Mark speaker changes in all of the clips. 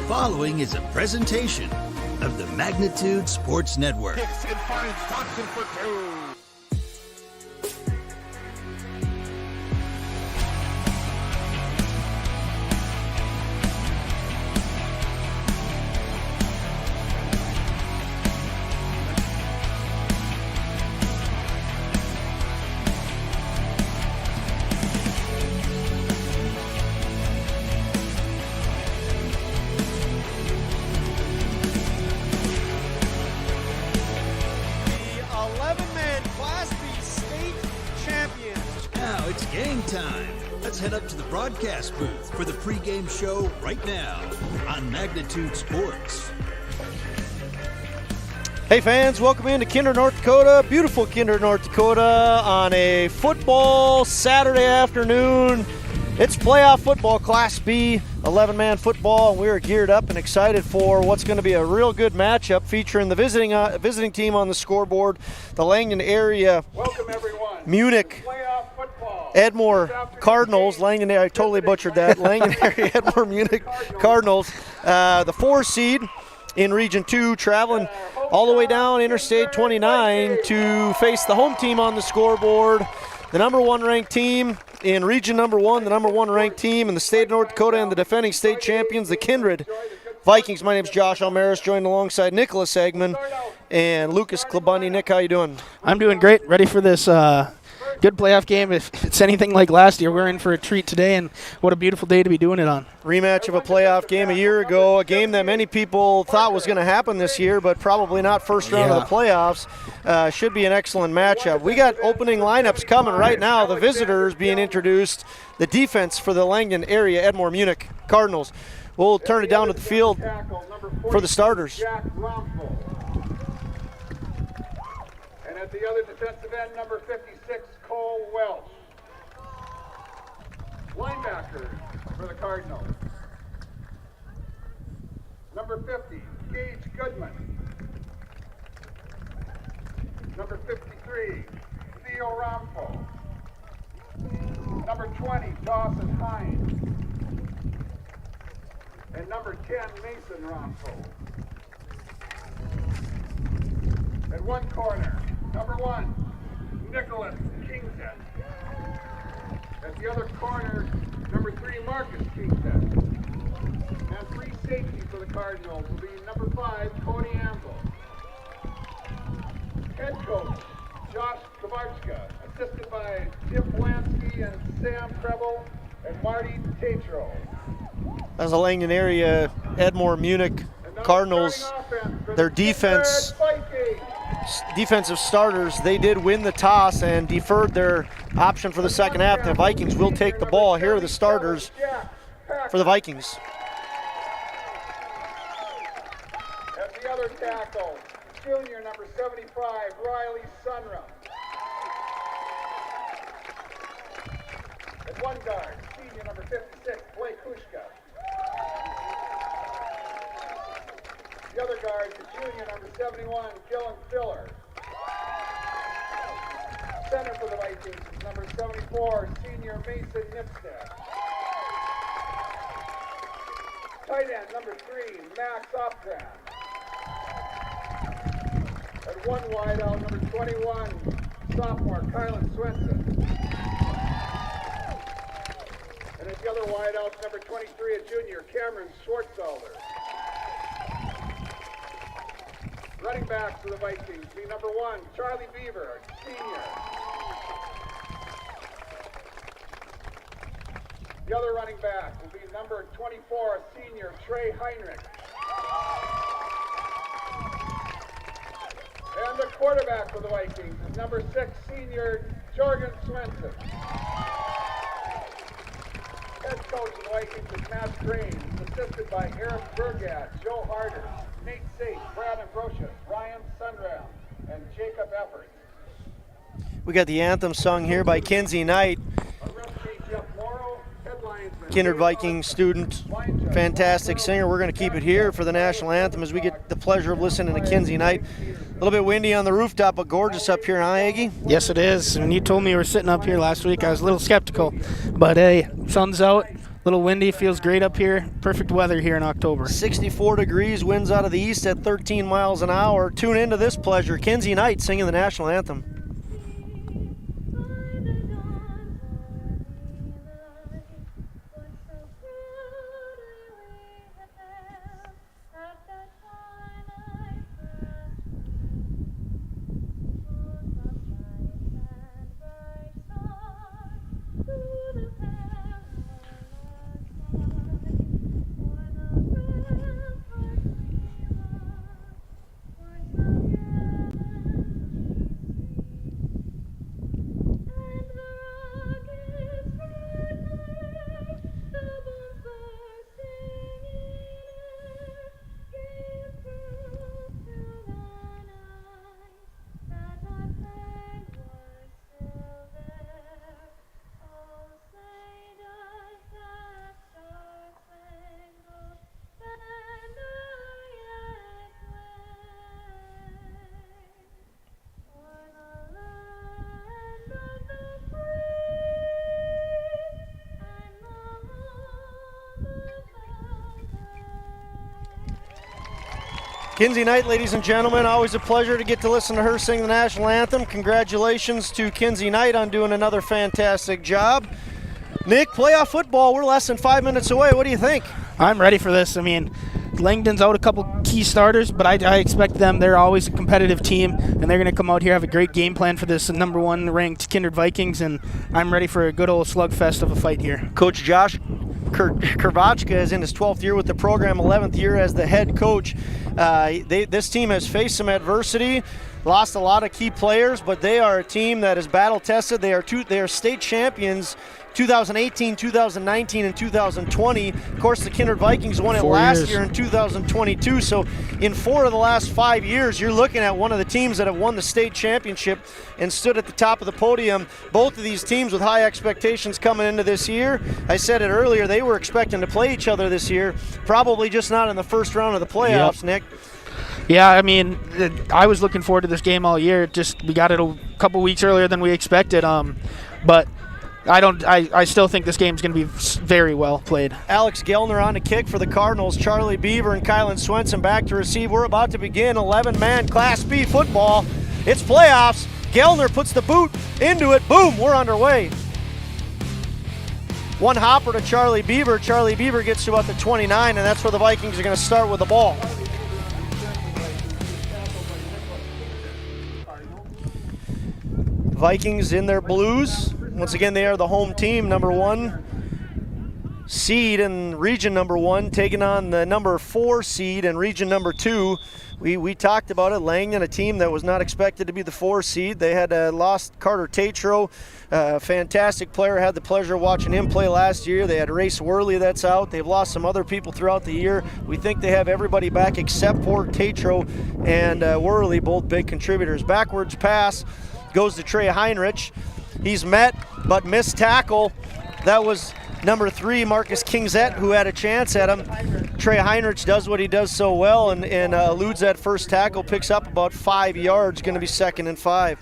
Speaker 1: following is a presentation of the Magnitude Sports Network.
Speaker 2: Kicks and finds Thompson for two.
Speaker 1: Let's head up to the broadcast booth for the pregame show right now on Magnitude Sports.
Speaker 3: Hey fans, welcome into Kindred, North Dakota, beautiful Kindred, North Dakota on a football Saturday afternoon. It's playoff football, Class B, 11-man football, and we are geared up and excited for what's going to be a real good matchup featuring the visiting team on the scoreboard, the Langdon area.
Speaker 2: Welcome everyone.
Speaker 3: Munich.
Speaker 2: Edmore
Speaker 3: Cardinals, Langdon, I totally butchered that. Langdon area, Edmore, Munich Cardinals, the 4 seed in Region 2, traveling all the way down Interstate 29 to face the home team on the scoreboard. The number 1 ranked team in Region number 1, the number 1 ranked team in the state of North Dakota, and the defending state champions, the Kindred Vikings. My name's Josh Almaris, joined alongside Nicholas Eggman and Lucas Klabundy. Nick, how you doing?
Speaker 4: I'm doing great. Ready for this good playoff game. If it's anything like last year, we're in for a treat today, and what a beautiful day to be doing it on.
Speaker 3: Rematch of a playoff game a year ago, a game that many people thought was going to happen this year, but probably not first round of the playoffs. Should be an excellent matchup. We got opening lineups coming right now. The visitors being introduced, the defense for the Langdon area, Edmore Munich Cardinals. We'll turn it down to the field for the starters.
Speaker 2: And at the other defensive end, number 56, Cole Welch. Linebacker for the Cardinals. Number 50, Gage Goodman. Number 53, Theo Rampo. Number 20, Dawson Hines. And number 10, Mason Rampo. At one corner, number 1, Nicholas Kington. At the other corner, number 3, Marcus Kington. And free safety for the Cardinals will be number 5, Cody Amble. Head coach, Josh Kavarchka, assisted by Tim Polanski and Sam Preble and Marty Tatro.
Speaker 3: As a Langdon area, Edmore Munich Cardinals, their defensive starters, they did win the toss and deferred their option for the second half. The Vikings will take the ball. Here are the starters for the Vikings.
Speaker 2: At the other tackle, junior number 75, Riley Sunrum. At one guard, senior number 56, Blake Kushka. The other guard, the junior number 71, Dylan Filler. Center for the Vikings is number 74, senior Mason Nipstead. Tight end number 3, Max Optran. At one wideout, number 21, sophomore Kylan Swenson. And at the other wideout, number 23, a junior, Cameron Schwartzalder. Running back for the Vikings be number 1, Charlie Beaver, senior. The other running back will be number 24, senior, Trey Heinrich. And the quarterback for the Vikings is number 6, senior, Jorgen Swenson. Head coach of the Vikings is Matt Crane, assisted by Eric Bergat, Joe Harder, Nate Safe, Brad Ambrosius, Ryan Sundram, and Jacob Effort.
Speaker 3: We got the anthem sung here by Kinsey Knight, Kindred Vikings student, fantastic singer. We're going to keep it here for the national anthem as we get the pleasure of listening to Kinsey Knight. A little bit windy on the rooftop, but gorgeous up here, huh, Aggie?
Speaker 4: Yes, it is. When you told me you were sitting up here last week, I was a little skeptical. But hey, sun's out, Little windy, feels great up here. Perfect weather here in October.
Speaker 3: 64 degrees, winds out of the east at 13 miles an hour. Tune into this pleasure. Kinsey Knight singing the national anthem. Kinsey Knight, ladies and gentlemen, always a pleasure to get to listen to her sing the national anthem. Congratulations to Kinsey Knight on doing another fantastic job. Nick, playoff football, we're less than 5 minutes away. What do you think?
Speaker 4: I'm ready for this. I mean, Langdon's out a couple key starters, but I expect them. They're always a competitive team, and they're going to come out here, have a great game plan for this number 1 ranked Kindred Vikings, and I'm ready for a good old slugfest of a fight here.
Speaker 3: Coach Josh Krvachka is in his 12th year with the program, 11th year as the head coach. This team has faced some adversity, lost a lot of key players, but they are a team that is battle-tested. They are state champions 2018, 2019, and 2020. Of course, the Kindred Vikings won it last year in 2022. So in 4 of the last 5 years, you're looking at one of the teams that have won the state championship and stood at the top of the podium. Both of these teams with high expectations coming into this year. I said it earlier, they were expecting to play each other this year, probably just not in the first round of the playoffs, Nick.
Speaker 4: Yeah, I mean, I was looking forward to this game all year. Just we got it a couple weeks earlier than we expected. But I still think this game's going to be very well played. Alex Gellner on to kick for the Cardinals. Charlie Beaver and Kylan Swenson back to receive. We're about to begin 11-man Class B football. It's playoffs. Gellner puts the boot into it. Boom, we're underway. One hopper to Charlie Beaver. Charlie Beaver gets to about the 29, and that's where the Vikings are going to start with the ball. Vikings in their blues. Once again, they are the home team, number 1 seed in region number 1, taking on the number 4 seed in region number 2. We talked about it. Langdon, a team that was not expected to be the 4 seed. They had lost Carter Tatro, fantastic player. Had the pleasure of watching him play last year. They had Race Worley that's out. They've lost some other people throughout the year. We think they have everybody back except for Tatro and Worley, both big contributors. Backwards pass goes to Trey Heinrich. He's met but missed tackle. That was number 3, Marcus Kingset, who had a chance at him. Trey Heinrich does what he does so well and eludes that first tackle, picks up about 5 yards, going to be 2nd and 5.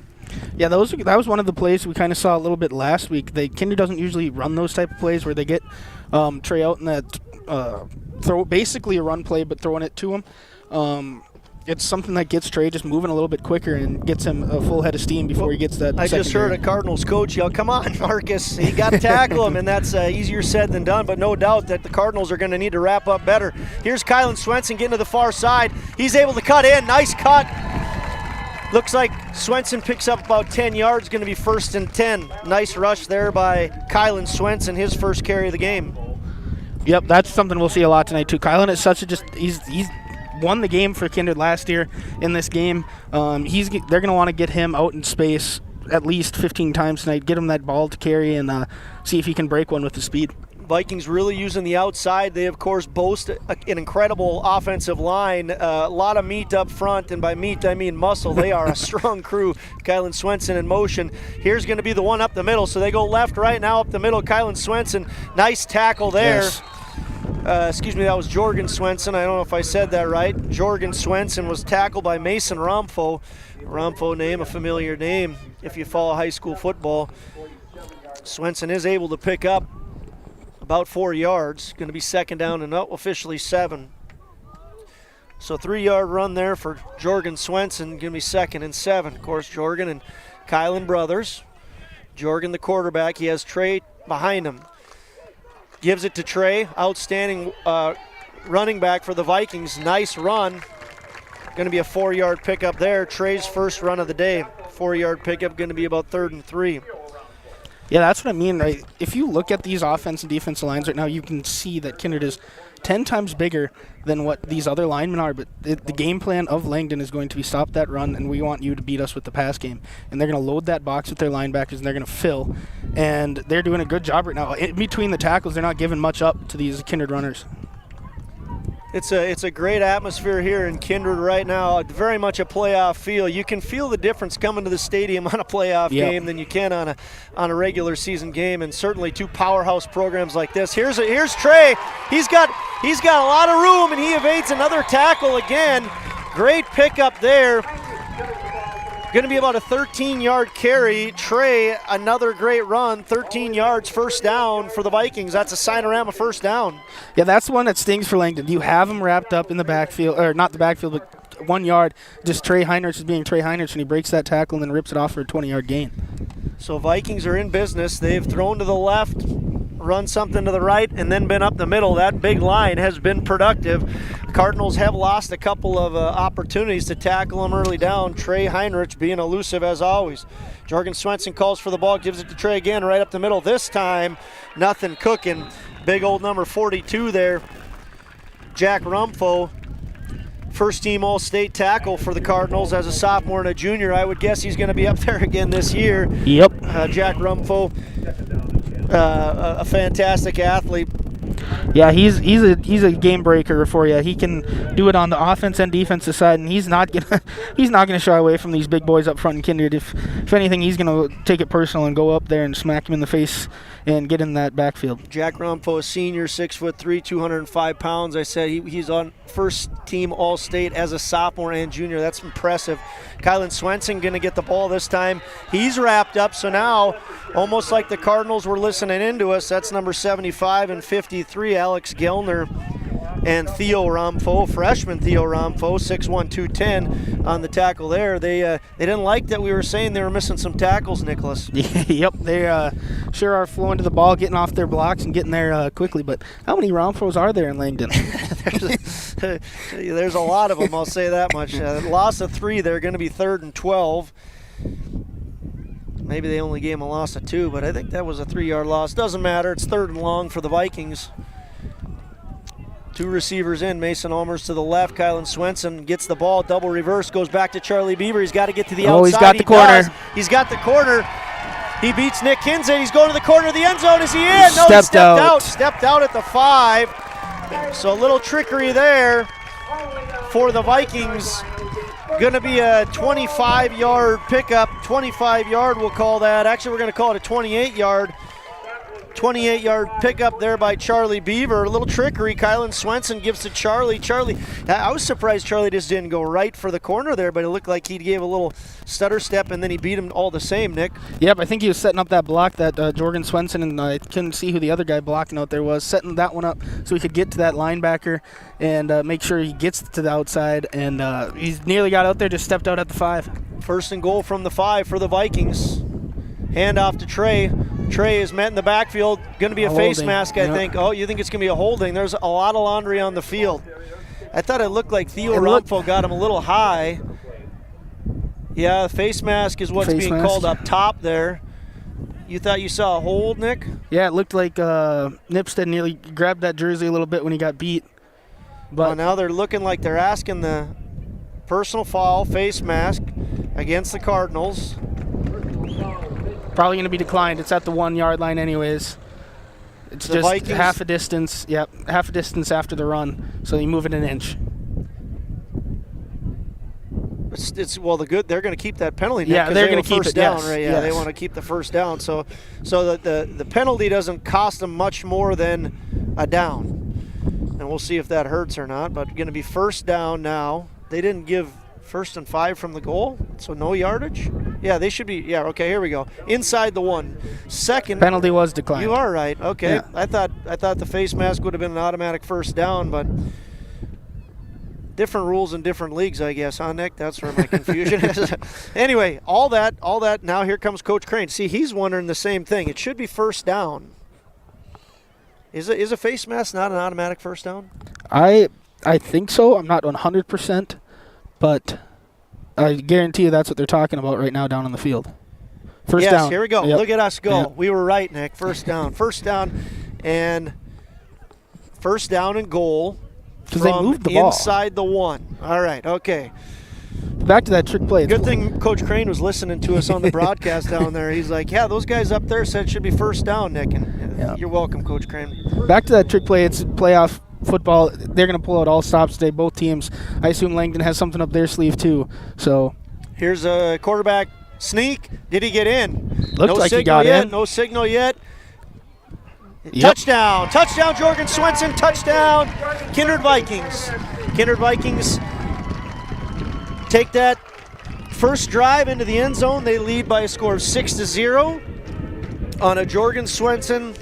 Speaker 4: Yeah, that was one of the plays we kind of saw a little bit last week. Kindred doesn't usually run those type of plays where they get Trey out in that throw, basically a run play, but throwing it to him. It's something that gets Trey just moving a little bit quicker and gets him a full head of steam before he gets that. I
Speaker 3: just heard a Cardinals coach yell, "Come on, Marcus, you got to tackle him," and that's easier said than done, but no doubt that the Cardinals are going to need to wrap up better. Here's Kylan Swenson getting to the far side. He's able to cut in. Nice cut. Looks like Swenson picks up about 10 yards, going to be 1st and 10. Nice rush there by Kylan Swenson, his first carry of the game.
Speaker 4: Yep, that's something we'll see a lot tonight too. Kylan is he's won the game for Kindred last year in this game. They're going to want to get him out in space at least 15 times tonight, get him that ball to carry, and see if he can break one with the speed.
Speaker 3: Vikings really using the outside. They, of course, boast an incredible offensive line. A lot of meat up front, and by meat, I mean muscle. They are a strong crew. Kylan Swenson in motion. Here's going to be the one up the middle. So they go left, right, now up the middle. Kylan Swenson, nice tackle there.
Speaker 4: Yes.
Speaker 3: Excuse me, that was Jorgen Swenson. I don't know if I said that right. Jorgen Swenson was tackled by Mason Romfo. Romfo name, a familiar name if you follow high school football. Swenson is able to pick up about 4 yards. Going to be second down and officially 7. So 3-yard run there for Jorgen Swenson. Going to be second and 7. Of course, Jorgen and Kylan brothers. Jorgen the quarterback. He has Trey behind him. Gives it to Trey. Outstanding running back for the Vikings. Nice run. Going to be a 4-yard pickup there. Trey's first run of the day. 4-yard pickup, going to be about 3rd and 3.
Speaker 5: Yeah, that's what I mean, right? If you look at these offense and defensive lines right now, you can see that Kindred is 10 times bigger than what these other linemen are, but the game plan of Langdon is going to be stop that run, and we want you to beat us with the pass game. And they're going to load that box with their linebackers, and they're going to fill. And they're doing a good job right now. In between the tackles, they're not giving much up to these Kindred runners.
Speaker 3: It's a great atmosphere here in Kindred right now. Very much a playoff feel. You can feel the difference coming to the stadium on a playoff game than you can on a regular season game, and certainly two powerhouse programs like this. Here's Trey. He's got a lot of room, and he evades another tackle again. Great pickup there. Going to be about a 13-yard carry. Trey, another great run, 13 yards, first down for the Vikings. That's a Sinorama first down.
Speaker 5: Yeah, that's the one that stings for Langdon. You have him wrapped up in the backfield, or not the backfield, but 1 yard. Just Trey Heinrich is being Trey Heinrich, and he breaks that tackle and then rips it off for a 20-yard gain.
Speaker 3: So Vikings are in business. They've thrown to the left, run something to the right, and then been up the middle. That big line has been productive. Cardinals have lost a couple of opportunities to tackle them early down. Trey Heinrich being elusive as always. Jorgen Swenson calls for the ball, gives it to Trey again, right up the middle. This time, nothing cooking. Big old number 42 there, Jack Rumfo. First team All-State tackle for the Cardinals as a sophomore and a junior. I would guess he's going to be up there again this year.
Speaker 5: Yep.
Speaker 3: Jack Rumfo, a fantastic athlete.
Speaker 5: Yeah, he's a game breaker for you. He can do it on the offense and defensive side, and he's not gonna shy away from these big boys up front in Kindred. If anything, he's gonna take it personal and go up there and smack him in the face and get in that backfield.
Speaker 3: Jack Rumfo, a senior, 6'3", 205 pounds. I said he's on first team All-State as a sophomore and junior. That's impressive. Kylan Swenson going to get the ball this time. He's wrapped up, so now almost like the Cardinals were listening into us. That's number 75 and 53, Alex Gellner and Theo Rumfo, freshman Theo Rumfo, 6'1", 210 on the tackle there. They didn't like that we were saying they were missing some tackles, Nicholas.
Speaker 5: Yep, they sure are flowing to the ball, getting off their blocks and getting there quickly. But how many Rumfos are there in Langdon?
Speaker 3: There's a lot of them, I'll say that much. Loss of 3, they're going to be 3rd and 12. Maybe they only gave him a loss of 2, but I think that was a 3-yard loss. Doesn't matter, it's 3rd and long for the Vikings. 2 receivers in, Mason Allmers to the left, Kylan Swenson gets the ball, double reverse, goes back to Charlie Bieber. He's got to get to the outside.
Speaker 5: Oh, he's got the corner.
Speaker 3: He's got the corner. He beats Nick Kinzade. He's going to the corner of the end zone. Is he in? No, he stepped out. Stepped out at the 5. So a little trickery there for the Vikings. Going to be a 25-yard pickup. 25-yard, we'll call that. Actually, we're going to call it a 28-yard. 28-yard pickup there by Charlie Beaver. A little trickery. Kylan Swenson gives to Charlie. I was surprised Charlie just didn't go right for the corner there, but it looked like he gave a little stutter step, and then he beat him all the same, Nick.
Speaker 5: Yep, I think he was setting up that block that Jorgen Swenson, and I couldn't see who the other guy blocking out there was, setting that one up so he could get to that linebacker and make sure he gets to the outside, and he's nearly got out there, just stepped out at the 5.
Speaker 3: First and goal from the 5 for the Vikings. Hand off to Trey. Trey is met in the backfield. Going to be a face mask, I think. Oh, you think it's going to be a holding? There's a lot of laundry on the field. I thought it looked like Theo Rumfo got him a little high. Yeah, face mask is what's being called up top there. You thought you saw a hold, Nick?
Speaker 5: Yeah, it looked like Nipstead nearly grabbed that jersey a little bit when he got beat. But
Speaker 3: now they're looking like they're asking the personal foul, face mask against the Cardinals.
Speaker 5: Probably going to be declined. It's at the 1-yard line anyways. It's the just Vikings, half a distance. Yep, half a distance after the run. So you move it an inch.
Speaker 3: They're going to keep that penalty.
Speaker 5: Yeah, they're going to keep it
Speaker 3: down,
Speaker 5: yes,
Speaker 3: right? Yeah,
Speaker 5: yes.
Speaker 3: They want to keep the first down. So the penalty doesn't cost them much more than a down, and we'll see if that hurts or not. But going to be first down now. They didn't give 1st and 5 from the goal, so no yardage. Yeah, they should be. Yeah, okay, here we go. Inside the 1. Second.
Speaker 5: Penalty was declined.
Speaker 3: You are right. Okay.
Speaker 5: Yeah.
Speaker 3: I thought the face mask would have been an automatic first down, but different rules in different leagues, I guess, huh, Nick? That's where my confusion is. Anyway, all that. Now here comes Coach Crane. See, he's wondering the same thing. It should be first down. Is a face mask not an automatic first down?
Speaker 5: I think so. I'm not 100%, but I guarantee you that's what they're talking about right now down on the field. First down.
Speaker 3: Yes, here we go.
Speaker 5: Yep.
Speaker 3: Look at us go.
Speaker 5: Yep.
Speaker 3: We were right, Nick. First down. First down and goal.
Speaker 5: Because they moved the ball.
Speaker 3: Inside the 1. All right, okay.
Speaker 5: Back to that trick play.
Speaker 3: Good thing Coach Crane was listening to us on the broadcast down there. He's like, yeah, those guys up there said it should be first down, Nick. And You're welcome, Coach Crane.
Speaker 5: Back to that trick play. It's playoff football. They're going to pull out all stops today, both teams. I assume Langdon has something up their sleeve too. So
Speaker 3: here's a quarterback sneak. Did he get in?
Speaker 5: Looked like he got in.
Speaker 3: No signal yet.
Speaker 5: Yep.
Speaker 3: Touchdown, Jorgen Swenson, touchdown, Kindred Vikings. Kindred Vikings take that first drive into the end zone. They lead by a score of 6-0 on a Jorgen Swenson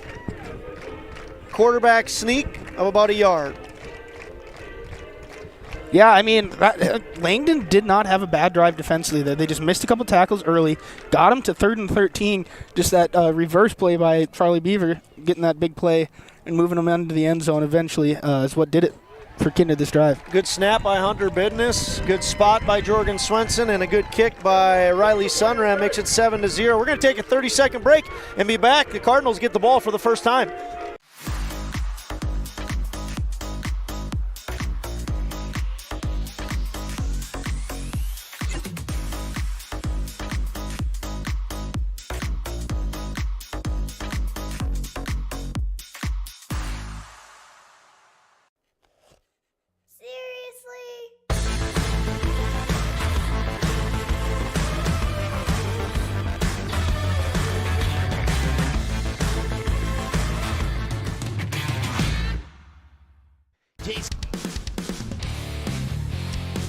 Speaker 3: quarterback sneak of about a yard.
Speaker 5: Yeah, I mean, Langdon did not have a bad drive defensively there. They just missed a couple tackles early, got him to 3rd and 13. Just that reverse play by Charlie Beaver, getting that big play and moving him into the end zone eventually is what did it for Kindred this drive.
Speaker 3: Good snap by Hunter Bidness, good spot by Jorgen Swenson, and a good kick by Riley Sunram makes it 7-0. We're going to take a 30-second break and be back. The Cardinals get the ball for the first time.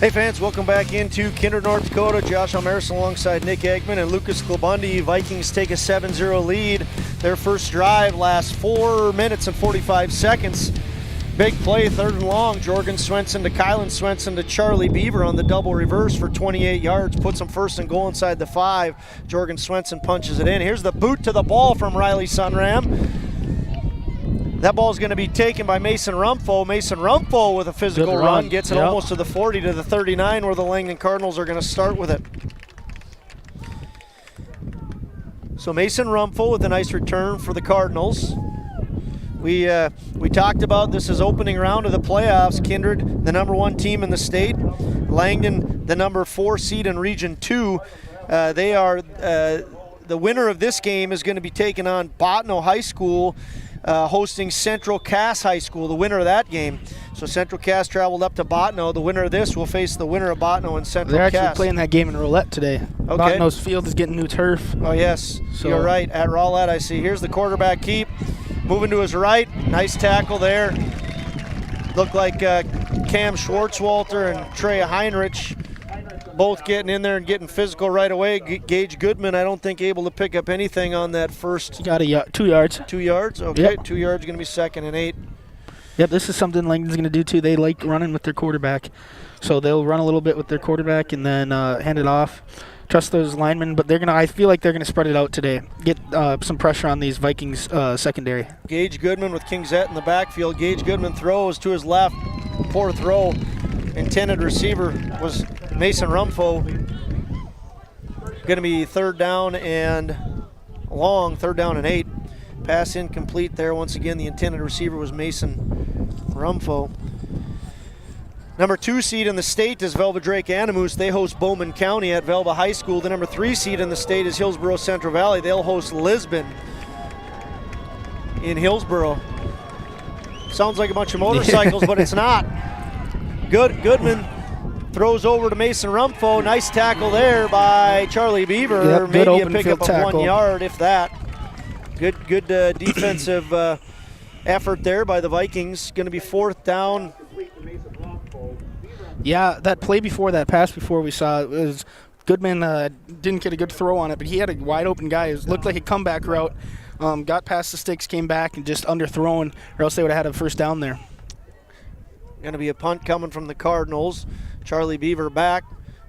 Speaker 3: Hey fans, welcome back into Kindred, North Dakota. Josh Almerson alongside Nick Eggman and Lucas Klabundi. Vikings take a 7-0 lead. Their first drive lasts 4 minutes and 45 seconds. Big play, 3rd and long. Jorgen Swenson to Kylan Swenson to Charlie Beaver on the double reverse for 28 yards. Puts them 1st and goal inside the 5. Jorgen Swenson punches it in. Here's the boot to the ball from Riley Sunram. That ball is going to be taken by Mason Rumpho. Mason Rumpho with a physical run gets it almost to the 40 to the 39 where the Langdon Cardinals are going to start with it. So Mason Rumpho with a nice return for the Cardinals. We talked about this is opening round of the playoffs. Kindred, the #1 team in the state. Langdon, the #4 seed in Region 2. They are the winner of this game is going to be taking on Bottineau High School. Hosting Central Cass High School, the winner of that game. So Central Cass traveled up to Bottineau. The winner of this will face the winner of Bottineau and Central Cass.
Speaker 5: They're actually playing that game in roulette today. Okay. Bottineau's field is getting new turf.
Speaker 3: Oh, yes. So you're right. At roulette, I see. Here's the quarterback keep. Moving to his right. Nice tackle there. Looked like Cam Schwartzwalter and Trey Heinrich both getting in there and getting physical right away. Gage Goodman, I don't think able to pick up anything on that first.
Speaker 5: He got 2 yards.
Speaker 3: 2 yards? Okay, yep. 2 yards going to be 2nd and 8.
Speaker 5: Yep, this is something Langdon's going to do too. They like running with their quarterback. So they'll run a little bit with their quarterback and then hand it off. Trust those linemen, but I feel like they're going to spread it out today. Get some pressure on these Vikings secondary.
Speaker 3: Gage Goodman with Kingzett in the backfield. Gage Goodman throws to his left. Poor throw. Intended receiver was Mason Rumpho. Going to be 3rd down and long, 3rd down and 8. Pass incomplete there. Once again, the intended receiver was Mason Rumpho. #2 seed in the state is Velva Drake Animus. They host Bowman County at Velva High School. The #3 seed in the state is Hillsborough Central Valley. They'll host Lisbon in Hillsborough. Sounds like a bunch of motorcycles, but it's not. Goodman throws over to Mason Rumpho. Nice tackle there by Charlie Beaver.
Speaker 5: Yep,
Speaker 3: maybe a pickup of 1 yard, if that. Good defensive effort there by the Vikings. Going to be 4th down.
Speaker 5: Yeah, that play before, that pass before we saw, it was Goodman didn't get a good throw on it, but he had a wide open guy. It looked like a comeback route. Got past the sticks, came back, and just underthrown, or else they would have had a first down there.
Speaker 4: Going to be a punt coming from the Cardinals. Charlie Beaver back.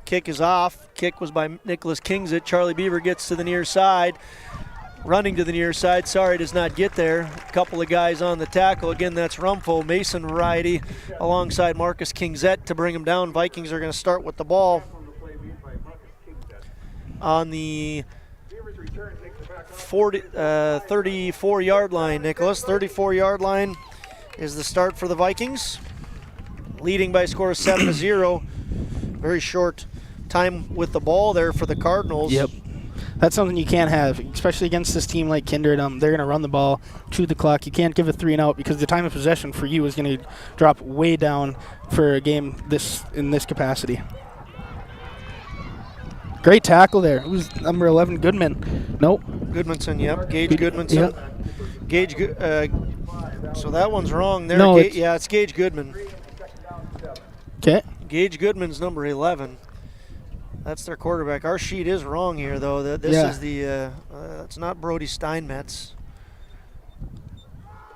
Speaker 4: Kick is off. Kick was by Nicholas Kingsit. Charlie Beaver gets to the near side. Running to the near side. Sorry, does not get there. A couple of guys on the tackle. Again, that's Rumpho, Mason variety, alongside Marcus Kingset to bring him down. Vikings are going to start with the ball on the 34-yard line, Nicholas. 34-yard line is the start for the Vikings. Leading by a score of 7-0. Very short time with the ball there for the Cardinals.
Speaker 5: Yep. That's something you can't have, especially against this team like Kindred. They're going to run the ball, chew the clock. You can't give a 3 and out because the time of possession for you is going to drop way down for a game in this capacity. Great tackle there. It was number 11, Goodman. Nope.
Speaker 4: Goodmanson, yep. Gage Goodmanson.
Speaker 5: Yep.
Speaker 4: Gage, so that one's wrong there.
Speaker 5: No,
Speaker 4: it's Gage Goodman.
Speaker 5: Okay.
Speaker 4: Gage Goodman's number 11. That's their quarterback. Our sheet is wrong here, though. This is the, it's not Brody Steinmetz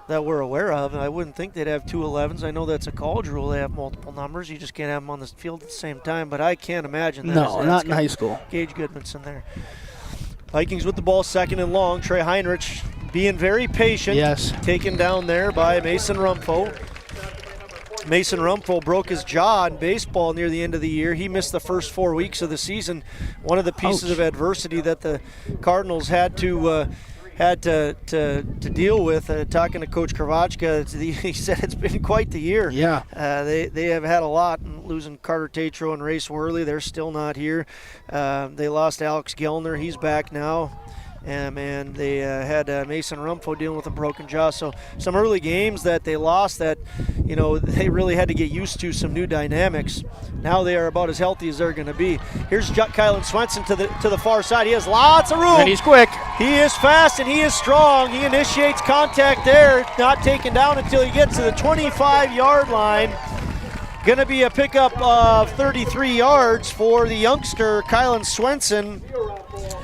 Speaker 4: that we're aware of. I wouldn't think they'd have 2 11s. I know that's a college rule. They have multiple numbers. You just can't have them on the field at the same time, but I can't imagine that.
Speaker 5: No, not in high school.
Speaker 4: Gage Goodmanson there. Vikings with the ball, 2nd and long. Trey Heinrich being very patient.
Speaker 5: Yes.
Speaker 4: Taken down there by Mason Rumpho. Mason Rumpho broke his jaw in baseball near the end of the year. He missed the first 4 weeks of the season. One of the pieces of adversity that the Cardinals had to deal with. Talking to Coach Kravachka, he said it's been quite the year.
Speaker 5: Yeah.
Speaker 4: They have had a lot. Losing Carter Tatro and Race Worley, they're still not here. They lost Alex Gellner. He's back now. And they had Mason Rumpho dealing with a broken jaw. So some early games that they lost that, they really had to get used to some new dynamics. Now they are about as healthy as they're going to be. Here's Kylan Swenson to the far side. He has lots of room.
Speaker 5: And he's quick.
Speaker 4: He is fast and he is strong. He initiates contact there, not taken down until he gets to the 25-yard line. Going to be a pickup of 33 yards for the youngster, Kylan Swenson.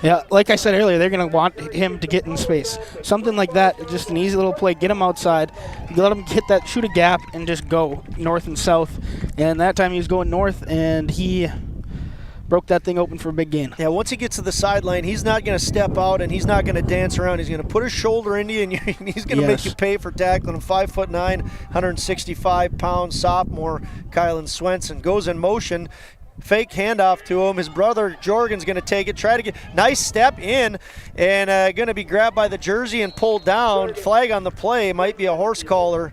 Speaker 5: Yeah, like I said earlier, they're going to want him to get in space. Something like that, just an easy little play, get him outside, let him hit that, shoot a gap, and just go north and south. And that time he was going north, and he broke that thing open for a big gain.
Speaker 4: Yeah, once he gets to the sideline, he's not going to step out and he's not going to dance around. He's going to put his shoulder into you, and he's going to make you pay for tackling him. 5'9", 165-pound sophomore Kylan Swenson goes in motion. Fake handoff to him. His brother Jorgen's going to take it, try to get nice step in, and going to be grabbed by the jersey and pulled down. Flag on the play. Might be a horse collar.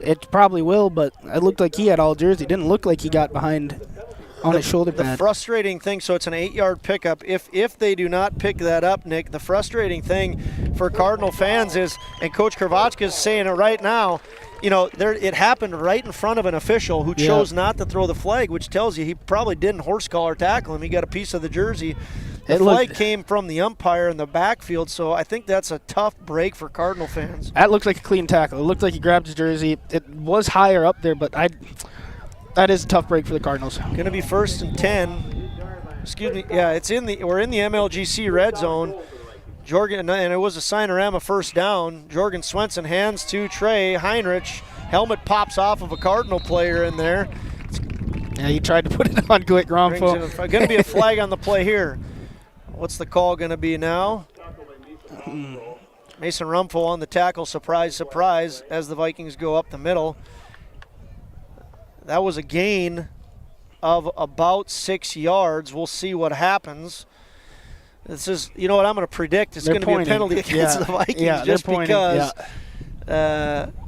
Speaker 5: It probably will, but it looked like he had all jersey. It didn't look like he got behind on his shoulder pad.
Speaker 4: The frustrating thing, so it's an 8-yard pickup. If they do not pick that up, Nick, the frustrating thing for Cardinal fans is, and Coach Kravachka is saying it right now, it happened right in front of an official who chose not to throw the flag, which tells you he probably didn't horse collar tackle him. He got a piece of the jersey. The flag came from the umpire in the backfield, so I think that's a tough break for Cardinal fans.
Speaker 5: That looked like a clean tackle. It looked like he grabbed his jersey. It was higher up there, but that is a tough break for the Cardinals.
Speaker 4: Going to be 1st and 10. Excuse me. Yeah, we're in the MLGC red zone. Jorgen, and it was a Sinorama first down. Jorgen Swenson hands to Trey Heinrich. Helmet pops off of a Cardinal player in there.
Speaker 5: Yeah, he tried to put it on quick, Rumpho.
Speaker 4: Going to be a flag on the play here. What's the call going to be now? Mason Rumpho on the tackle. Surprise, surprise, as the Vikings go up the middle. That was a gain of about 6 yards. We'll see what happens. This is, I'm going to predict it's going to be a penalty against the Vikings just because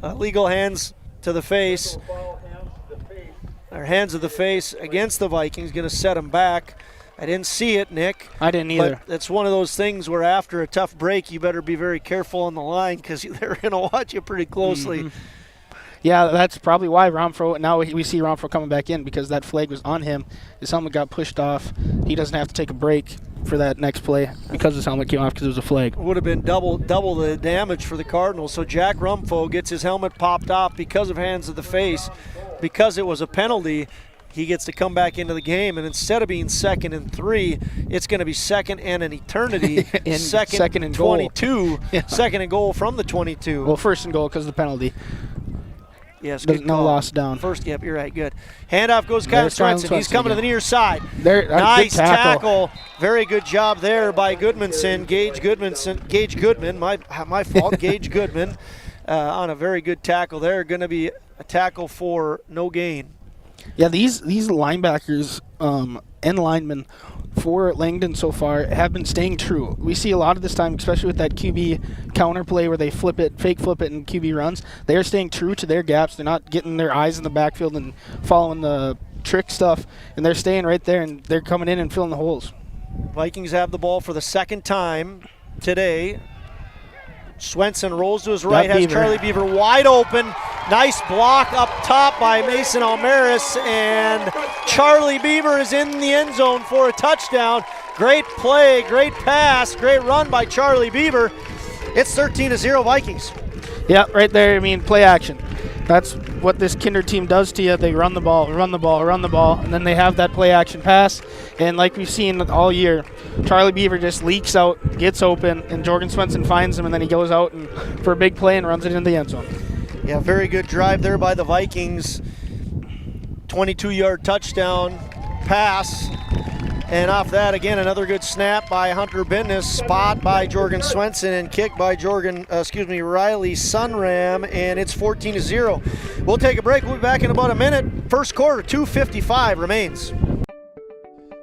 Speaker 4: illegal hands to the face, or hands of the face against the Vikings, going to set them back. I didn't see it, Nick.
Speaker 5: I didn't either.
Speaker 4: But it's one of those things where after a tough break, you better be very careful on the line because they're going to watch you pretty closely.
Speaker 5: Mm-hmm. Yeah, that's probably why now we see Rumpho coming back in, because that flag was on him. His helmet got pushed off. He doesn't have to take a break for that next play because his helmet came off because it was a flag.
Speaker 4: Would have been double the damage for the Cardinals. So Jack Rumpho gets his helmet popped off because of hands of the face, because it was a penalty.
Speaker 3: he gets to come back into the game, and instead of being 2nd and 3, it's going to be 2nd and an eternity, second and 22, second and goal from the 22.
Speaker 5: Well, 1st and goal because of the penalty.
Speaker 3: Yes,
Speaker 5: There's no loss down.
Speaker 3: First, yep, you're right, good. Handoff goes Kyle Swenson. He's coming to the near side.
Speaker 5: Nice
Speaker 3: tackle. Very good job there by Goodmanson. Gage Goodman, my fault, Gage Goodman on a very good tackle there. Going to be a tackle for no gain.
Speaker 5: Yeah, these linebackers and linemen for Langdon so far have been staying true. We see a lot of this time, especially with that QB counter play where they fake flip it, and QB runs. They are staying true to their gaps. They're not getting their eyes in the backfield and following the trick stuff, and they're staying right there, and they're coming in and filling the holes.
Speaker 3: Vikings have the ball for the 2nd time today. Swenson rolls to his right, has Charlie Beaver wide open. Nice block up top by Mason Almaris, and Charlie Beaver is in the end zone for a touchdown. Great play, great pass, great run by Charlie Beaver. It's 13-0 Vikings.
Speaker 5: Yeah, right there. I mean, play action. That's what this Kindred team does to you. They run the ball, and then they have that play action pass. And like we've seen all year, Charlie Beaver just leaks out, gets open, and Jorgen Swenson finds him, and then he goes out and for a big play and runs it into the end zone.
Speaker 3: Yeah, very good drive there by the Vikings. 22-yard touchdown pass. And off that, again, another good snap by Hunter Bendis, spot by Jorgen Swenson, and kick by Riley Sunram, and it's 14-0. We'll take a break. We'll be back in about a minute. First quarter, 2:55 remains.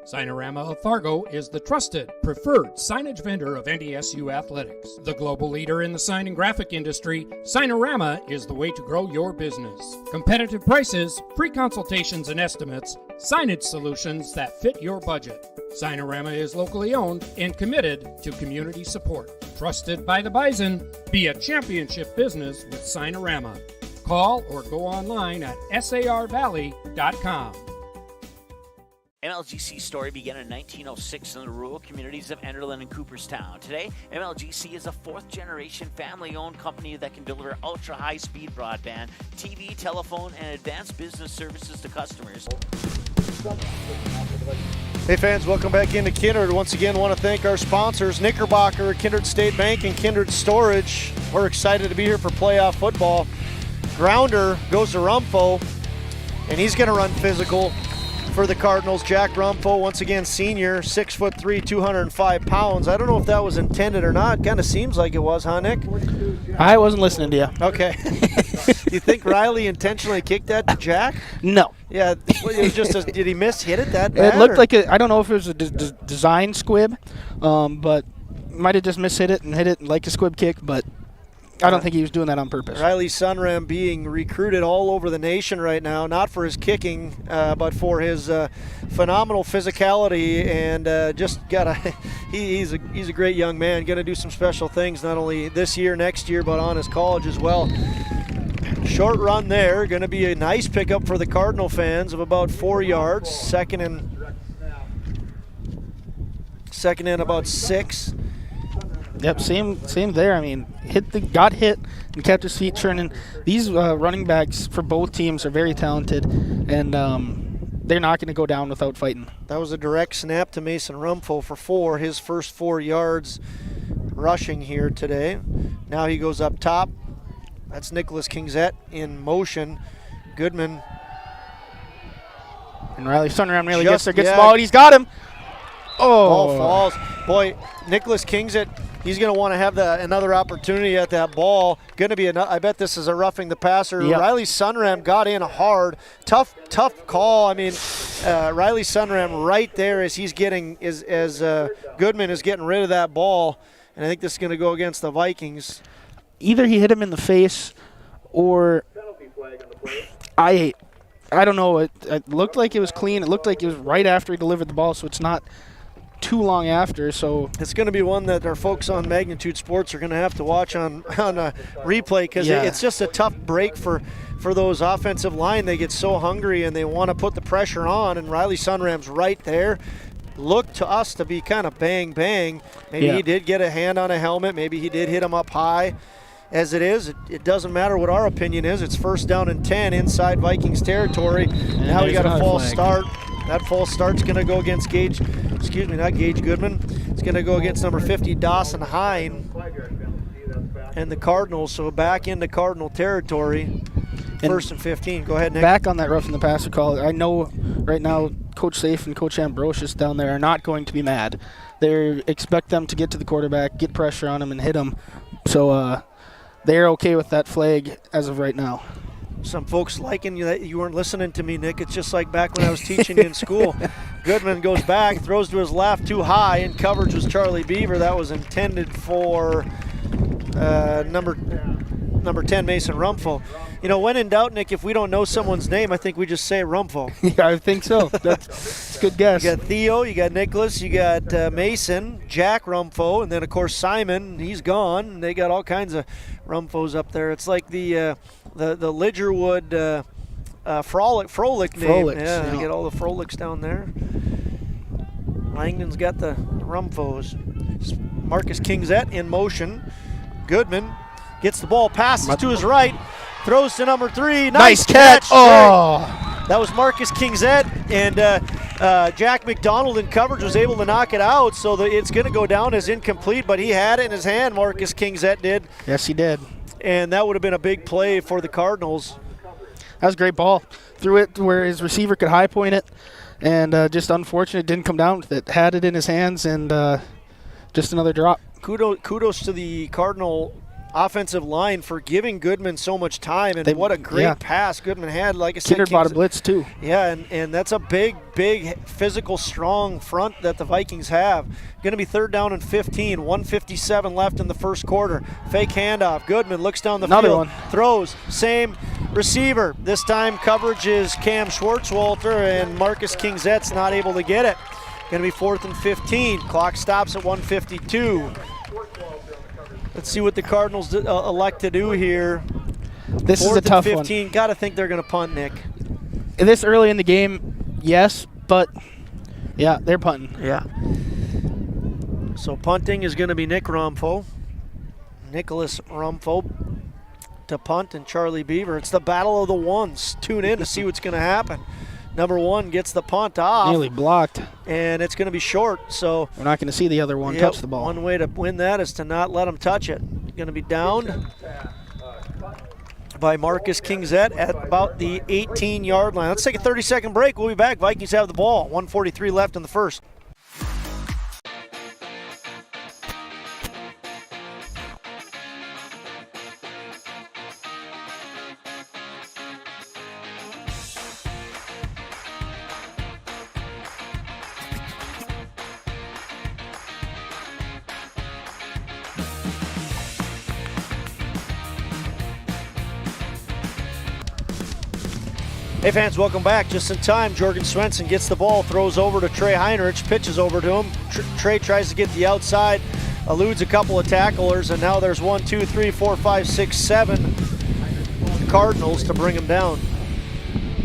Speaker 6: Signorama of Fargo is the trusted, preferred signage vendor of NDSU athletics. The global leader in the sign and graphic industry, Signorama is the way to grow your business. Competitive prices, free consultations and estimates, signage solutions that fit your budget. Signorama is locally owned and committed to community support. Trusted by the Bison, be a championship business with Signorama. Call or go online at sarvalley.com.
Speaker 7: MLGC's story began in 1906 in the rural communities of Enderlin and Cooperstown. Today, MLGC is a fourth-generation family-owned company that can deliver ultra-high-speed broadband, TV, telephone, and advanced business services to customers.
Speaker 3: Hey fans, welcome back into Kindred. Once again, want to thank our sponsors, Knickerbocker, Kindred State Bank, and Kindred Storage. We're excited to be here for playoff football. Grounder goes to Rumpho, and he's going to run physical for the Cardinals. Jack Rumpho, once again senior, 6'3", 205 pounds. I don't know if that was intended or not. Kind of seems like it was, huh, Nick?
Speaker 5: I wasn't listening to you.
Speaker 3: Okay. Do you think Riley intentionally kicked that to Jack?
Speaker 5: No.
Speaker 3: Yeah, it was just did he hit it that bad?
Speaker 5: It looked like I don't know if it was a design squib, but might have just mishit it and hit it like a squib kick, but I don't think he was doing that on purpose.
Speaker 3: Riley Sunram being recruited all over the nation right now, not for his kicking, but for his phenomenal physicality, and he's a great young man. Going to do some special things not only this year, next year, but on his college as well. Short run there, going to be a nice pickup for the Cardinal fans of about 4 yards. Second and about 6.
Speaker 5: Yep, same there. I mean, got hit and kept his feet turning. These running backs for both teams are very talented, and they're not going to go down without fighting.
Speaker 3: That was a direct snap to Mason Rumpho for 4, his first 4 yards rushing here today. Now he goes up top. That's Nicholas Kingset in motion. Goodman.
Speaker 5: And Riley Sunram really gets the ball, and he's got him. Oh.
Speaker 3: Ball falls. Boy, Nicholas Kingset, he's going to want to have another opportunity at that ball. Going to be I bet this is a roughing the passer. Yep. Riley Sunram got in hard. Tough call. I mean, Riley Sunram right there as Goodman is getting rid of that ball. And I think this is going to go against the Vikings.
Speaker 5: Either he hit him in the face, or I don't know. It looked like it was clean. It looked like it was right after he delivered the ball, so it's not too long after. So
Speaker 3: it's going to be one that our folks on Magnitude Sports are going to have to watch on a replay, because it's just a tough break for those offensive line. They get so hungry and they want to put the pressure on, and Riley Sunram's right there. Looked to us to be kind of bang. Maybe he did get a hand on a helmet. Maybe he did hit him up high. as it is. It doesn't matter what our opinion is. It's 1st down and 10 inside Vikings territory.
Speaker 5: And
Speaker 3: now we got a false
Speaker 5: flag.
Speaker 3: start. That false start's going to go against not Gage Goodman. It's going to go against number 50, Dawson Hine, and the Cardinals. So back into Cardinal territory.
Speaker 5: And
Speaker 3: 1st and 15. Go ahead, Nick.
Speaker 5: Back on that roughing the passer call, I know right now Coach Safe and Coach Ambrosius down there are not going to be mad. They expect them to get to the quarterback, get pressure on him, and hit him. So they're okay with that flag as of right now.
Speaker 3: Some folks liking you that you weren't listening to me, Nick. It's just like back when I was teaching you in school. Goodman goes back, throws to his left too high. In coverage was Charlie Beaver. That was intended for number 10, Mason Rumfo. You know, when in doubt, Nick, if we don't know someone's name, I think we just say Rumfo.
Speaker 5: Yeah, I think so. That's a good guess.
Speaker 3: You got Theo, you got Nicholas, you got Mason, Jack Rumfo, and then, of course, Simon. He's gone. They got all kinds of Rumfos up there. It's like the Lidgerwood Frolic name.
Speaker 5: Frolics,
Speaker 3: yeah,
Speaker 5: yeah.
Speaker 3: they get all the Frolics down there. Langdon's got the Rumfos. Marcus Kingset in motion. Goodman gets the ball, passes to his right, throws to number 3.
Speaker 5: Nice catch. Oh.
Speaker 3: That was Marcus Kingset, and Jack McDonald in coverage was able to knock it out, so it's going to go down as incomplete, but he had it in his hand, Marcus Kingset did.
Speaker 5: Yes, he did.
Speaker 3: And that would have been a big play for the Cardinals.
Speaker 5: That was a great ball. Threw it where his receiver could high point it, and just unfortunate didn't come down with it. Had it in his hands, and just another drop.
Speaker 3: Kudos to the Cardinal offensive line for giving Goodman so much time, and what a great pass Goodman had. Like I said,
Speaker 5: Kindred bought a blitz too.
Speaker 3: Yeah, and that's a big physical, strong front that the Vikings have. Going to be 3rd down and 15, 1:57 left in the first quarter. Fake handoff. Goodman looks down the field, throws, same receiver. This time coverage is Cam Schwartzwalter, and Marcus Kingset's not able to get it. Going to be 4th and 15. Clock stops at 1:52. Let's see what the Cardinals elect to do here.
Speaker 5: This is a tough
Speaker 3: 15.
Speaker 5: one.
Speaker 3: Got to think they're going to punt, Nick.
Speaker 5: This early in the game, yes, but yeah, they're punting.
Speaker 3: Yeah. So punting is going to be Nicholas Rumfo to punt, and Charlie Beaver. It's the battle of the ones. Tune in to see what's going to happen. Number 1 gets the punt off.
Speaker 5: Nearly blocked.
Speaker 3: And it's going to be short. So
Speaker 5: we're not going to see the other one touch the ball.
Speaker 3: One way to win that is to not let him touch it. Going to be downed by Marcus Kingset at about the 18-yard line. Let's take a 30-second break. We'll be back. Vikings have the ball. 1:43 left in the first. Hey fans, welcome back. Just in time, Jorgen Swenson gets the ball, throws over to Trey Heinrich, pitches over to him. Trey tries to get the outside, eludes a couple of tacklers, and now there's 1, 2, 3, 4, 5, 6, 7 Cardinals to bring him down.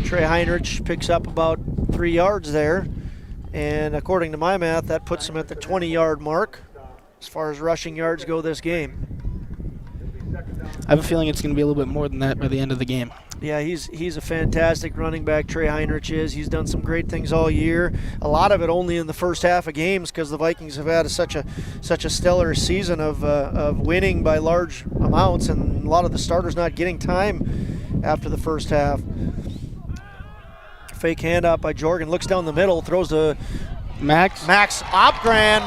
Speaker 3: Trey Heinrich picks up about 3 yards there, and according to my math, that puts him at the 20-yard mark as far as rushing yards go this game.
Speaker 5: I have a feeling it's going to be a little bit more than that by the end of the game.
Speaker 3: Yeah, he's a fantastic running back, Trey Heinrich is. He's done some great things all year. A lot of it only in the first half of games because the Vikings have had such a stellar season of winning by large amounts, and a lot of the starters not getting time after the first half. Fake handoff by Jorgen, looks down the middle, throws to
Speaker 5: Max
Speaker 3: Opgran.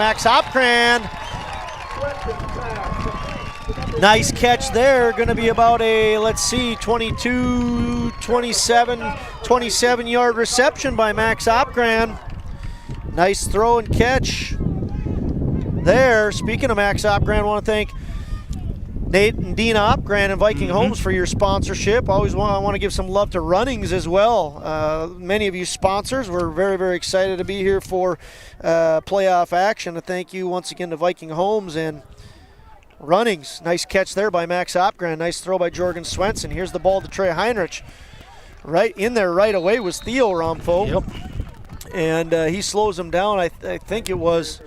Speaker 3: Nice catch there. Going to be about a, 27-yard reception by Max Opgran. Nice throw and catch there. Speaking of Max Opgran, I want to thank Nate and Dina Opgran and Viking Homes for your sponsorship. I want to give some love to Runnings as well. Many of you sponsors, we're very, very excited to be here for playoff action. And thank you once again to Viking Homes and Runnings. Nice catch there by Max Opgran. Nice throw by Jorgen Swenson. Here's the ball to Trey Heinrich. Right in there right away was Theo Rumfo.
Speaker 5: Yep.
Speaker 3: And he slows him down. I think it was...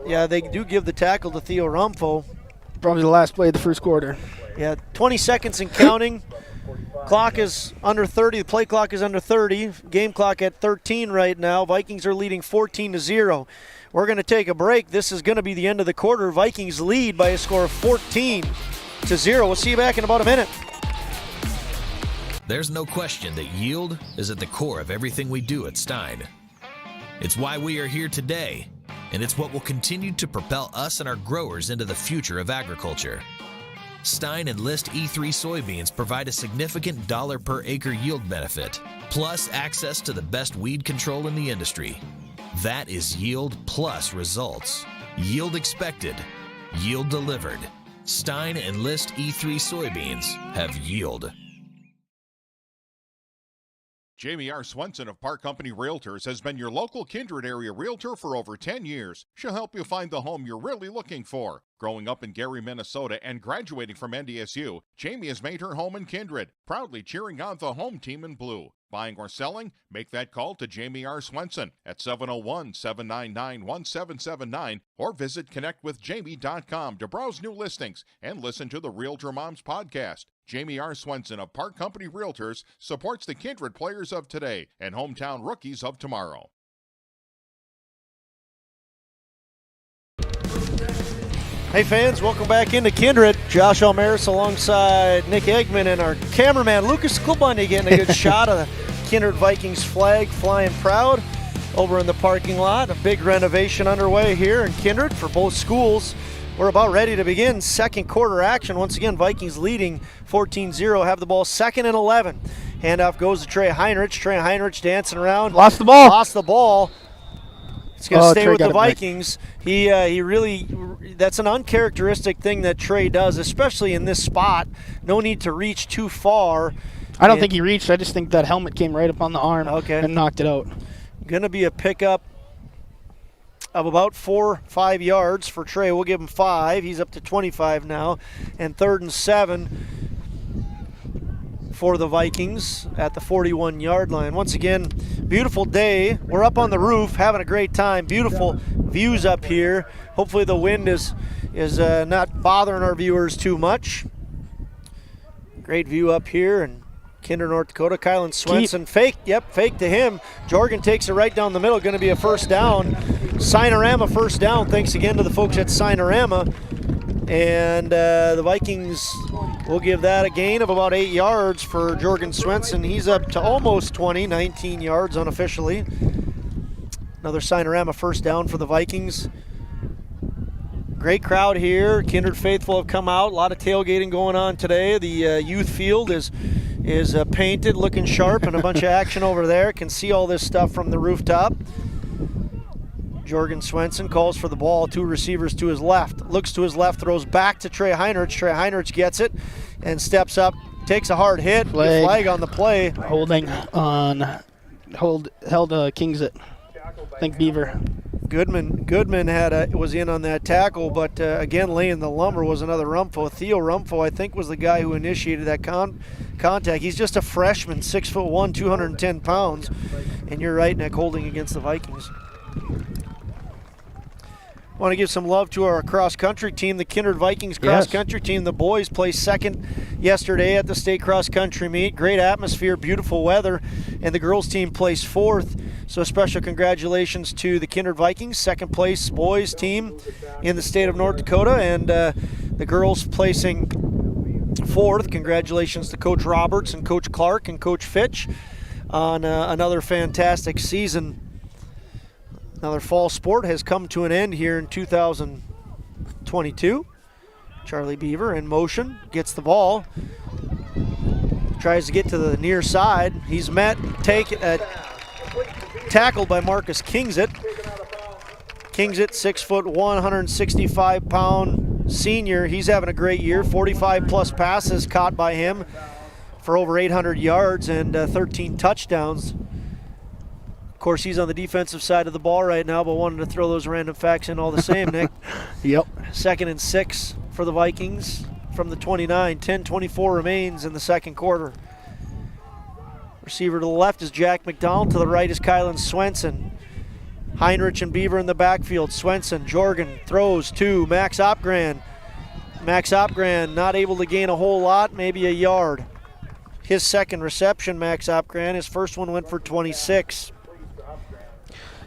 Speaker 3: Yeah, they do give the tackle to Theo Rumfo.
Speaker 5: Probably the last play of the first quarter.
Speaker 3: Yeah, 20 seconds and counting. Clock is under 30. The play clock is under 30. Game clock at 13 right now. Vikings are leading 14-0. We're going to take a break. This is going to be the end of the quarter. Vikings lead by a score of 14-0. We'll see you back in about a minute.
Speaker 8: There's no question that yield is at the core of everything we do at Stein. It's why we are here today, and it's what will continue to propel us and our growers into the future of agriculture. Stein Enlist E3 soybeans provide a significant dollar per acre yield benefit, plus access to the best weed control in the industry. That is yield plus results. Yield expected, yield delivered. Stein Enlist E3 soybeans have yield.
Speaker 9: Jamie R. Swenson of Park Company Realtors has been your local Kindred area realtor for over 10 years. She'll help you find the home you're really looking for. Growing up in Gary, Minnesota, and graduating from NDSU, Jamie has made her home in Kindred, proudly cheering on the home team in blue. Buying or selling? Make that call to Jamie R. Swenson at 701-799-1779 or visit connectwithjamie.com to browse new listings and listen to the Realtor Moms podcast. Jamie R. Swenson of Park Company Realtors supports the Kindred players of today and hometown rookies of tomorrow.
Speaker 3: Hey fans, welcome back into Kindred. Josh Almaris alongside Nick Eggman and our cameraman Lucas Klubundy getting a good shot of the Kindred Vikings flag flying proud over in the parking lot. A big renovation underway here in Kindred for both schools. We're about ready to begin second quarter action. Once again, Vikings leading 14-0, have the ball 2nd and 11. Handoff goes to Trey Heinrich. Trey Heinrich dancing around.
Speaker 5: Lost the ball.
Speaker 3: Lost the ball. It's going to stay
Speaker 5: Trey
Speaker 3: with the
Speaker 5: got it back.
Speaker 3: Vikings. He really, that's an uncharacteristic thing that Trey does, especially in this spot. No need to reach too far.
Speaker 5: I don't think he reached. I just think that helmet came right up on the arm and knocked it out.
Speaker 3: Going to be a pickup of about 4 or 5 yards for Trey. We'll give him 5. He's up to 25 now. And 3rd and 7 for the Vikings at the 41-yard line. Once again, beautiful day. We're up on the roof having a great time. Beautiful views up here. Hopefully the wind is not bothering our viewers too much. Great view up here in Kindred, North Dakota. Kylan Swenson fake to him. Jorgen takes it right down the middle. Going to be a first down. Sinorama first down. Thanks again to the folks at Sinorama. And the Vikings will give that a gain of about 8 yards for Jorgen Swenson. He's up to almost 20, 19 yards unofficially. Another Sinorama first down for the Vikings. Great crowd here. Kindred faithful have come out. A lot of tailgating going on today. The youth field is painted, looking sharp, and a bunch of action over there. Can see all this stuff from the rooftop. Jorgen Swenson calls for the ball. 2 receivers to his left. Looks to his left, throws back to Trey Heinrich. Trey Heinrich gets it and steps up, takes a hard hit. Flag on the play.
Speaker 5: Holding on, held Kingsit. I think Beaver.
Speaker 3: Goodman was in on that tackle, but again, laying the lumber was another Rumpho. Theo Rumpho, I think, was the guy who initiated that contact. He's just a freshman, 6'1", 210 pounds, and you're right, Nick, holding against the Vikings. Want to give some love to our cross-country team, the Kindred Vikings cross-country team. The boys placed 2nd yesterday at the state cross-country meet. Great atmosphere, beautiful weather, and the girls team placed 4th. So special congratulations to the Kindred Vikings, 2nd place boys team in the state of North Dakota, and the girls placing 4th. Congratulations to Coach Roberts and Coach Clark and Coach Fitch on another fantastic season. Another fall sport has come to an end here in 2022. Charlie Beaver in motion, gets the ball, tries to get to the near side. He's tackled by Marcus Kingsit. Kingsit, 6'1", 165-pound senior. He's having a great year. 45-plus passes caught by him for over 800 yards and 13 touchdowns. Of course, he's on the defensive side of the ball right now, but wanted to throw those random facts in all the same, Nick.
Speaker 5: Yep.
Speaker 3: 2nd and 6 for the Vikings from the 29. 10:24 remains in the second quarter. Receiver to the left is Jack McDonald. To the right is Kylan Swenson. Heinrich and Beaver in the backfield. Swenson, Jorgen throws to Max Opgran.
Speaker 4: Max Opgran not able to gain a whole lot, maybe a yard. His second reception, Max Opgran. His first one went for 26.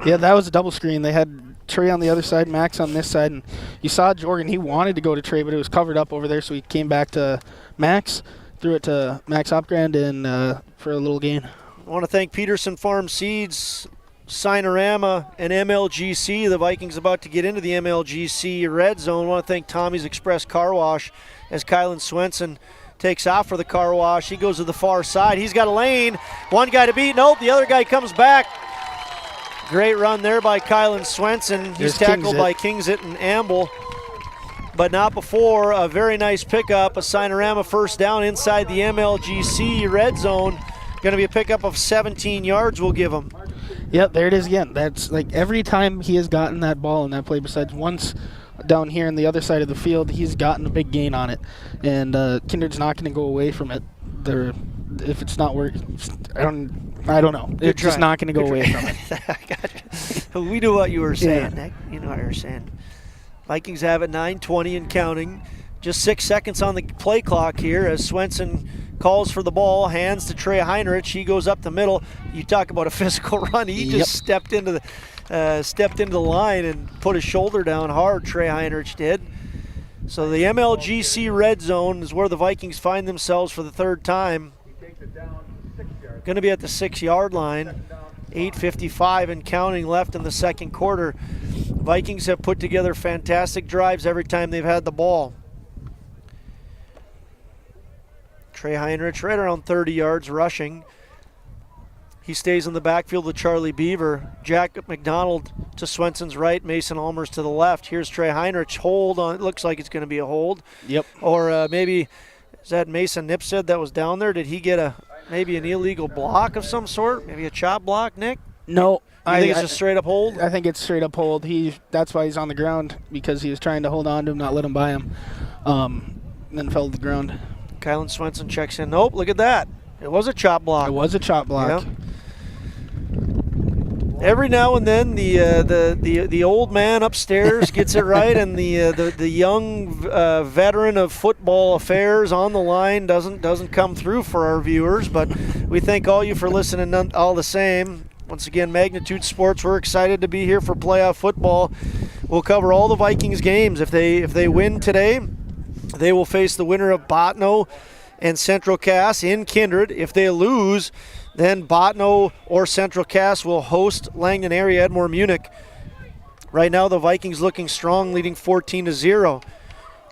Speaker 5: Yeah, that was a double screen. They had Trey on the other side, Max on this side, and you saw Jorgen. He wanted to go to Trey, but it was covered up over there, so he came back to Max, threw it to Max Opgran, and for a little gain.
Speaker 4: I want to thank Peterson Farm Seeds, Sinorama, and MLGC. The Vikings about to get into the MLGC red zone. I want to thank Tommy's Express Car Wash as Kylan Swenson takes off for the car wash. He goes to the far side. He's got a lane. One guy to beat. Nope, the other guy comes back. Great run there by Kylan Swenson. He's tackled by Kingsit and Amble, but not before. A very nice pickup, a Sinorama first down inside the MLGC red zone. Going to be a pickup of 17 yards we'll give him.
Speaker 5: Yep, there it is again. That's like every time he has gotten that ball in that play, besides once down here on the other side of the field, he's gotten a big gain on it. And Kindred's not going to go away from it. If it's not working, I don't know. It's just not going to go away from it.
Speaker 4: I got you. We knew what you were saying, Nick. You know what you were saying. Vikings have it 9:20 and counting. Just 6 seconds on the play clock here as Swenson calls for the ball, hands to Trey Heinrich. He goes up the middle. You talk about a physical run. He just stepped into the line and put his shoulder down hard, Trey Heinrich did. So the MLGC red zone is where the Vikings find themselves for the third time. Going to be at the 6-yard line. 8:55 and counting left in the second quarter. Vikings have put together fantastic drives every time they've had the ball. Trey Heinrich right around 30 yards rushing. He stays in the backfield with Charlie Beaver. Jack McDonald to Swenson's right, Mason Almers to the left. Here's Trey Heinrich. Hold on. It looks like it's going to be a hold.
Speaker 5: Yep.
Speaker 4: Or maybe, is that Mason Nipstead that was down there? Did he get maybe an illegal block of some sort? Maybe a chop block, Nick?
Speaker 5: No.
Speaker 4: I think it's a straight up hold?
Speaker 5: I think it's straight up hold. That's why he's on the ground, because he was trying to hold on to him, not let him by him. Then fell to the ground.
Speaker 4: Kylan Swenson checks in. Nope, look at that. It was a chop block.
Speaker 5: It was a chop block.
Speaker 4: Yep. Every now and then, the old man upstairs gets it right, and the young veteran of football affairs on the line doesn't come through for our viewers. But we thank all you for listening all the same. Once again, Magnitude Sports, we're excited to be here for playoff football. We'll cover all the Vikings games. If they win today, they will face the winner of Botno and Central Cass in Kindred. If they lose, then Botno or Central Cass will host Langdon area Edmore Munich. Right now, the Vikings looking strong, leading 14-0.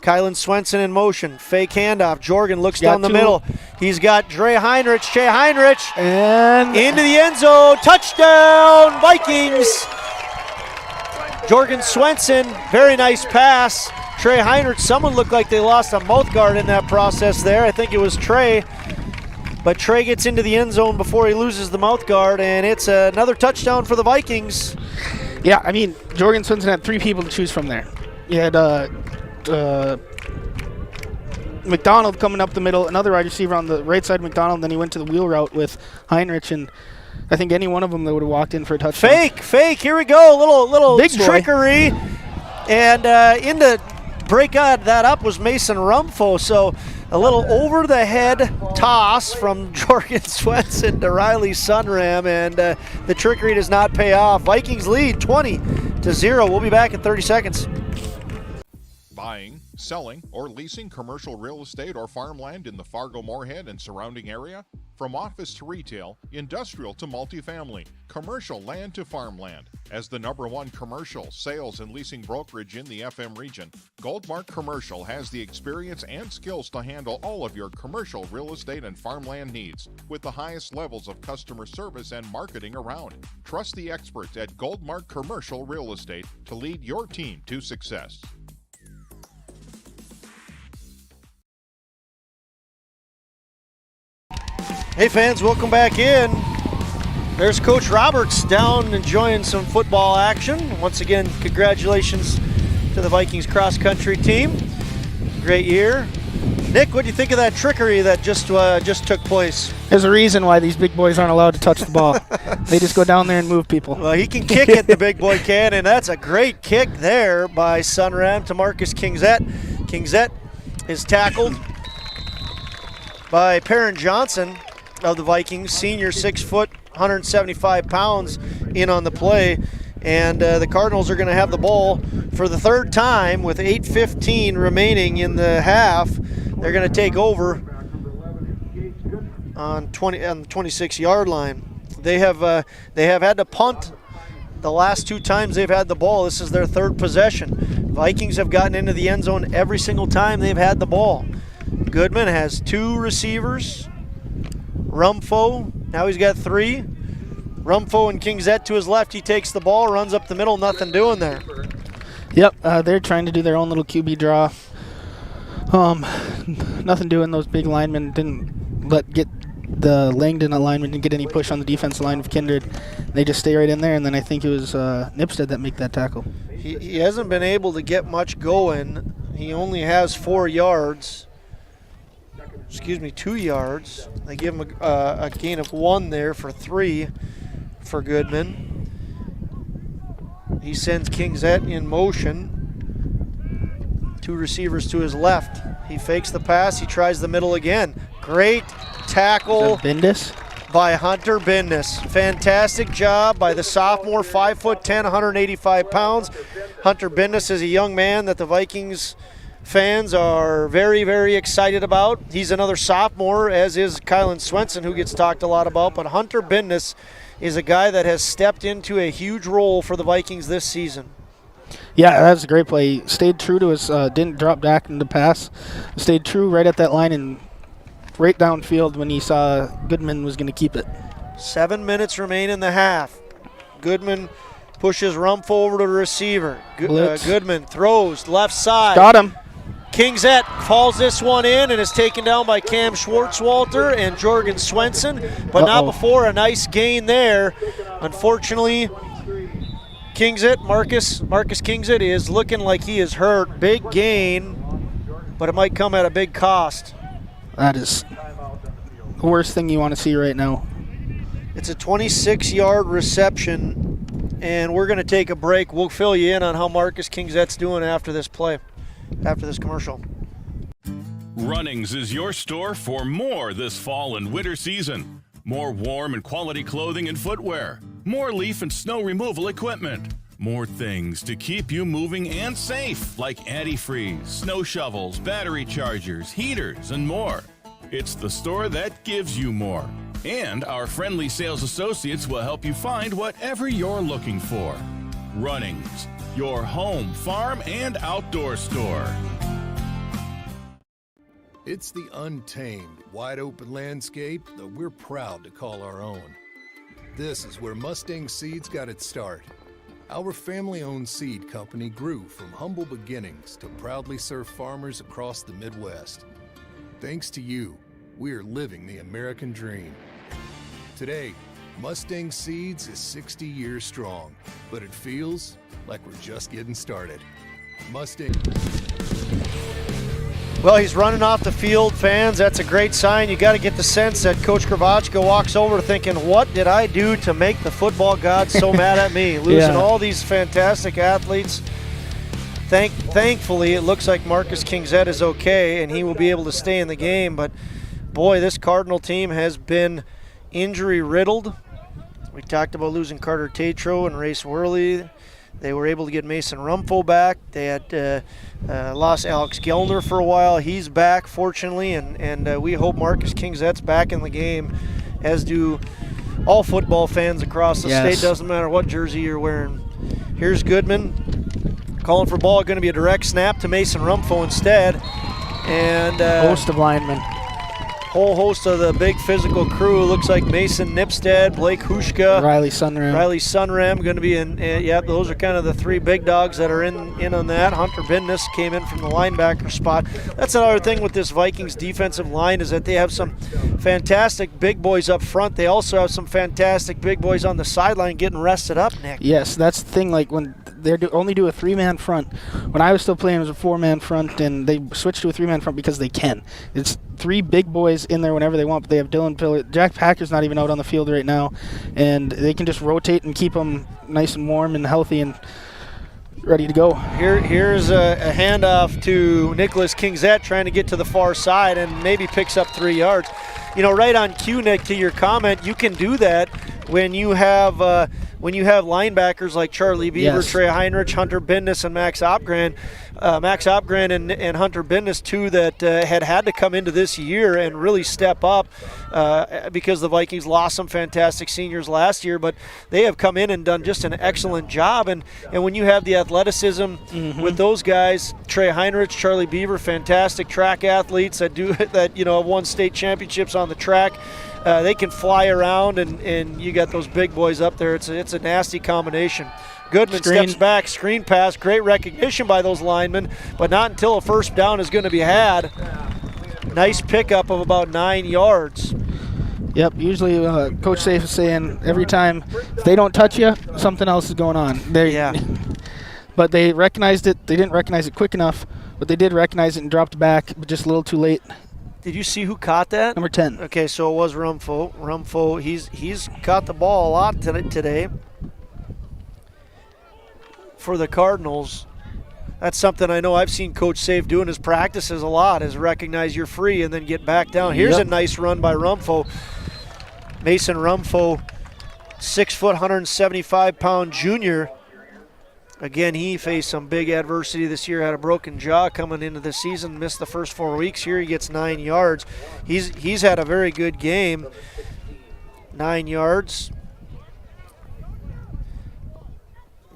Speaker 4: Kylan Swenson in motion. Fake handoff. Jorgen looks down the middle. He's got Trey Heinrich.
Speaker 5: And
Speaker 4: into the end zone. Touchdown, Vikings. Jorgen Swenson, very nice pass. Trey Heinrich, someone looked like they lost a mouth guard in that process there. I think it was Trey. But Trey gets into the end zone before he loses the mouth guard, and it's another touchdown for the Vikings.
Speaker 5: Yeah, I mean, Jorgen Swenson had 3 people to choose from there. You had McDonald coming up the middle, another wide receiver on the right side, McDonald, then he went to the wheel route with Heinrich, and I think any one of them that would have walked in for a touchdown.
Speaker 4: Fake, here we go, little
Speaker 5: Big
Speaker 4: trickery. And in to break that up was Mason Rumfo, so a little over-the-head toss from Jorgen Swenson to Riley Sunram, and the trickery does not pay off. Vikings lead 20-0. We'll be back in 30 seconds.
Speaker 9: Buying, selling, or leasing commercial real estate or farmland in the Fargo-Moorhead and surrounding area? From office to retail, industrial to multifamily, commercial land to farmland. As the #1 commercial, sales, and leasing brokerage in the FM region, Goldmark Commercial has the experience and skills to handle all of your commercial real estate and farmland needs with the highest levels of customer service and marketing around. Trust the experts at Goldmark Commercial Real Estate to lead your team to success.
Speaker 4: Hey fans, welcome back in. There's Coach Roberts down enjoying some football action. Once again, congratulations to the Vikings cross-country team. Great year. Nick, what do you think of that trickery that just took place?
Speaker 5: There's a reason why these big boys aren't allowed to touch the ball. They just go down there and move people.
Speaker 4: Well, he can kick it, the big boy can, and that's a great kick there by Sunram to Marcus Kingset. Kingset
Speaker 3: is tackled by Perrin Johnson of the Vikings, senior, 6 foot, 175 pounds, in on the play. And the Cardinals are going to have the ball for the third time with 8:15 remaining in the half. They're going to take over on the 26-yard line. They have had to punt the last 2 times they've had the ball. This is their third possession. Vikings have gotten into the end zone every single time they've had the ball. Goodman has 2 receivers. Rumfo, now he's got 3. Rumfo and Kingset to his left. He takes the ball, runs up the middle, nothing doing there.
Speaker 5: Yep, they're trying to do their own little QB draw. Nothing doing. Those big linemen didn't get the Langdon lineman didn't get any push on the defense line of Kindred. They just stay right in there, and then I think it was Nipstead that made that tackle.
Speaker 3: He hasn't been able to get much going. He only has 4 yards. 2 yards. They give him a gain of 1 there for 3 for Goodman. He sends Kingset in motion. 2 receivers to his left. He fakes the pass. He tries the middle again. Great tackle by Hunter Bindus. Fantastic job by the sophomore, 5'10", 185 pounds. Hunter Bindus is a young man that the Vikings fans are very, very excited about. He's another sophomore, as is Kylan Swenson, who gets talked a lot about. But Hunter Bindus is a guy that has stepped into a huge role for the Vikings this season.
Speaker 5: Yeah, that was a great play. He stayed true to his, didn't drop back in the pass. Stayed true right at that line and right downfield when he saw Goodman was going to keep it.
Speaker 3: 7 minutes remain in the half. Goodman pushes Rumpf over to the receiver. Goodman throws left side.
Speaker 5: Got him.
Speaker 3: Kingset falls this one in and is taken down by Cam Schwartzwalter and Jorgen Swenson, but not before a nice gain there. Unfortunately, Marcus Kingset is looking like he is hurt. Big gain, but it might come at a big cost.
Speaker 5: That is the worst thing you want to see right now.
Speaker 3: It's a 26-yard reception, and we're going to take a break. We'll fill you in on how Marcus Kingset's doing after this play, after this commercial.
Speaker 10: Runnings is your store for more this fall and winter season. More warm and quality clothing and footwear. More leaf and snow removal equipment. More things to keep you moving and safe, like antifreeze, snow shovels, battery chargers, heaters, and more. It's the store that gives you more. And our friendly sales associates will help you find whatever you're looking for. Runnings, your home, farm, and outdoor store.
Speaker 11: It's the untamed, wide-open landscape that we're proud to call our own. This is where Mustang Seeds got its start. Our family-owned seed company grew from humble beginnings to proudly serve farmers across the Midwest. Thanks to you, we are living the American dream. Today, Mustang Seeds is 60 years strong, but it feels like we're just getting started. Mustang.
Speaker 3: Well, he's running off the field, fans. That's a great sign. You got to get the sense that Coach Kravachka walks over thinking, what did I do to make the football gods so mad at me? Losing all these fantastic athletes. Thankfully, it looks like Marcus Kingset is okay, and he will be able to stay in the game. But, boy, this Cardinal team has been injury-riddled. We talked about losing Carter Tatro and Race Worley. They were able to get Mason Rumfo back. They had lost Alex Gellner for a while. He's back, fortunately, and we hope Marcus Kingset's back in the game, as do all football fans across the state. Doesn't matter what jersey you're wearing. Here's Goodman calling for ball. Going to be a direct snap to Mason Rumfo instead. And
Speaker 5: host of linemen.
Speaker 3: Whole host of the big physical crew. Looks like Mason Nipstead, Blake Hushka,
Speaker 5: Riley Sunram
Speaker 3: going to be in. Those are kind of the 3 big dogs that are in on that. Hunter Bindus came in from the linebacker spot. That's another thing with this Vikings defensive line, is that they have some fantastic big boys up front. They also have some fantastic big boys on the sideline getting rested up, Nick.
Speaker 5: Yes, that's the thing. Like when they only do a 3-man front. When I was still playing, it was a 4-man front, and they switched to a 3-man front because they can. It's 3 big boys in there whenever they want, but they have Dylan Pillard. Jack Packer's not even out on the field right now, and they can just rotate and keep them nice and warm and healthy. And ready to go.
Speaker 3: Here's a handoff to Nicholas Kingset, trying to get to the far side and maybe picks up 3 yards. Right on cue, Nick, to your comment, you can do that when you have linebackers like Charlie Beaver,
Speaker 5: Yes.
Speaker 3: Trey Heinrich, Hunter Bindus, and Max Opgren. Max Opgren and Hunter Bindus, two that had to come into this year and really step up because the Vikings lost some fantastic seniors last year, but they have come in and done just an excellent job. And when you have the athleticism with those guys, Trey Heinrich, Charlie Beaver, fantastic track athletes that have won state championships on the track. They can fly around, and you got those big boys up there. It's a nasty combination. Goodman steps back, screen pass, great recognition by those linemen, but not until a first down is going to be had. Nice pickup of about 9 yards.
Speaker 5: Yep, usually Coach Safe is saying every time if they don't touch you, something else is going on. But they recognized it. They didn't recognize it quick enough, but they did recognize it and dropped back, but just a little too late.
Speaker 3: Did you see who caught that?
Speaker 5: Number 10.
Speaker 3: Okay, so it was Rumfo. Rumfo, he's caught the ball a lot today for the Cardinals. That's something I know I've seen Coach Safe do in his practices a lot, is recognize you're free and then get back down. Here's a nice run by Rumfo. Mason Rumfo, 6 foot, 175-pound junior. Again, he faced some big adversity this year, had a broken jaw coming into the season, missed the first 4 weeks. Here he gets 9 yards. He's had a very good game. 9 yards.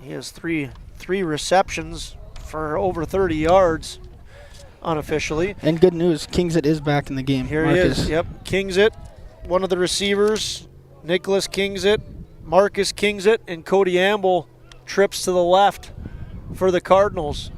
Speaker 3: He has three receptions for over 30 yards unofficially.
Speaker 5: And good news, Kingsit is back in the game.
Speaker 3: Here
Speaker 5: Marcus.
Speaker 3: he is. Yep, Kingsit, one of the receivers, Nicholas Kingsit, Marcus Kingsit, and Cody Amble trips to the left for the Cardinals.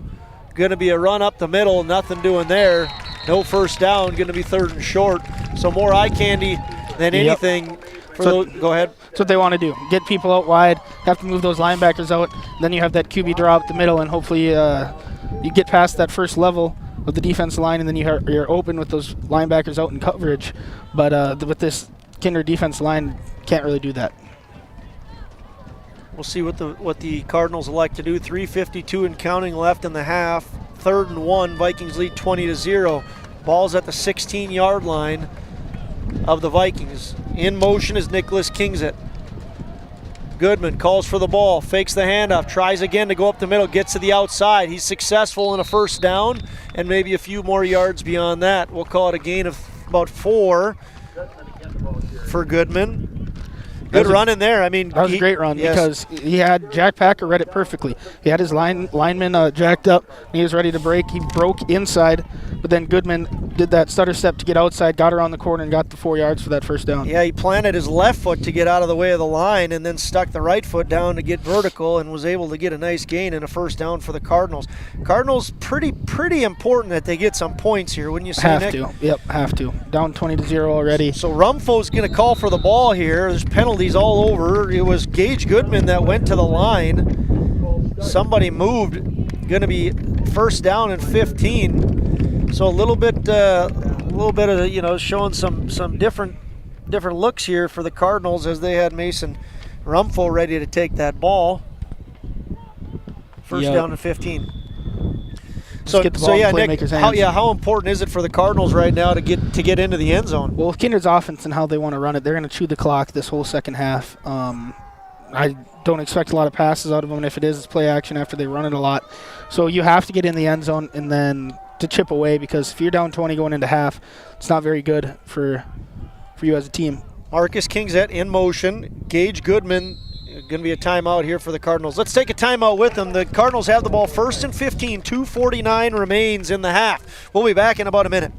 Speaker 3: Going to be a run up the middle, nothing doing there. No first down, going to be 3rd and short. So more eye candy than anything. Go ahead.
Speaker 5: That's what they want to do. Get people out wide, have to move those linebackers out. Then you have that QB draw up the middle, and hopefully you get past that first level of the defensive line, and then you're open with those linebackers out in coverage. But with this Kindred defensive line, can't really do that.
Speaker 3: We'll see what the Cardinals like to do. 3:52 and counting left in the half. 3rd and 1. Vikings lead 20-0. Ball's at the 16-yard line of the Vikings. In motion is Nicholas Kingsit. Goodman calls for the ball, fakes the handoff, tries again to go up the middle, gets to the outside. He's successful in a first down and maybe a few more yards beyond that. We'll call it a gain of about 4 for Goodman. Good run in there. I mean,
Speaker 5: that was a great run because he had Jack Packer read it perfectly. He had his lineman jacked up, and he was ready to break. He broke inside, but then Goodman did that stutter step to get outside, got around the corner, and got the 4 yards for that first down.
Speaker 3: Yeah, he planted his left foot to get out of the way of the line and then stuck the right foot down to get vertical and was able to get a nice gain and a first down for the Cardinals. Cardinals, pretty important that they get some points here, wouldn't you say, Nick?
Speaker 5: Have to. Yep, have to. Down 20-0 already.
Speaker 3: So Rumfo's going to call for the ball here. There's penalties all over. It was Gage Goodman that went to the line. Somebody moved. Going to be first down and 15. So a little bit of showing some different looks here for the Cardinals as they had Mason Rumfo ready to take that ball. First down and 15. So yeah, Nick, how important is it for the Cardinals right now to get into the end zone?
Speaker 5: Well, with Kindred's offense and how they want to run it, they're going to chew the clock this whole second half. I don't expect a lot of passes out of them, and if it is, it's play action after they run it a lot. So you have to get in the end zone and then to chip away, because if you're down 20 going into half, it's not very good for you as a team.
Speaker 3: Marcus Kingset in motion. Gage Goodman. Going to be a timeout here for the Cardinals. Let's take a timeout with them. The Cardinals have the ball 1st and 15. 2:49 remains in the half. We'll be back in about a minute.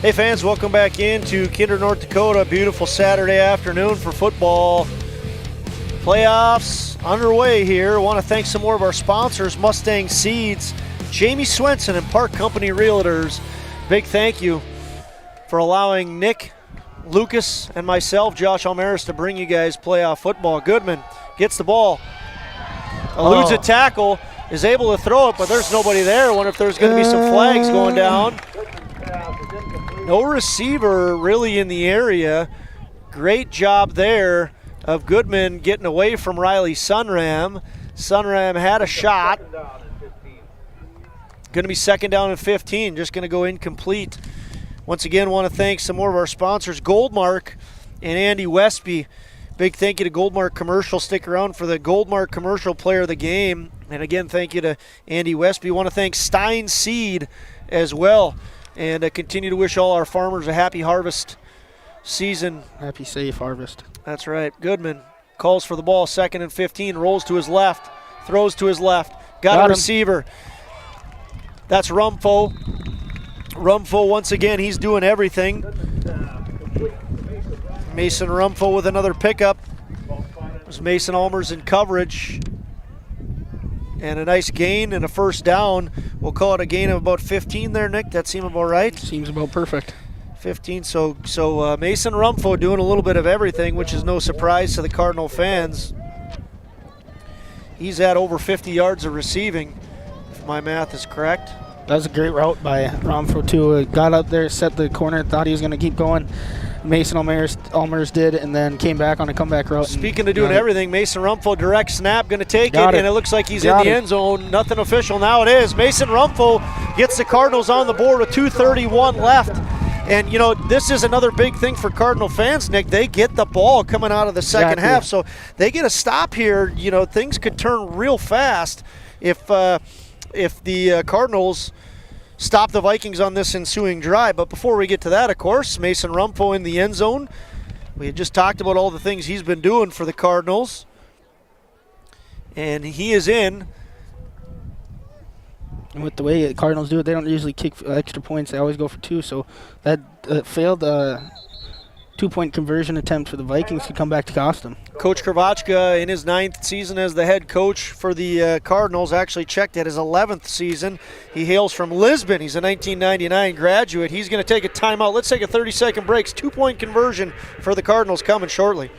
Speaker 3: Hey fans, welcome back into Kindred, North Dakota. Beautiful Saturday afternoon for football. Playoffs underway here. I want to thank some more of our sponsors, Mustang Seeds, Jamie Swenson and Park Company Realtors. Big thank you for allowing Nick, Lucas, and myself, Josh Almaris, to bring you guys playoff football. Goodman gets the ball, eludes a tackle, is able to throw it, but there's nobody there. I wonder if there's going to be some flags going down. No receiver really in the area. Great job there of Goodman getting away from Riley Sunram. Sunram had a shot. Going to be second down and 15. Just going to go incomplete. Once again, want to thank some more of our sponsors, Goldmark and Andy Westby. Big thank you to Goldmark Commercial. Stick around for the Goldmark Commercial Player of the Game. And again, thank you to Andy Westby. Want to thank Stein Seed as well. And continue to wish all our farmers a happy harvest season.
Speaker 5: Happy, safe harvest.
Speaker 3: That's right. Goodman calls for the ball, second and 15, rolls to his left, throws to his left. Got a receiver. That's Rumfo. Rumfo, once again, he's doing everything. Mason Rumfo with another pickup. There's Mason Almers in coverage. And a nice gain and a first down. We'll call it a gain of about 15 there, Nick. That seem about right?
Speaker 5: Seems about perfect.
Speaker 3: 15. So Mason Rumfo doing a little bit of everything, which is no surprise to the Cardinal fans. He's at over 50 yards of receiving, if my math is correct.
Speaker 5: That was a great route by Rumfo, too. Got out there, set the corner, thought he was going to keep going. Mason Almers did, and then came back on a comeback route.
Speaker 3: Speaking of doing everything, Mason Rumfo, direct snap, going to take it, and it looks like he's in the end zone. Nothing official. Now it is. Mason Rumfo gets the Cardinals on the board with 2:31 left. And, you know, this is another big thing for Cardinal fans, Nick. They get the ball coming out of the second half, so they get a stop here. You know, things could turn real fast if the Cardinals stop the Vikings on this ensuing drive. But before we get to that, of course, Mason Rumfo in the end zone. We had just talked about all the things he's been doing for the Cardinals. And he is in.
Speaker 5: And with the way the Cardinals do it, they don't usually kick extra points. They always go for two. So that failed two-point conversion attempt for the Vikings could come back to cost them.
Speaker 3: Coach Kravachka, in his 9th season as the head coach for the Cardinals, actually checked at his 11th season. He hails from Lisbon. He's a 1999 graduate. He's going to take a timeout. Let's take a 30-second break. 2-point conversion for the Cardinals coming shortly.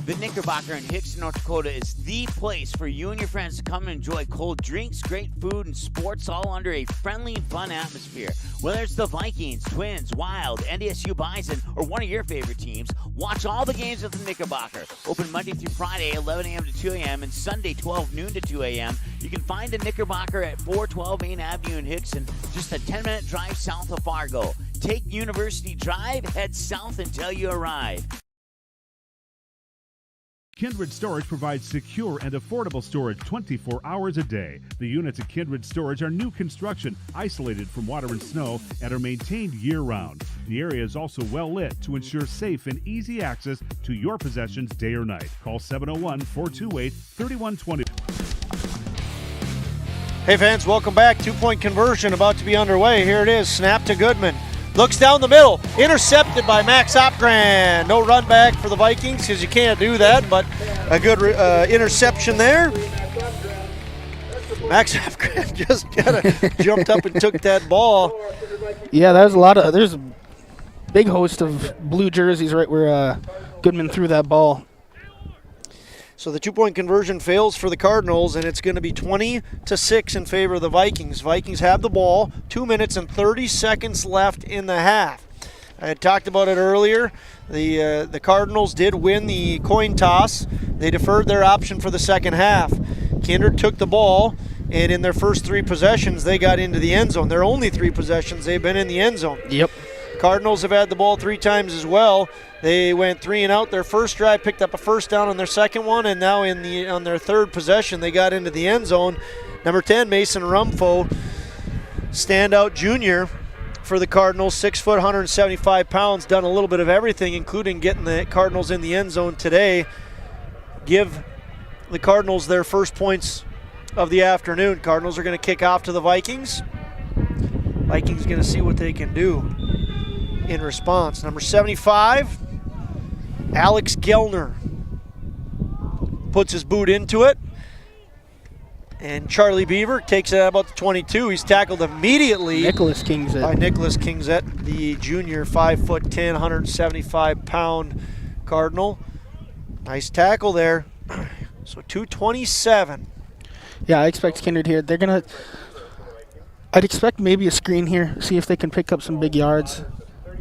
Speaker 7: The Knickerbocker in Hickson, North Dakota is the place for you and your friends to come and enjoy cold drinks, great food, and sports all under a friendly and fun atmosphere. Whether it's the Vikings, Twins, Wild, NDSU Bison, or one of your favorite teams, watch all the games at the Knickerbocker. Open Monday through Friday, 11 a.m. to 2 a.m., and Sunday, 12 noon to 2 a.m. You can find the Knickerbocker at 412 Main Avenue in Hickson, just a 10-minute drive south of Fargo. Take University Drive, head south until you arrive.
Speaker 12: Kindred Storage provides secure and affordable storage 24 hours a day. The units at Kindred Storage are new construction, isolated from water and snow, and are maintained year-round. The area is also well lit to ensure safe and easy access to your possessions day or night. Call 701-428-3120.
Speaker 3: Hey fans, welcome back. 2-point conversion about to be underway. Here it is. Snap to Goodman. Looks down the middle, intercepted by Max Opgren. No run back for the Vikings because you can't do that, but a good interception there. Max Opgren just kind of jumped up and took that ball.
Speaker 5: Yeah, there's a big host of blue jerseys right where Goodman threw that ball.
Speaker 3: So the 2-point conversion fails for the Cardinals, and it's going to be 20-6 in favor of the Vikings. Vikings have the ball, 2 minutes and 30 seconds left in the half. I had talked about it earlier. The Cardinals did win the coin toss. They deferred their option for the second half. Kindred took the ball, and in their first 3 possessions, they got into the end zone. Their only 3 possessions, they've been in the end zone.
Speaker 5: Yep.
Speaker 3: Cardinals have had the ball 3 times as well. They went 3 and out their first drive, picked up a first down on their second one, and now on their 3rd possession, they got into the end zone. Number 10, Mason Rumfo, standout junior for the Cardinals, 6 foot, 175 pounds, done a little bit of everything, including getting the Cardinals in the end zone today. Give the Cardinals their first points of the afternoon. Cardinals are going to kick off to the Vikings. Vikings going to see what they can do.
Speaker 4: in response. Number 75, Alex Gellner puts his boot into it. And Charlie Beaver takes it at about the 22. He's tackled immediately
Speaker 5: Nicholas Kingset.
Speaker 4: by Nicholas Kingset, the junior 5'10", 175-pound Cardinal. Nice tackle there. So 227.
Speaker 5: Yeah, I expect Kindred here. I'd expect maybe a screen here, see if they can pick up some big yards.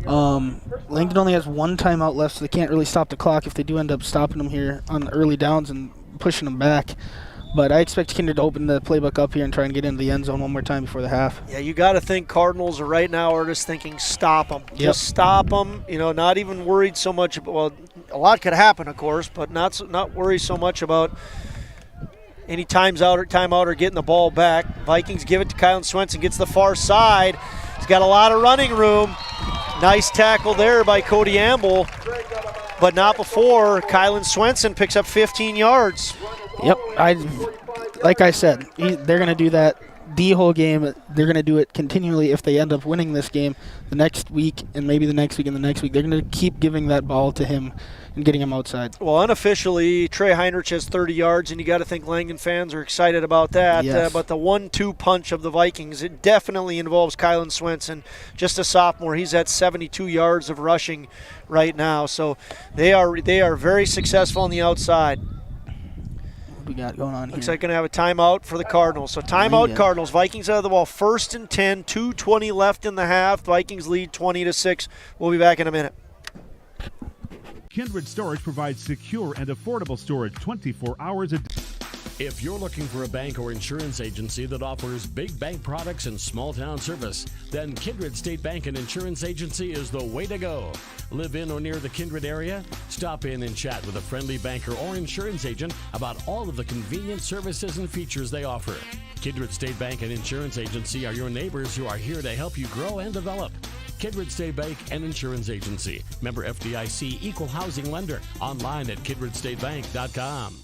Speaker 5: Langdon only has one timeout left, so they can't really stop the clock if they do end up stopping them here on the early downs and pushing them back. But I expect Kindred to open the playbook up here and try and get into the end zone one more time before the half.
Speaker 4: Yeah, you got to think Cardinals right now are just thinking stop them.
Speaker 5: Yep.
Speaker 4: Just stop them. You know, not even worried so much. Well, a lot could happen, of course, but not worry so much about any timeout or getting the ball back. Vikings give it to Kylan Swenson, gets the far side. He's got a lot of running room. Nice tackle there by Cody Amble, but not before Kylan Swenson picks up 15 yards.
Speaker 5: Yep, like I said, they're going to do that the whole game. They're going to do it continually if they end up winning this game the next week and maybe the next week and the next week. They're going to keep giving that ball to him and getting him outside.
Speaker 4: Well, unofficially, Trey Heinrich has 30 yards, and you got to think Langdon fans are excited about that.
Speaker 5: Yes.
Speaker 4: But the 1-2 punch of the Vikings, it definitely involves Kylan Swenson, just a sophomore. He's at 72 yards of rushing right now. So they are very successful on the outside.
Speaker 5: We got going on
Speaker 4: Looks
Speaker 5: here.
Speaker 4: like going to have a timeout for the Cardinals. So timeout Cardinals. Vikings out of the ball. 1st and 10, 2:20 left in the half. Vikings lead 20-6. We'll be back in a minute.
Speaker 12: Kindred Storage provides secure and affordable storage 24 hours a day.
Speaker 13: If you're looking for a bank or insurance agency that offers big bank products and small town service, then Kindred State Bank and Insurance Agency is the way to go. Live in or near the Kindred area? Stop in and chat with a friendly banker or insurance agent about all of the convenient services and features they offer. Kindred State Bank and Insurance Agency are your neighbors who are here to help you grow and develop. Kindred State Bank and Insurance Agency. Member FDIC, Equal Housing Lender. Online at kindredstatebank.com.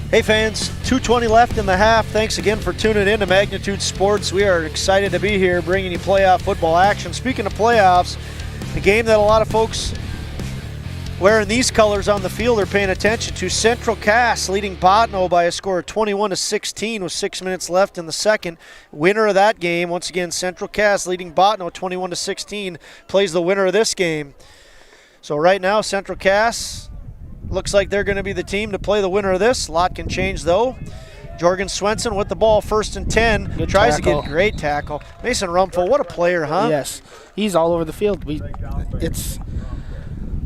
Speaker 4: Hey fans, 2:20 left in the half. Thanks again for tuning in to Magnitude Sports. We are excited to be here bringing you playoff football action. Speaking of playoffs, the game that a lot of folks wearing these colors on the field are paying attention to, Central Cass leading Botno by a score of 21-16 with 6 minutes left in the second. Winner of that game, once again, Central Cass leading Botno 21-16, plays the winner of this game. So right now, Central Cass looks like they're going to be the team to play the winner of this. A lot can change, though. Jorgen Swenson with the ball, 1st and 10.
Speaker 5: Good
Speaker 4: Tries
Speaker 5: tackle.
Speaker 4: to get great tackle. Mason Rumpel, what a player, huh?
Speaker 5: Yes, he's all over the field.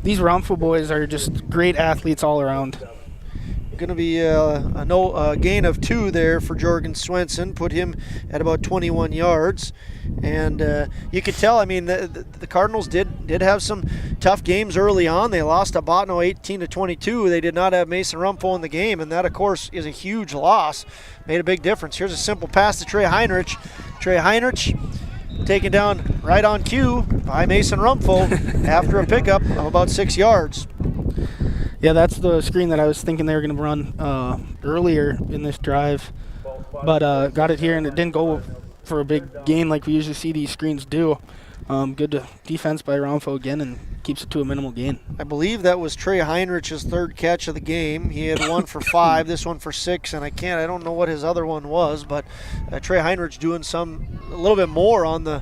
Speaker 5: These Rumpel boys are just great athletes all around.
Speaker 4: Going to be a gain of 2 there for Jorgen Swenson. Put him at about 21 yards. And you could tell, I mean, the Cardinals did have some tough games early on. They lost to Botno 18-22. They did not have Mason Rumpel in the game, and that, of course, is a huge loss. Made a big difference. Here's a simple pass to Trey Heinrich. Trey Heinrich taken down right on cue by Mason Rumpel after a pickup of about 6 yards.
Speaker 5: Yeah, that's the screen that I was thinking they were going to run earlier in this drive, but got it here, and it didn't go for a big gain like we usually see these screens do. Good defense by Rumpel again, and keeps it to a minimal gain.
Speaker 4: I believe that was Trey Heinrich's 3rd catch of the game. He had 1 for 5, this one for 6, and I don't know what his other one was, but Trey Heinrich doing a little bit more in the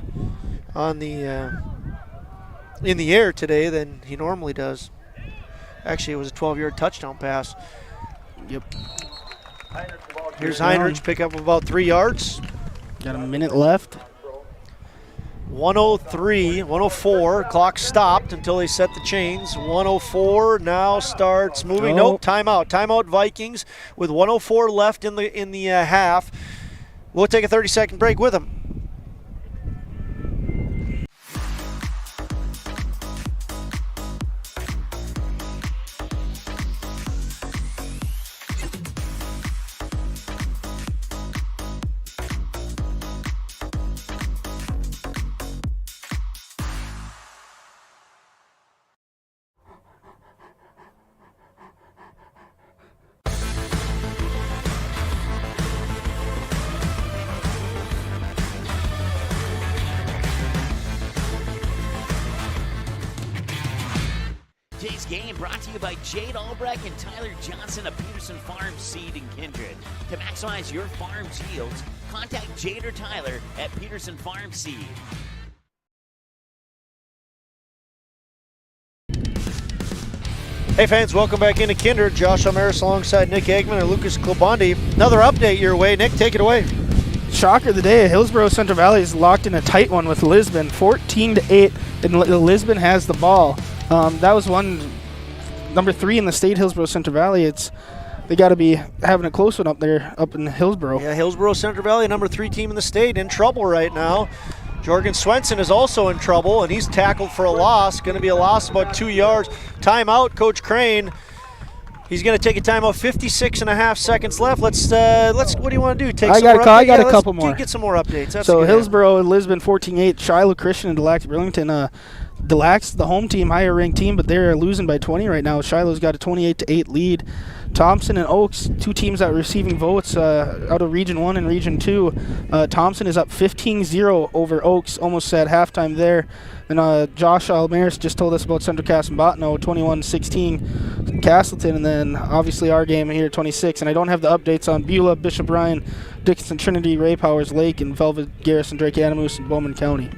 Speaker 4: air today than he normally does. Actually, it was a 12-yard touchdown pass.
Speaker 5: Yep.
Speaker 4: Here's Heinrich, pick up about 3 yards.
Speaker 5: Got a minute left.
Speaker 4: 104, clock stopped until they set the chains. 104 now starts moving. Nope, timeout Vikings with 104 left in the half. We'll take a 30-second break with them.
Speaker 7: Today's game brought to you by Jade Albrecht and Tyler Johnson of Peterson Farm Seed in Kindred. To maximize your farm's yields, contact Jade or Tyler at Peterson Farm Seed.
Speaker 3: Hey fans, welcome back into Kindred. Josh Almaris alongside Nick Eggman and Lucas Klobandi. Another update your way. Nick, take it away.
Speaker 5: Shocker of the day, Hillsborough Central Valley is locked in a tight one with Lisbon, 14-8, and Lisbon has the ball. That was number 3 in the state, Hillsborough Central Valley. They got to be having a close one up there, up in Hillsborough.
Speaker 3: Yeah, Hillsborough Central Valley, number 3 team in the state, in trouble right now. Jorgen Swenson is also in trouble, and he's tackled for a loss. Going to be a loss about 2 yards. Timeout, Coach Crane. He's going to take a timeout. 56.5 seconds left. Let's. What do you want to do? Take
Speaker 5: I
Speaker 3: some
Speaker 5: got
Speaker 3: more
Speaker 5: I got
Speaker 3: updates?
Speaker 5: a couple more.
Speaker 3: Get some more updates. That's
Speaker 5: so
Speaker 3: good.
Speaker 5: Hillsborough and Lisbon 14-8. Shiloh Christian and Delax Burlington. Delax, the home team, higher ranked team, but they're losing by 20 right now. Shiloh's got a 28-8 lead. Thompson and Oaks, 2 teams that are receiving votes out of Region 1 and Region 2. Thompson is up 15-0 over Oaks, almost at halftime there. And Josh Almaris just told us about Central Cass and Botno, 21-16 Castleton, and then obviously our game here, 26. And I don't have the updates on Beulah, Bishop Bryan, Dickinson Trinity, Ray Powers Lake, and Velvet, Garrison, Drake Animus, and Bowman County.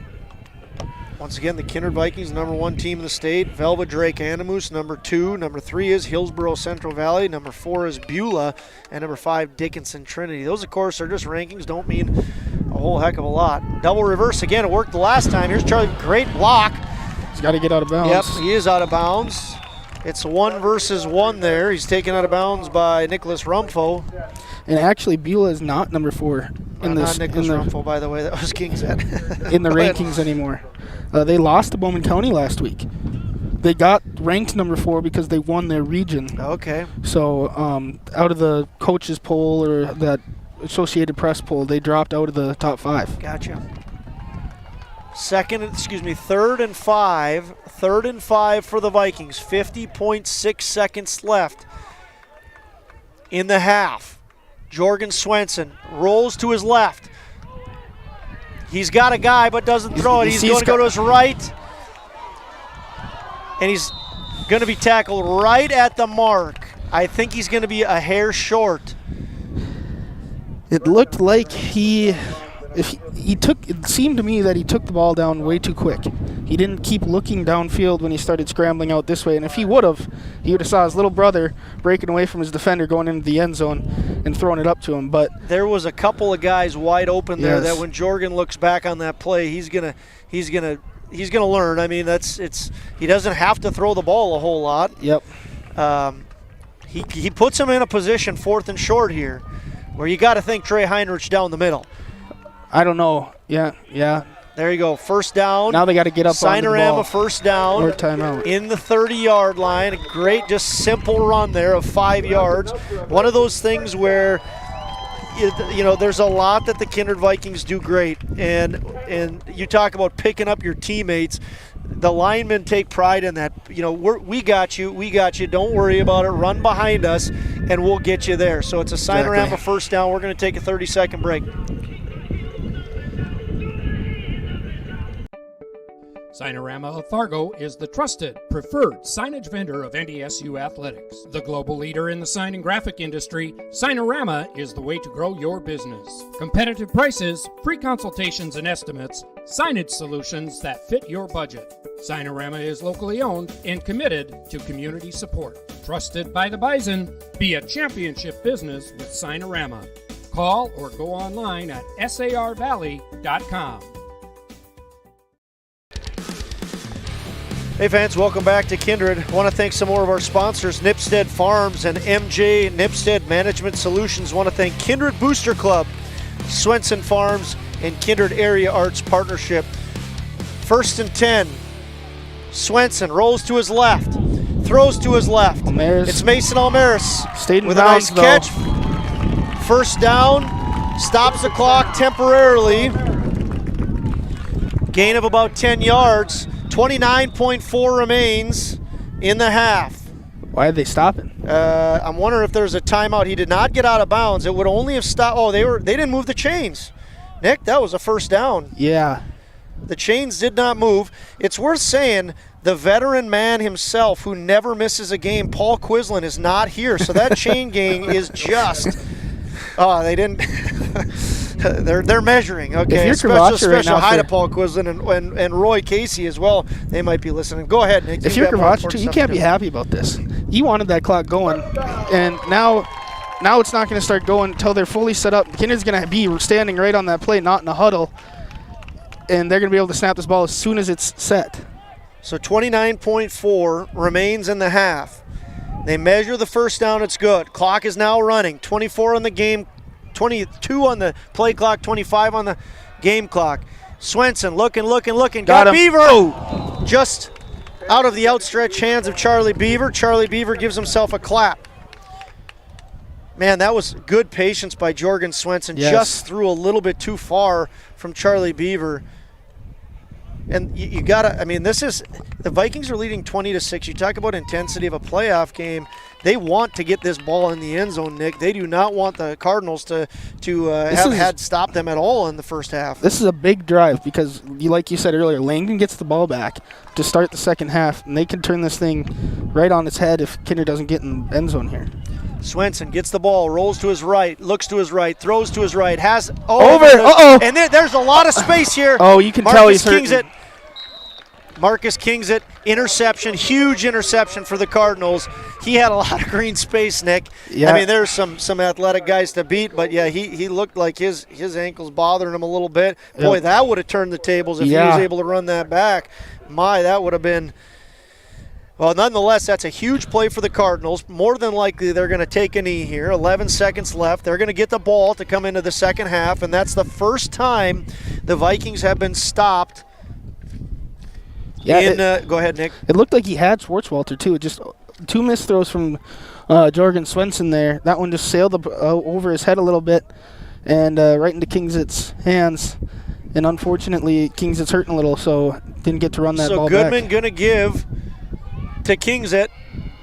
Speaker 3: Once again, the Kindred Vikings, number 1 team in the state. Velva Drake Animus, number 2. Number 3 is Hillsborough Central Valley. Number 4 is Beulah. And number 5, Dickinson Trinity. Those, of course, are just rankings. Don't mean a whole heck of a lot. Double reverse again. It worked the last time. Here's Charlie. Great block.
Speaker 5: He's got to get out of bounds.
Speaker 3: Yep, he is out of bounds. It's 1 versus 1 there. He's taken out of bounds by Nicholas Rumfo.
Speaker 5: And actually, Beulah is not number 4 in
Speaker 3: Not Nicholas Rumfo, by the way. That was King's Head.
Speaker 5: in the rankings anymore. They lost to Bowman County last week. They got ranked number 4 because they won their region.
Speaker 3: Okay.
Speaker 5: So out of the coaches poll or that Associated Press poll, they dropped out of the top 5.
Speaker 3: Gotcha. Third and 5. 3rd and 5 for the Vikings. 50.6 seconds left in the half. Jorgen Swenson rolls to his left. He's got a guy but doesn't throw it. He's going to go to his right. And he's going to be tackled right at the mark. I think he's going to be a hair short.
Speaker 5: It looked like it seemed to me that he took the ball down way too quick. He didn't keep looking downfield when he started scrambling out this way, and if he would have saw his little brother breaking away from his defender going into the end zone and throwing it up to him. But
Speaker 3: there was a couple of guys wide open there that when Jorgen looks back on that play, he's gonna learn. I mean, he doesn't have to throw the ball a whole lot.
Speaker 5: Yep.
Speaker 3: He puts him in a position 4th and short here, where you got to think Trey Heinrich down the middle.
Speaker 5: I don't know. Yeah.
Speaker 3: There you go. First down.
Speaker 5: Now they got to get up on the ball.
Speaker 3: Signorama first down.
Speaker 5: Or timeout.
Speaker 3: In the 30-yard line. A great, just simple run there of 5 yards. One of those things where, there's a lot that the Kindred Vikings do great. And you talk about picking up your teammates. The linemen take pride in that. We got you. Don't worry about it. Run behind us, and we'll get you there. So it's a Signorama first down. We're going to take a 30-second break.
Speaker 6: Signorama of Fargo is the trusted, preferred signage vendor of NDSU athletics. The global leader in the sign and graphic industry, Signorama is the way to grow your business. Competitive prices, free consultations and estimates, signage solutions that fit your budget. Signorama is locally owned and committed to community support. Trusted by the Bison, be a championship business with Signorama. Call or go online at sarvalley.com.
Speaker 3: Hey fans, welcome back to Kindred. I want to thank some more of our sponsors, Nipstead Farms and MJ Nipstead Management Solutions. I want to thank Kindred Booster Club, Swenson Farms, and Kindred Area Arts Partnership. 1st and 10. Swenson rolls to his left, throws to his left.
Speaker 5: Almaris.
Speaker 3: It's Mason Almaris
Speaker 5: Stayed in
Speaker 3: with a
Speaker 5: bounds,
Speaker 3: nice catch. First down, stops the clock temporarily. Gain of about 10 yards. 29.4 remains in the half.
Speaker 5: Why did they stop it?
Speaker 3: I'm wondering if there's a timeout. He did not get out of bounds. It would only have stopped. Oh, they didn't move the chains. Nick, that was a first down.
Speaker 5: Yeah.
Speaker 3: The chains did not move. It's worth saying
Speaker 4: the veteran man himself who never misses a game, Paul Quislen, is not here. So that chain gang is just, they didn't, they're measuring. Okay,
Speaker 5: If you're
Speaker 4: special
Speaker 5: Kravacher right now
Speaker 4: hi to
Speaker 5: for-
Speaker 4: Paul Quislen and Roy Casey as well. They might be listening. Go ahead, Nick.
Speaker 5: If
Speaker 4: You
Speaker 5: you're
Speaker 4: got more
Speaker 5: Kravacher,
Speaker 4: important
Speaker 5: you
Speaker 4: stuff
Speaker 5: can't
Speaker 4: to
Speaker 5: be
Speaker 4: do.
Speaker 5: happy about this. You wanted that clock going, and now it's not going to start going until they're fully set up. Kindred's going to be standing right on that play, not in a huddle, and they're going to be able to snap this ball as soon as it's set.
Speaker 4: So 29.4 remains in the half. They measure the first down, it's good. Clock is now running. 24 on the game, 22 on the play clock, 25 on the game clock. Swenson looking.
Speaker 5: Got him.
Speaker 4: Beaver.
Speaker 5: Oh.
Speaker 4: Just out of the outstretched hands of Charlie Beaver. Charlie Beaver gives himself a clap. Man, that was good patience by Jorgen Swenson.
Speaker 5: Yes.
Speaker 4: Just threw a little bit too far from Charlie Beaver. And you gotta, this is, the Vikings are leading 20-6. You talk about intensity of a playoff game. They want to get this ball in the end zone, Nick. They do not want the Cardinals to have stopped them at all in the first half.
Speaker 5: This is a big drive because, like you said earlier, Langdon gets the ball back to start the second half, and they can turn this thing right on its head if Kindred doesn't get in the end zone here.
Speaker 4: Swenson gets the ball, rolls to his right, looks to his right, throws to his right, has
Speaker 5: Over. Uh-oh.
Speaker 4: And there's a lot of space here.
Speaker 5: Oh, you can tell he's hurting.
Speaker 4: Marcus Kingsit, interception, huge interception for the Cardinals. He had a lot of green space, Nick.
Speaker 5: Yeah.
Speaker 4: There's some athletic guys to beat, but yeah, he looked like his ankles bothering him a little bit. Boy, that would have turned the tables if he was able to run that back. That would have been. Well, nonetheless, that's a huge play for the Cardinals. More than likely, they're going to take a knee here. 11 seconds left. They're going to get the ball to come into the second half, and that's the first time the Vikings have been stopped.
Speaker 5: Yeah,
Speaker 4: Go ahead, Nick.
Speaker 5: It looked like he had Schwartzwalter, too. Just two missed throws from Jorgen Swenson there. That one just sailed over his head a little bit and right into Kingsit's hands. And unfortunately, Kingsit's hurting a little, so didn't get to run that ball back.
Speaker 4: So Goodman going to give to Kingsit.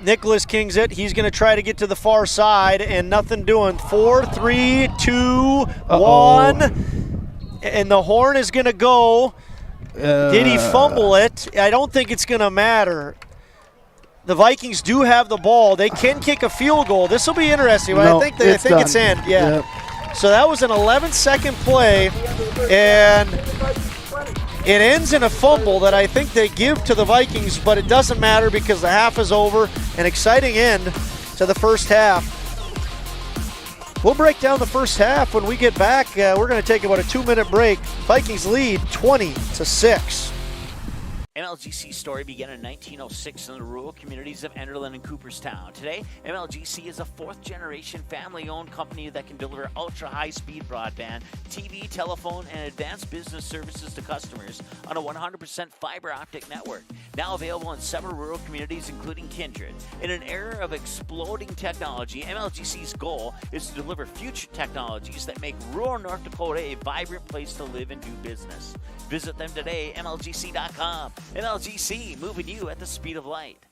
Speaker 4: Nicholas Kingsit, he's going to try to get to the far side, and nothing doing. 4, 3, 2, 1. And the horn is going to go. Did he fumble it? I don't think it's going to matter. The Vikings do have the ball. They can kick a field goal. This will be interesting.
Speaker 5: No,
Speaker 4: I think it's in. Yeah.
Speaker 5: Yep.
Speaker 4: So that was an 11-second play, and it ends in a fumble that I think they give to the Vikings, but it doesn't matter because the half is over. An exciting end to the first half. We'll break down the first half when we get back. We're going to take about a 2-minute break. Vikings lead 20-6.
Speaker 7: MLGC's story began in 1906 in the rural communities of Enderlin and Cooperstown. Today, MLGC is a fourth-generation family-owned company that can deliver ultra-high-speed broadband, TV, telephone, and advanced business services to customers on a 100% fiber optic network. Now available in several rural communities, including Kindred. In an era of exploding technology, MLGC's goal is to deliver future technologies that make rural North Dakota a vibrant place to live and do business. Visit them today, MLGC.com. MLGC, moving you at the speed of light.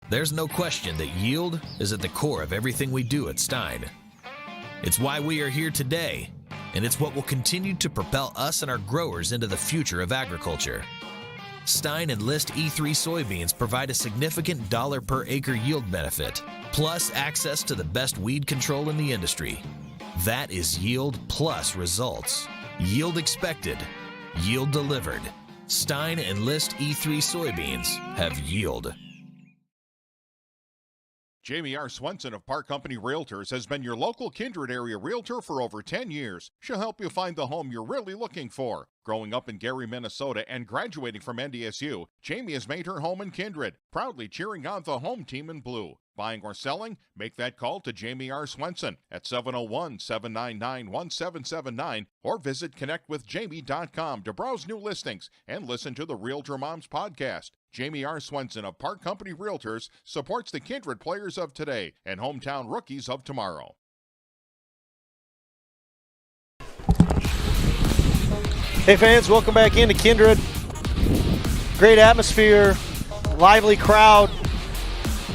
Speaker 8: There's no question that yield is at the core of everything we do at Stein. It's why we are here today, and it's what will continue to propel us and our growers into the future of agriculture. Stein and List E3 soybeans provide a significant dollar per acre yield benefit, plus access to the best weed control in the industry. That is yield plus results. Yield expected, yield delivered. Stein and List E3 soybeans have yield.
Speaker 9: Jamie R. Swenson of Park Company Realtors has been your local Kindred area realtor for over 10 years. She'll help you find the home you're really looking for. Growing up in Gary, Minnesota, and graduating from NDSU, Jamie has made her home in Kindred, proudly cheering on the home team in blue. Buying or selling? Make that call to Jamie R. Swenson at 701-799-1779 or visit connectwithjamie.com to browse new listings and listen to the Realtor Moms podcast. Jamie R. Swenson of Park Company Realtors supports the Kindred players of today and hometown rookies of tomorrow.
Speaker 3: Hey fans, welcome back into Kindred. Great atmosphere, lively crowd,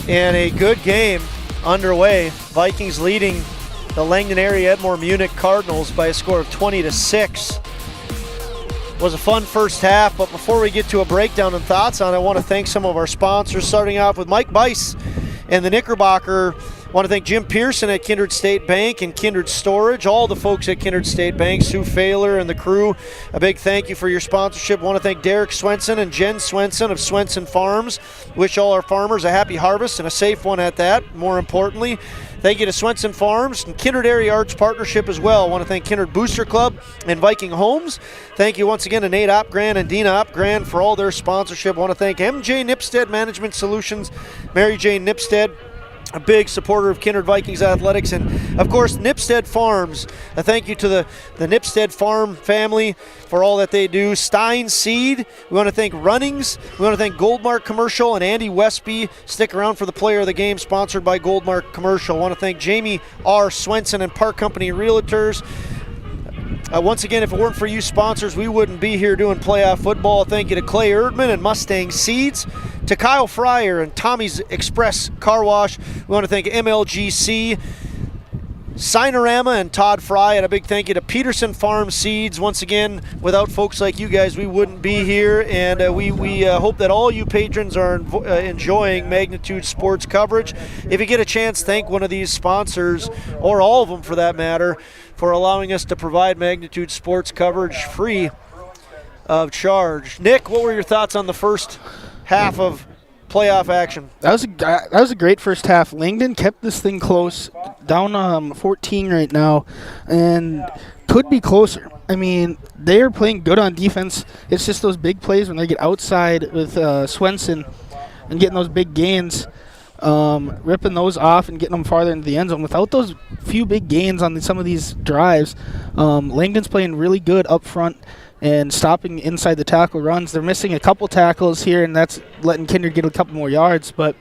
Speaker 3: and a good game underway. Vikings leading the Langdon area Edmore Munich Cardinals by a score of 20-6. Was a fun first half, but before we get to a breakdown and thoughts on it, I want to thank some of our sponsors, starting off with Mike Bice and the Knickerbocker. I want to thank Jim Pearson at Kindred State Bank and Kindred Storage, all the folks at Kindred State Bank, Sue Failer and the crew. A big thank you for your sponsorship. I want to thank Derek Swenson and Jen Swenson of Swenson Farms. Wish all our farmers a happy harvest and a safe one at that, more importantly. Thank you to Swenson Farms and Kindred Area Arts Partnership as well. I want to thank Kindred Booster Club and Viking Homes. Thank you once again to Nate Opgran and Dina Opgran for all their sponsorship. I want to thank MJ Nipstead Management Solutions, Mary Jane Nipstead, a big supporter of Kindred Vikings athletics, and of course Nipstead Farms. A thank you to the Nipstead Farm family for all that they do. Stein Seed, we want to thank Runnings, we want to thank Goldmark Commercial and Andy Westby. Stick around for the player of the game, sponsored by Goldmark Commercial. I want to thank Jamie R. Swenson and Park Company Realtors. Once again, if it weren't for you sponsors, we wouldn't be here doing playoff football. Thank you to Clay Erdman and Mustang Seeds, to Kyle Fryer and Tommy's Express Car Wash. We want to thank MLGC, Signorama and Todd Fry, and a big thank you to Peterson Farm Seeds. Once again, without folks like you guys, we wouldn't be here, and we hope that all you patrons are enjoying Magnitude Sports coverage. If you get a chance, thank one of these sponsors, or all of them for that matter, for allowing us to provide Magnitude Sports coverage free of charge. Nick, what were your thoughts on the first half of playoff action?
Speaker 5: That was a great first half. Langdon kept this thing close, down 14 right now, and could be closer. I mean, they are playing good on defense. It's just those big plays when they get outside with Swenson and getting those big gains, ripping those off and getting them farther into the end zone. Without those few big gains on some of these drives, Langdon's playing really good up front and stopping inside the tackle runs. They're missing a couple tackles here, and that's letting Kindred get a couple more yards. But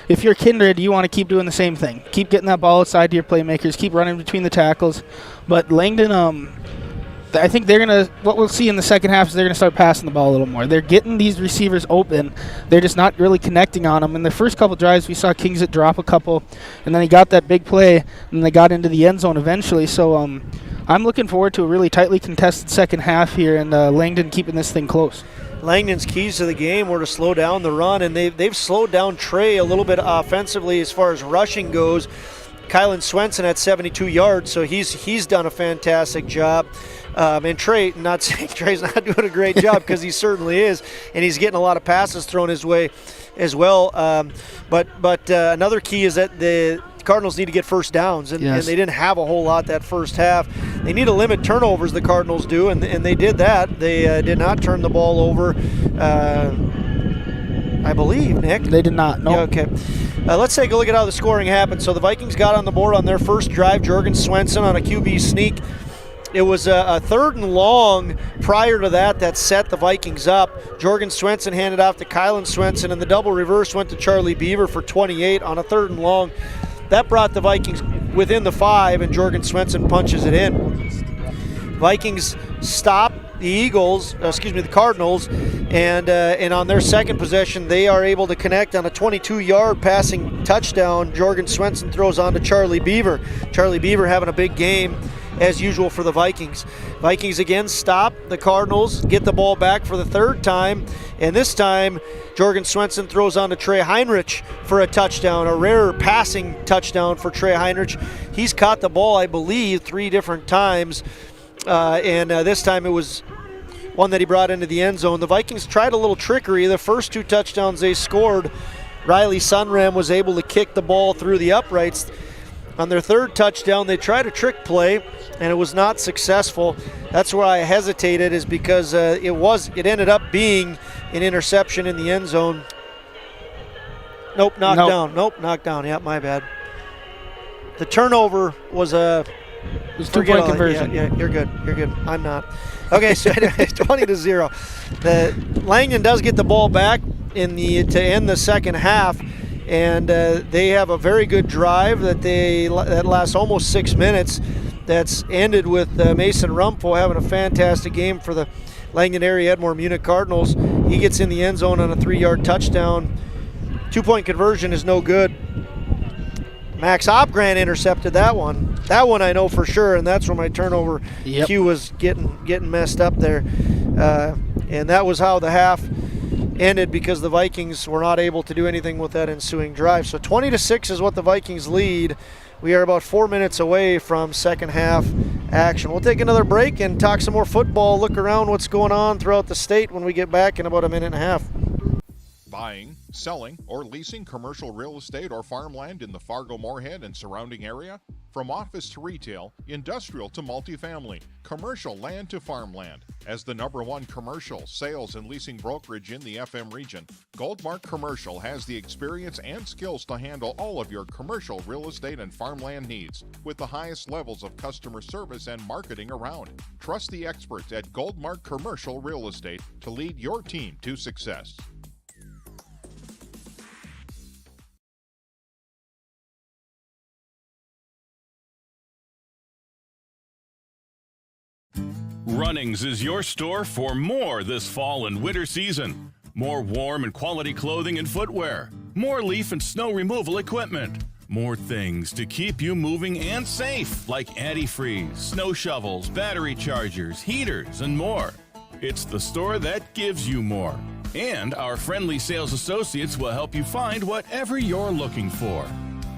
Speaker 5: if you're Kindred, you want to keep doing the same thing. Keep getting that ball outside to your playmakers. Keep running between the tackles. But Langdon, I think they're going to – what we'll see in the second half is they're going to start passing the ball a little more. They're getting these receivers open. They're just not really connecting on them. In the first couple drives, we saw Kindred drop a couple, and then he got that big play, and they got into the end zone eventually. So I'm looking forward to a really tightly contested second half here, and Langdon keeping this thing close.
Speaker 3: Langdon's keys to the game were to slow down the run, and they've slowed down Trey a little bit offensively as far as rushing goes. Kylan Swenson at 72 yards, so he's done a fantastic job. And Trey, not saying Trey's not doing a great job, because he certainly is, and he's getting a lot of passes thrown his way as well. But another key is that the Cardinals need to get first downs, and they didn't have a whole lot that first half. They need to limit turnovers, the Cardinals do, and they did that. They did not turn the ball over, I believe, Nick.
Speaker 5: They did not, no.
Speaker 3: Yeah, okay. Let's take a look at how the scoring happened. So the Vikings got on the board on their first drive. Jorgen Swenson on a QB sneak. It was a 3rd and long prior to that set the Vikings up. Jorgen Swenson handed off to Kylan Swenson, and the double reverse went to Charlie Beaver for 28 on a 3rd and long. That brought the Vikings within the 5, and Jorgen Swenson punches it in. Vikings stop the Cardinals, and on their second possession, they are able to connect on a 22-yard passing touchdown. Jorgen Swenson throws on to Charlie Beaver. Charlie Beaver having a big game, as usual for the Vikings. Vikings again stop the Cardinals, get the ball back for the 3rd time, and this time Jorgen Swenson throws on to Trey Heinrich for a touchdown, a rare passing touchdown for Trey Heinrich. He's caught the ball, I believe, 3 different times, and this time it was one that he brought into the end zone. The Vikings tried a little trickery. The first 2 touchdowns they scored, Riley Sunram was able to kick the ball through the uprights. On their 3rd touchdown, they tried a trick play, and it was not successful. That's where I hesitated, is because it ended up being an interception in the end zone. Nope, knocked down. Yeah, my bad. The turnover was a...
Speaker 5: It was 2-point conversion.
Speaker 3: Yeah, you're good. I'm not. Okay, so anyway, 20-0. Langdon does get the ball back to end the second half, and they have a very good drive that lasts almost 6 minutes. That's ended with Mason Rumpho having a fantastic game for the Langdon area Edmore Munich Cardinals. He gets in the end zone on a 3-yard touchdown. 2-point conversion is no good. Max Opgrant intercepted that one. That one I know for sure, and that's where my turnover cue was getting messed up there. And that was how the half ended because the Vikings were not able to do anything with that ensuing drive. So 20-6 is what the Vikings lead. We are about 4 minutes away from second half action. We'll take another break and talk some more football, look around what's going on throughout the state when we get back in about a minute and a half.
Speaker 9: Buying, selling, or leasing commercial real estate or farmland in the Fargo-Moorhead and surrounding area? From office to retail, industrial to multifamily, commercial land to farmland. As the #1 commercial, sales, and leasing brokerage in the FM region, Goldmark Commercial has the experience and skills to handle all of your commercial real estate and farmland needs with the highest levels of customer service and marketing around. Trust the experts at Goldmark Commercial Real Estate to lead your team to success.
Speaker 10: Runnings is your store for more this fall and winter season. More warm and quality clothing and footwear. More leaf and snow removal equipment. More things to keep you moving and safe, like antifreeze, snow shovels, battery chargers, heaters, and more. It's the store that gives you more. And our friendly sales associates will help you find whatever you're looking for.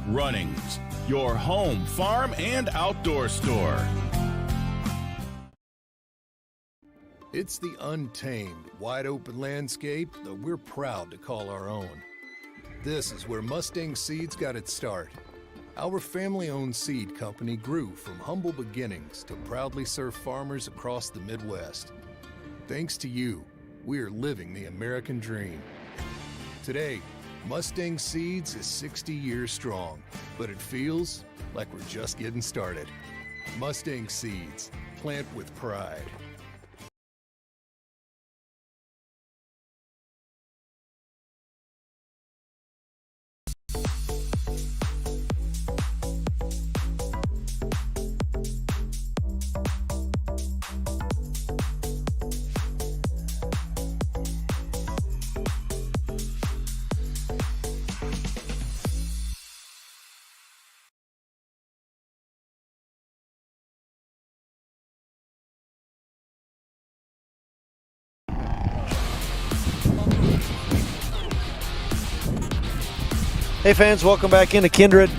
Speaker 10: Runnings, your home, farm, and outdoor store.
Speaker 11: It's the untamed, wide-open landscape that we're proud to call our own. This is where Mustang Seeds got its start. Our family-owned seed company grew from humble beginnings to proudly serve farmers across the Midwest. Thanks to you, we are living the American dream. Today, Mustang Seeds is 60 years strong, but it feels like we're just getting started. Mustang Seeds, plant with pride.
Speaker 3: Hey fans, welcome back into Kindred.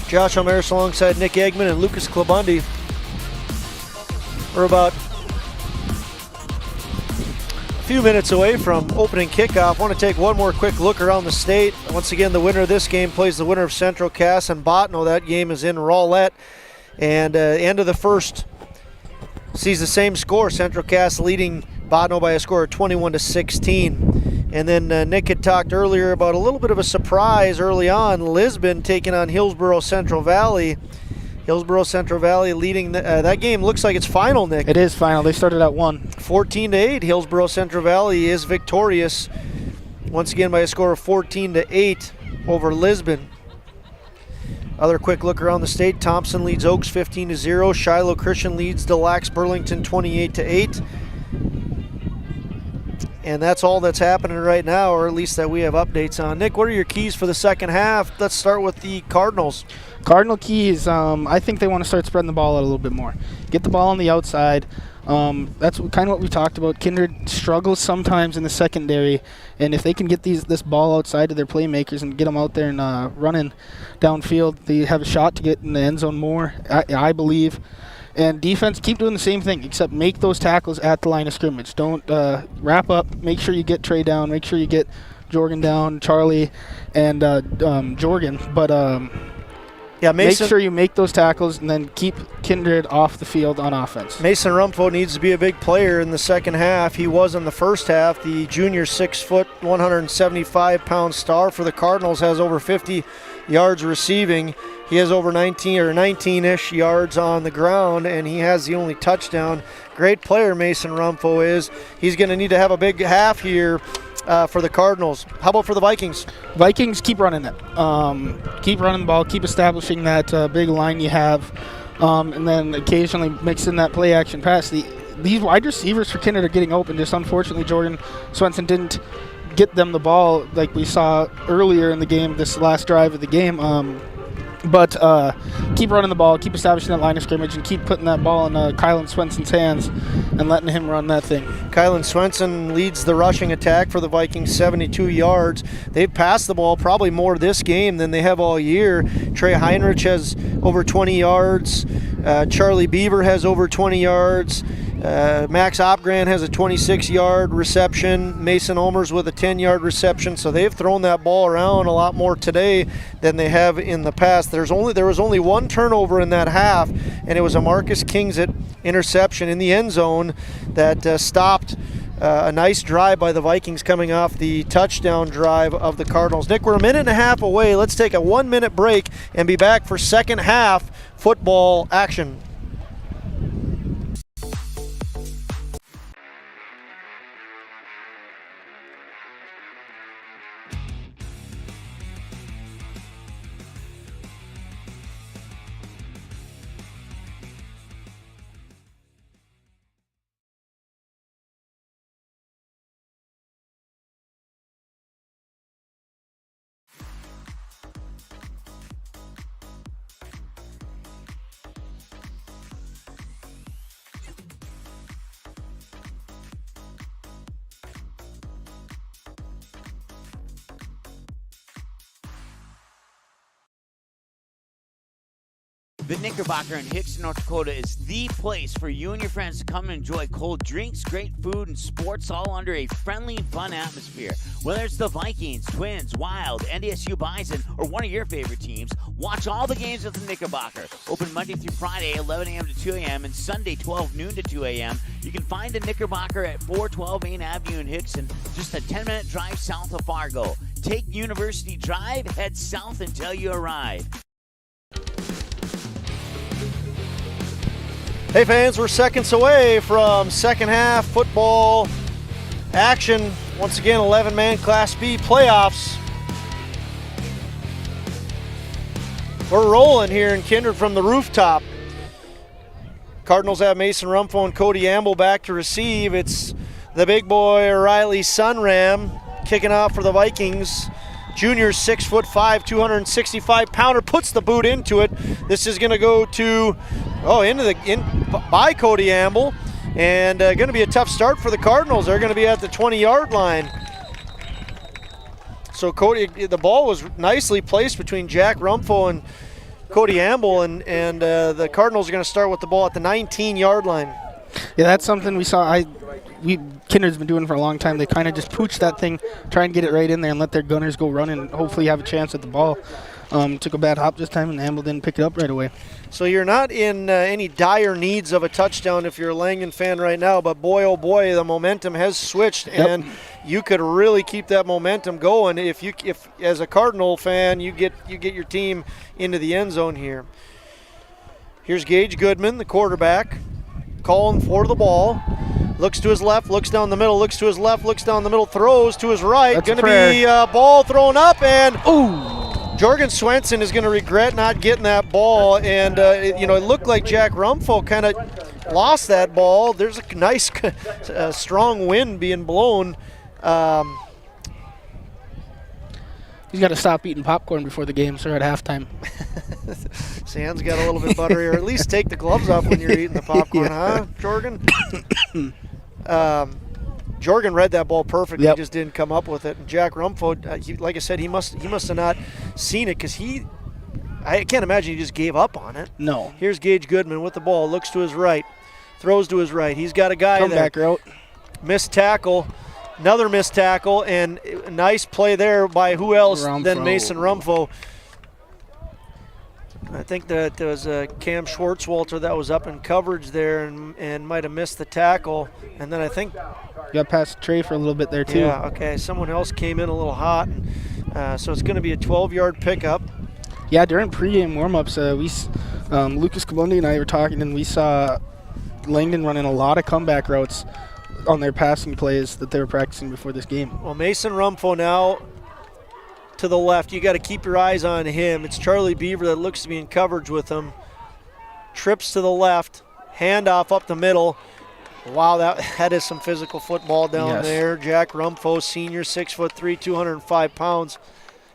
Speaker 3: Josh Omeris alongside Nick Eggman and Lucas Klabundi. We're about a few minutes away from opening kickoff. I want to take one more quick look around the state. Once again, the winner of this game plays the winner of Central Cass and Bottineau. That game is in Rowlett. And end of the first sees the same score. Central Cass leading Bottineau by a score of 21-16. And then Nick had talked earlier about a little bit of a surprise early on. Lisbon taking on Hillsborough Central Valley. Hillsborough Central Valley leading that game. Looks like it's final, Nick.
Speaker 5: It is final. They started at 1.
Speaker 3: 14-8. Hillsborough Central Valley is victorious once again by a score of 14-8 over Lisbon. Other quick look around the state. Thompson leads Oaks 15-0. Shiloh Christian leads Des Lacs Burlington 28-8. And that's all that's happening right now, or at least that we have updates on. Nick, what are your keys for the second half? Let's start with the Cardinals.
Speaker 5: Cardinal keys, I think they want to start spreading the ball out a little bit more. Get the ball on the outside. That's kind of what we talked about. Kindred struggles sometimes in the secondary, and if they can get this ball outside to their playmakers and get them out there and running downfield, they have a shot to get in the end zone more, I believe. And defense, keep doing the same thing, except make those tackles at the line of scrimmage. Don't wrap up. Make sure you get Trey down. Make sure you get Jorgen down, Charlie, and Jorgen. But
Speaker 3: Yeah, Mason,
Speaker 5: make sure you make those tackles and then keep Kindred off the field on offense.
Speaker 3: Mason Rumfo needs to be a big player in the second half. He was in the first half. The junior 6 foot, 175-pound star for the Cardinals has over 50 yards receiving. He has over 19-ish yards on the ground, and he has the only touchdown. Great player Mason Rumfo is. He's going to need to have a big half here for the Cardinals. How about for the Vikings?
Speaker 5: Vikings, keep running it. Keep running the ball. Keep establishing that big line you have, and then occasionally mix in that play-action pass. These wide receivers for Kindred are getting open. Just unfortunately, Jordan Swenson didn't get them the ball like we saw earlier in the game, this last drive of the game. But keep running the ball, keep establishing that line of scrimmage, and keep putting that ball in Kylan Swenson's hands and letting him run that thing.
Speaker 3: Kylan Swenson leads the rushing attack for the Vikings, 72 yards. They've passed the ball probably more this game than they have all year. Trey Heinrich has over 20 yards. Charlie Beaver has over 20 yards. Max Opgran has a 26-yard reception. Mason Olmers with a 10-yard reception. So they've thrown that ball around a lot more today than they have in the past. There was only one turnover in that half, and it was a Marcus Kingsit interception in the end zone that stopped a nice drive by the Vikings coming off the touchdown drive of the Cardinals. Nick, we're a minute and a half away. Let's take a 1-minute break and be back for second half football action.
Speaker 7: The Knickerbocker in Hickson, North Dakota is the place for you and your friends to come and enjoy cold drinks, great food, and sports all under a friendly and fun atmosphere. Whether it's the Vikings, Twins, Wild, NDSU Bison, or one of your favorite teams, watch all the games at the Knickerbocker. Open Monday through Friday, 11 a.m. to 2 a.m., and Sunday, 12 noon to 2 a.m. You can find the Knickerbocker at 412 Main Avenue in Hickson, just a 10-minute drive south of Fargo. Take University Drive, head south until you arrive.
Speaker 3: Hey fans, we're seconds away from second half football action. Once again, 11-man Class B playoffs. We're rolling here in Kindred from the rooftop. Cardinals have Mason Rumfo and Cody Amble back to receive. It's the big boy Riley Sunram kicking off for the Vikings. Junior 6'5", 265-pounder puts the boot into it. This is going to go to by Cody Amble, and going to be a tough start for the Cardinals. They're going to be at the 20-yard line. So Cody, the ball was nicely placed between Jack Rumfo and Cody Amble, and the Cardinals are going to start with the ball at the 19-yard line.
Speaker 5: Yeah, that's something we saw. Kindred's been doing for a long time. They kind of just pooch that thing, try and get it right in there and let their gunners go running and hopefully have a chance at the ball. Took a bad hop this time, and Amble didn't pick it up right away.
Speaker 3: So you're not in any dire needs of a touchdown if you're a Langdon fan right now, but boy, oh boy, the momentum has switched, and you could really keep that momentum going if as a Cardinal fan, you get your team into the end zone here. Here's Gage Goodman, the quarterback, calling for the ball. Looks to his left, looks down the middle, looks to his left, looks down the middle, throws to his right. Going to be ball thrown up, and Jorgen Swenson is going to regret not getting that ball. And, it looked like Jack Rumfo kind of lost that ball. There's a nice, strong wind being blown.
Speaker 5: He's got to stop eating popcorn before the game, sir, at halftime.
Speaker 3: Sam's got a little bit buttery, or at least take the gloves off when you're eating the popcorn, huh, Jorgen? Jorgen read that ball perfectly. He just didn't come up with it. And Jack Rumfo, like I said, he must have not seen it, because I can't imagine he just gave up on it.
Speaker 5: No.
Speaker 3: Here's Gage Goodman with the ball. Looks to his right, throws to his right. He's got a guy there.
Speaker 5: Comeback route.
Speaker 3: Missed tackle. Another missed tackle, and a nice play there by who else than Mason Rumfo.
Speaker 4: I think that there was Cam Schwartzwalter that was up in coverage there and might have missed the tackle. And then I think
Speaker 5: got past Trey for a little bit there too.
Speaker 4: Yeah, okay. Someone else came in a little hot. So it's going to be a 12-yard pickup.
Speaker 5: Yeah, during pregame warm-ups, Lucas Kabundi and I were talking, and we saw Langdon running a lot of comeback routes on their passing plays that they were practicing before this game.
Speaker 4: Well, Mason Rumpho now to the left. You got to keep your eyes on him. It's Charlie Beaver that looks to be in coverage with him. Trips to the left, handoff up the middle. Wow, that is some physical football down there. Jack Rumpho, senior, 6'3", 205 pounds,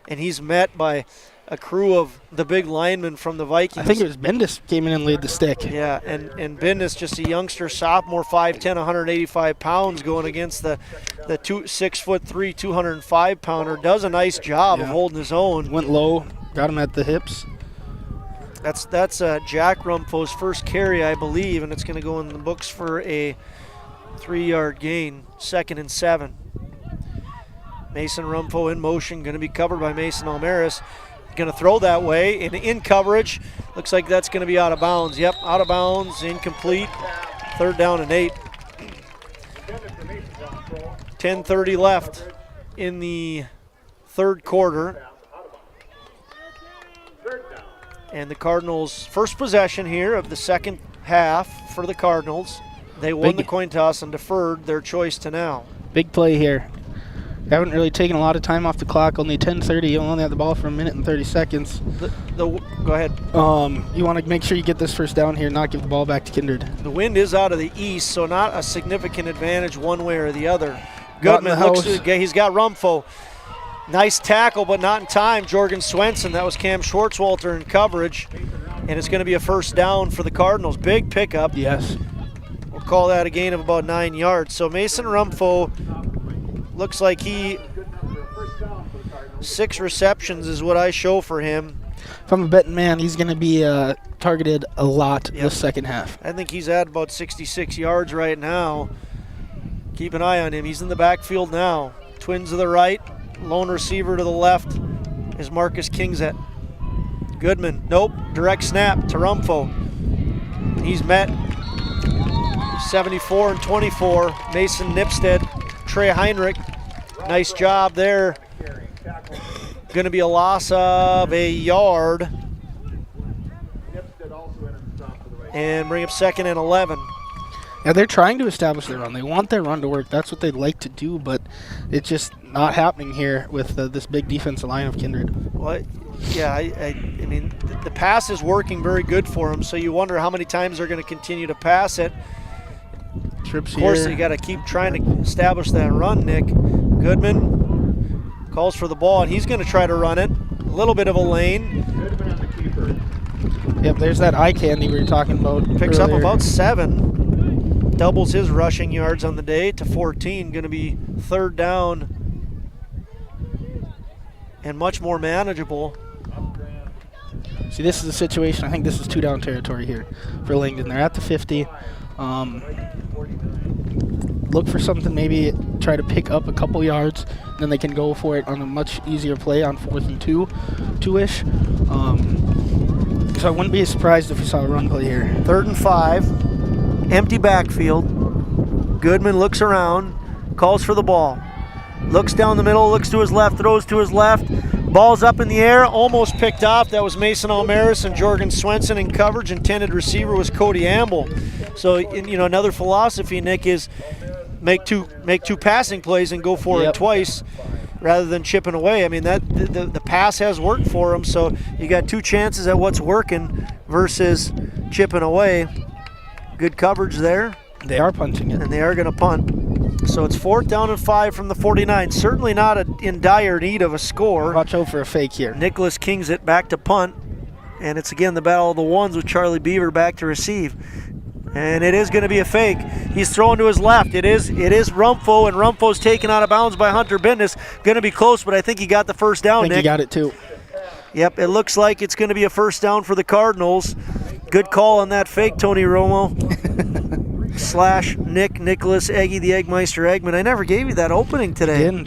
Speaker 4: and he's met by a crew of the big linemen from the Vikings.
Speaker 5: I think it was Bendis came in and laid the stick.
Speaker 4: Yeah, and Bendis, just a youngster, sophomore, 5'10", 185 pounds, going against the 6'3", 205 pounder. Does a nice job of holding his own.
Speaker 5: Went low, got him at the hips.
Speaker 4: That's Jack Rumpho's first carry, I believe, and it's going to go in the books for a 3-yard gain, 2nd and 7. Mason Rumpho in motion, going to be covered by Mason Almaris. Going to throw that way, and in coverage. Looks like that's going to be out of bounds. Yep, out of bounds, incomplete. 3rd down and 8. 10:30 left in the 3rd quarter. And the Cardinals' first possession here of the 2nd half for the Cardinals. They won the coin toss and deferred their choice to now.
Speaker 5: Big play here. Haven't really taken a lot of time off the clock. Only 10:30. You only have the ball for 1 minute and 30 seconds.
Speaker 4: Go ahead.
Speaker 5: You want to make sure you get this first down here, not give the ball back to Kindred.
Speaker 4: The wind is out of the east, so not a significant advantage one way or the other. Goodman looks. He's got Rumpho. Nice tackle, but not in time. Jorgen Swenson. That was Cam Schwartzwalter in coverage, and it's going to be a first down for the Cardinals. Big pickup.
Speaker 5: Yes.
Speaker 4: We'll call that a gain of about 9 yards. So Mason Rumpho. Looks like 6 receptions is what I show for him.
Speaker 5: If I'm a betting man, he's going to be targeted a lot this second half.
Speaker 4: I think he's at about 66 yards right now. Keep an eye on him. He's in the backfield now. Twins to the right. Lone receiver to the left is Marcus Kingset. Goodman, nope. Direct snap to Rumpho. He's met 74 and 24. Mason Nipstead. Trey Heinrich, nice job there. Going to be a loss of a yard. And bring up 2nd and 11.
Speaker 5: Yeah, they're trying to establish their run. They want their run to work. That's what they'd like to do, but it's just not happening here with this big defensive line of Kindred.
Speaker 4: Well, yeah, I mean, the pass is working very good for them, so you wonder how many times they're going to continue to pass it.
Speaker 5: Trips
Speaker 4: of course,
Speaker 5: here.
Speaker 4: you got to keep trying to establish that run, Nick. Goodman calls for the ball, and he's going to try to run it. A little bit of a lane.
Speaker 5: Yep, there's that eye candy we were talking about.
Speaker 4: Picks
Speaker 5: earlier.
Speaker 4: up about 7. Doubles his rushing yards on the day to 14. Going to be 3rd down and much more manageable.
Speaker 5: See, this is a situation. I think this is 2-down territory here for Langdon. They're at the 50. Look for something, maybe try to pick up a couple yards, then they can go for it on a much easier play on 4th and 2-ish. So I wouldn't be surprised if we saw a run play here.
Speaker 4: 3rd and 5, empty backfield. Goodman looks around, calls for the ball. Looks down the middle, looks to his left, throws to his left. Ball's up in the air, almost picked off. That was Mason Almaris and Jorgen Swenson in coverage. Intended receiver was Cody Amble. So, another philosophy, Nick, is make two passing plays and go for it twice rather than chipping away. I mean, that the pass has worked for him, so you got 2 chances at what's working versus chipping away. Good coverage there.
Speaker 5: They are punting it.
Speaker 4: And they are going to punt. So it's 4th down and 5 from the 49. Certainly not in dire need of a score.
Speaker 5: Watch out for a fake here.
Speaker 4: Nicholas Kingset back to punt. And it's again the battle of the ones with Charlie Beaver back to receive. And it is going to be a fake. He's throwing to his left. It is Rumpho, and Rumpho's taken out of bounds by Hunter Bendis. Going to be close, but I think he got the first down,
Speaker 5: I think
Speaker 4: Nick.
Speaker 5: he got it too.
Speaker 4: Yep, it looks like it's going to be a first down for the Cardinals. Good call on that fake, Tony Romo. / Nick Nicholas Eggy the Eggmeister Eggman. I never gave you that opening today.
Speaker 5: I'm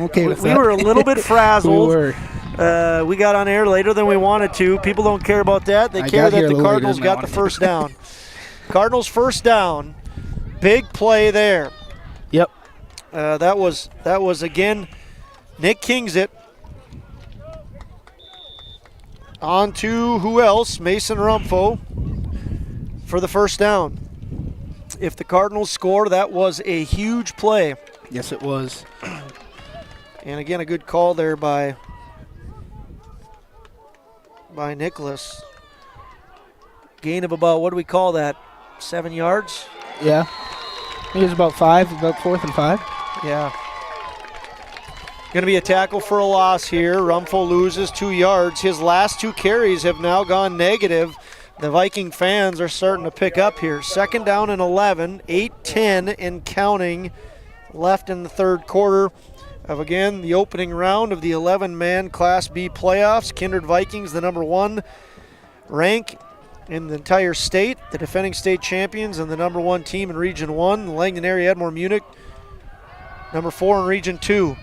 Speaker 5: okay with that.
Speaker 4: We were a little bit frazzled.
Speaker 5: We were.
Speaker 4: We got on air later than we wanted to. People don't care about that. They care that the Cardinals got the first down. Cardinals first down. Big play there.
Speaker 5: Yep.
Speaker 4: That was again Nick Kingsit. On to who else? Mason Rumpho for the first down. If the Cardinals score, that was a huge play.
Speaker 5: Yes, it was.
Speaker 4: And again, a good call there by Nicholas. Gain of about, what do we call that, 7 yards?
Speaker 5: Yeah. I think it was about 5, about 4th and 5.
Speaker 4: Yeah. Going to be a tackle for a loss here. Rumpho loses 2 yards. His last 2 carries have now gone negative. The Viking fans are starting to pick up here. 2nd down and 11, 8-10 and counting left in the third quarter of, again, the opening round of the 11-man Class B playoffs. Kindred Vikings, the number 1 rank in the entire state, the defending state champions and the number 1 team in Region 1. The Langdon area Edmore Munich, number 4 in Region 2.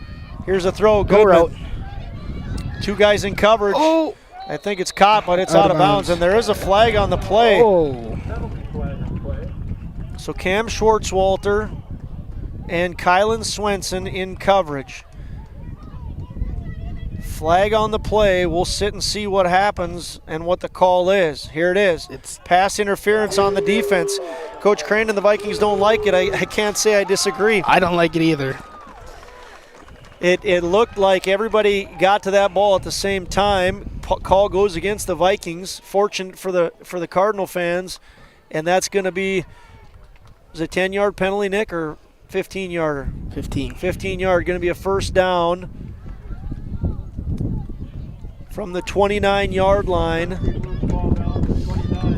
Speaker 4: Here's a throw, good route. 2 guys in coverage.
Speaker 5: Oh!
Speaker 4: I think it's caught, but it's out of bounds, and there is a flag on the play.
Speaker 5: Oh.
Speaker 4: So Cam Schwartzwalter and Kylan Swenson in coverage. Flag on the play. We'll sit and see what happens and what the call is. Here it is. It's pass interference on the defense. Coach Crane and the Vikings don't like it. I can't say I disagree.
Speaker 5: I don't like it either.
Speaker 4: It looked like everybody got to that ball at the same time. Call goes against the Vikings. Fortunate for the Cardinal fans, and that's going to be, is it a 10-yard penalty, Nick, or 15-yarder?
Speaker 5: 15.
Speaker 4: 15-yard, going to be a first down from the 29-yard line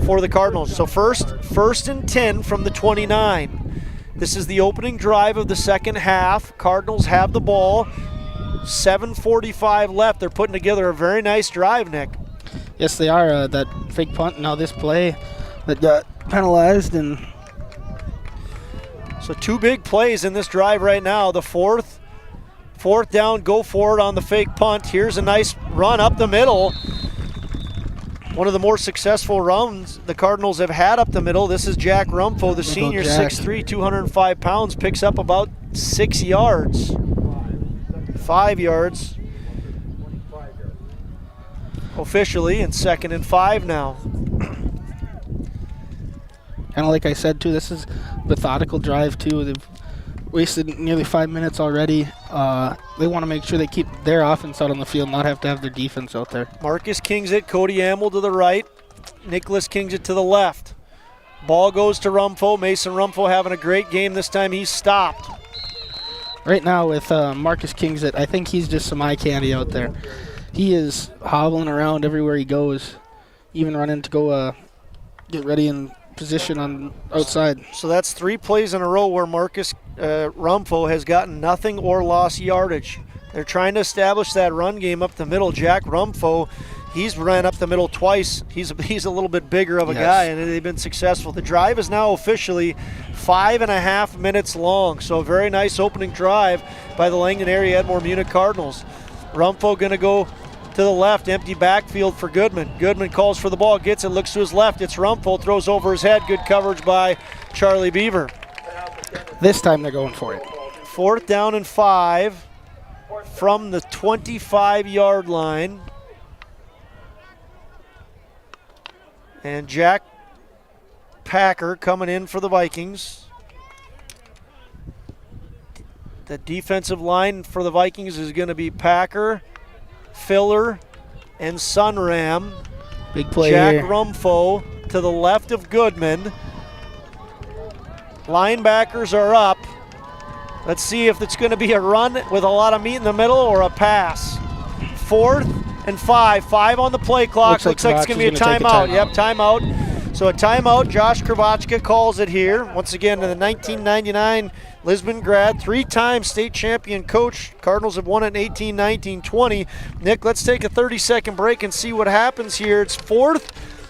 Speaker 4: for the Cardinals. So first and 10 from the 29. This is the opening drive of the second half. Cardinals have the ball. 7:45 left. They're putting together a very nice drive, Nick.
Speaker 5: Yes, they are. That fake punt, now this play that got penalized. And
Speaker 4: so 2 big plays in this drive right now. The fourth down, go for it on the fake punt. Here's a nice run up the middle. One of the more successful runs the Cardinals have had up the middle. This is Jack Rumpho, the senior, 6'3", 205 pounds, picks up about 6 yards. 5 yards officially, and 2nd and 5 now.
Speaker 5: Kind of like I said, too, this is methodical drive, too. They've wasted nearly 5 minutes already. They want to make sure they keep their offense out on the field, not have to have their defense out there.
Speaker 4: Marcus Kingsit, Cody Amble to the right, Nicholas Kingsit to the left. Ball goes to Rumpho. Mason Rumpho having a great game this time. He's stopped.
Speaker 5: Right now with Marcus Kingsit, I think he's just some eye candy out there. He is hobbling around everywhere he goes, even running to go get ready in position on outside.
Speaker 4: So that's 3 plays in a row where Marcus Rumpho has gotten nothing or lost yardage. They're trying to establish that run game up the middle. Jack Rumpho, he's ran up the middle twice. He's a little bit bigger of a guy, and they've been successful. The drive is now officially 5.5 minutes long, so a very nice opening drive by the Langdon area Edmore Munich Cardinals. Rumpho going to go to the left, empty backfield for Goodman. Goodman calls for the ball, gets it, looks to his left. It's Rumpho, throws over his head. Good coverage by Charlie Beaver.
Speaker 5: This time they're going for it.
Speaker 4: 4th down and 5 from the 25-yard line. And Jack Packer coming in for the Vikings. The defensive line for the Vikings is going to be Packer, Filler, and Sunram.
Speaker 5: Big play
Speaker 4: Jack
Speaker 5: here.
Speaker 4: Rumpho to the left of Goodman. Linebackers are up. Let's see if it's going to be a run with a lot of meat in the middle or a pass. 4th and 5. 5 on the play clock. Looks like it's going to be a timeout. Yep, timeout. So a timeout. Josh Kravachka calls it here. Once again, the 1999 Lisbon grad, 3-time state champion coach. Cardinals have won it in 18, 19, 20. Nick, let's take a 30-second break and see what happens here. It's 4th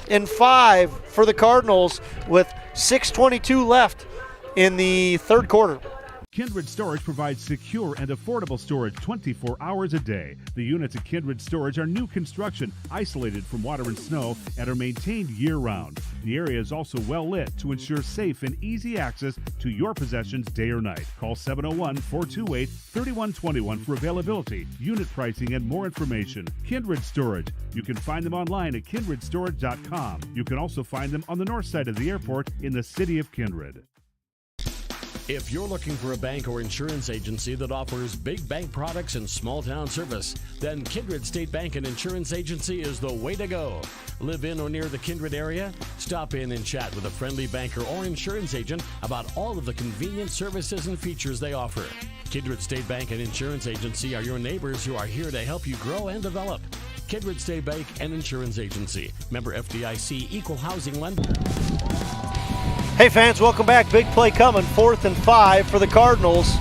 Speaker 4: and 5 for the Cardinals with 6:22 left in the third quarter.
Speaker 12: Kindred Storage provides secure and affordable storage 24 hours a day. The units at Kindred Storage are new construction, isolated from water and snow, and are maintained year-round. The area is also well lit to ensure safe and easy access to your possessions day or night. Call 701-428-3121 for availability, unit pricing, and more information. Kindred Storage. You can find them online at kindredstorage.com. You can also find them on the north side of the airport in the city of Kindred.
Speaker 13: If you're looking for a bank or insurance agency that offers big bank products and small town service, then Kindred State Bank and Insurance Agency is the way to go. Live in or near the Kindred area? Stop in and chat with a friendly banker or insurance agent about all of the convenient services and features they offer. Kindred State Bank and Insurance Agency are your neighbors who are here to help you grow and develop. Kindred State Bank and Insurance Agency. Member FDIC, Equal Housing Lender.
Speaker 3: Hey fans, welcome back. Big play coming. 4th and 5 for the Cardinals.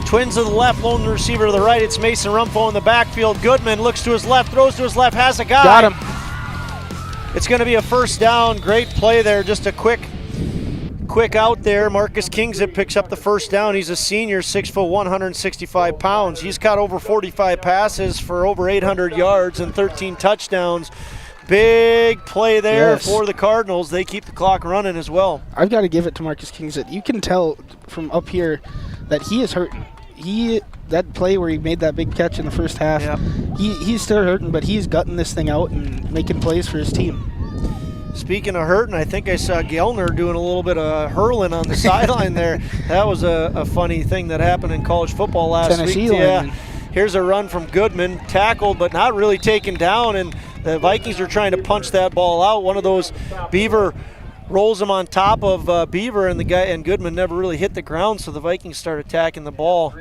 Speaker 3: Twins to the left, lone receiver to the right. It's Mason Rumpho in the backfield. Goodman looks to his left, throws to his left, has a guy.
Speaker 5: Got him.
Speaker 3: It's going to be a first down. Great play there. Just a quick out there. Marcus Kingsit picks up the first down. He's a senior, 6'1", 165 pounds. He's caught over 45 passes for over 800 yards and 13 touchdowns. Big play there for the Cardinals. They keep the clock running as well.
Speaker 5: I've got to give it to Marcus Kingsit. You can tell from up here that he is hurting. That play where he made that big catch in the first half, he's still hurting, but he's gutting this thing out and making plays for his team.
Speaker 3: Speaking of hurting, I think I saw Gellner doing a little bit of hurling on the sideline there. That was a funny thing that happened in college football last week. Here's a run from Goodman, tackled but not really taken down, and the Vikings are trying to punch that ball out. One of those, Beaver rolls him on top of Beaver, and Goodman never really hit the ground, so the Vikings start attacking the ball.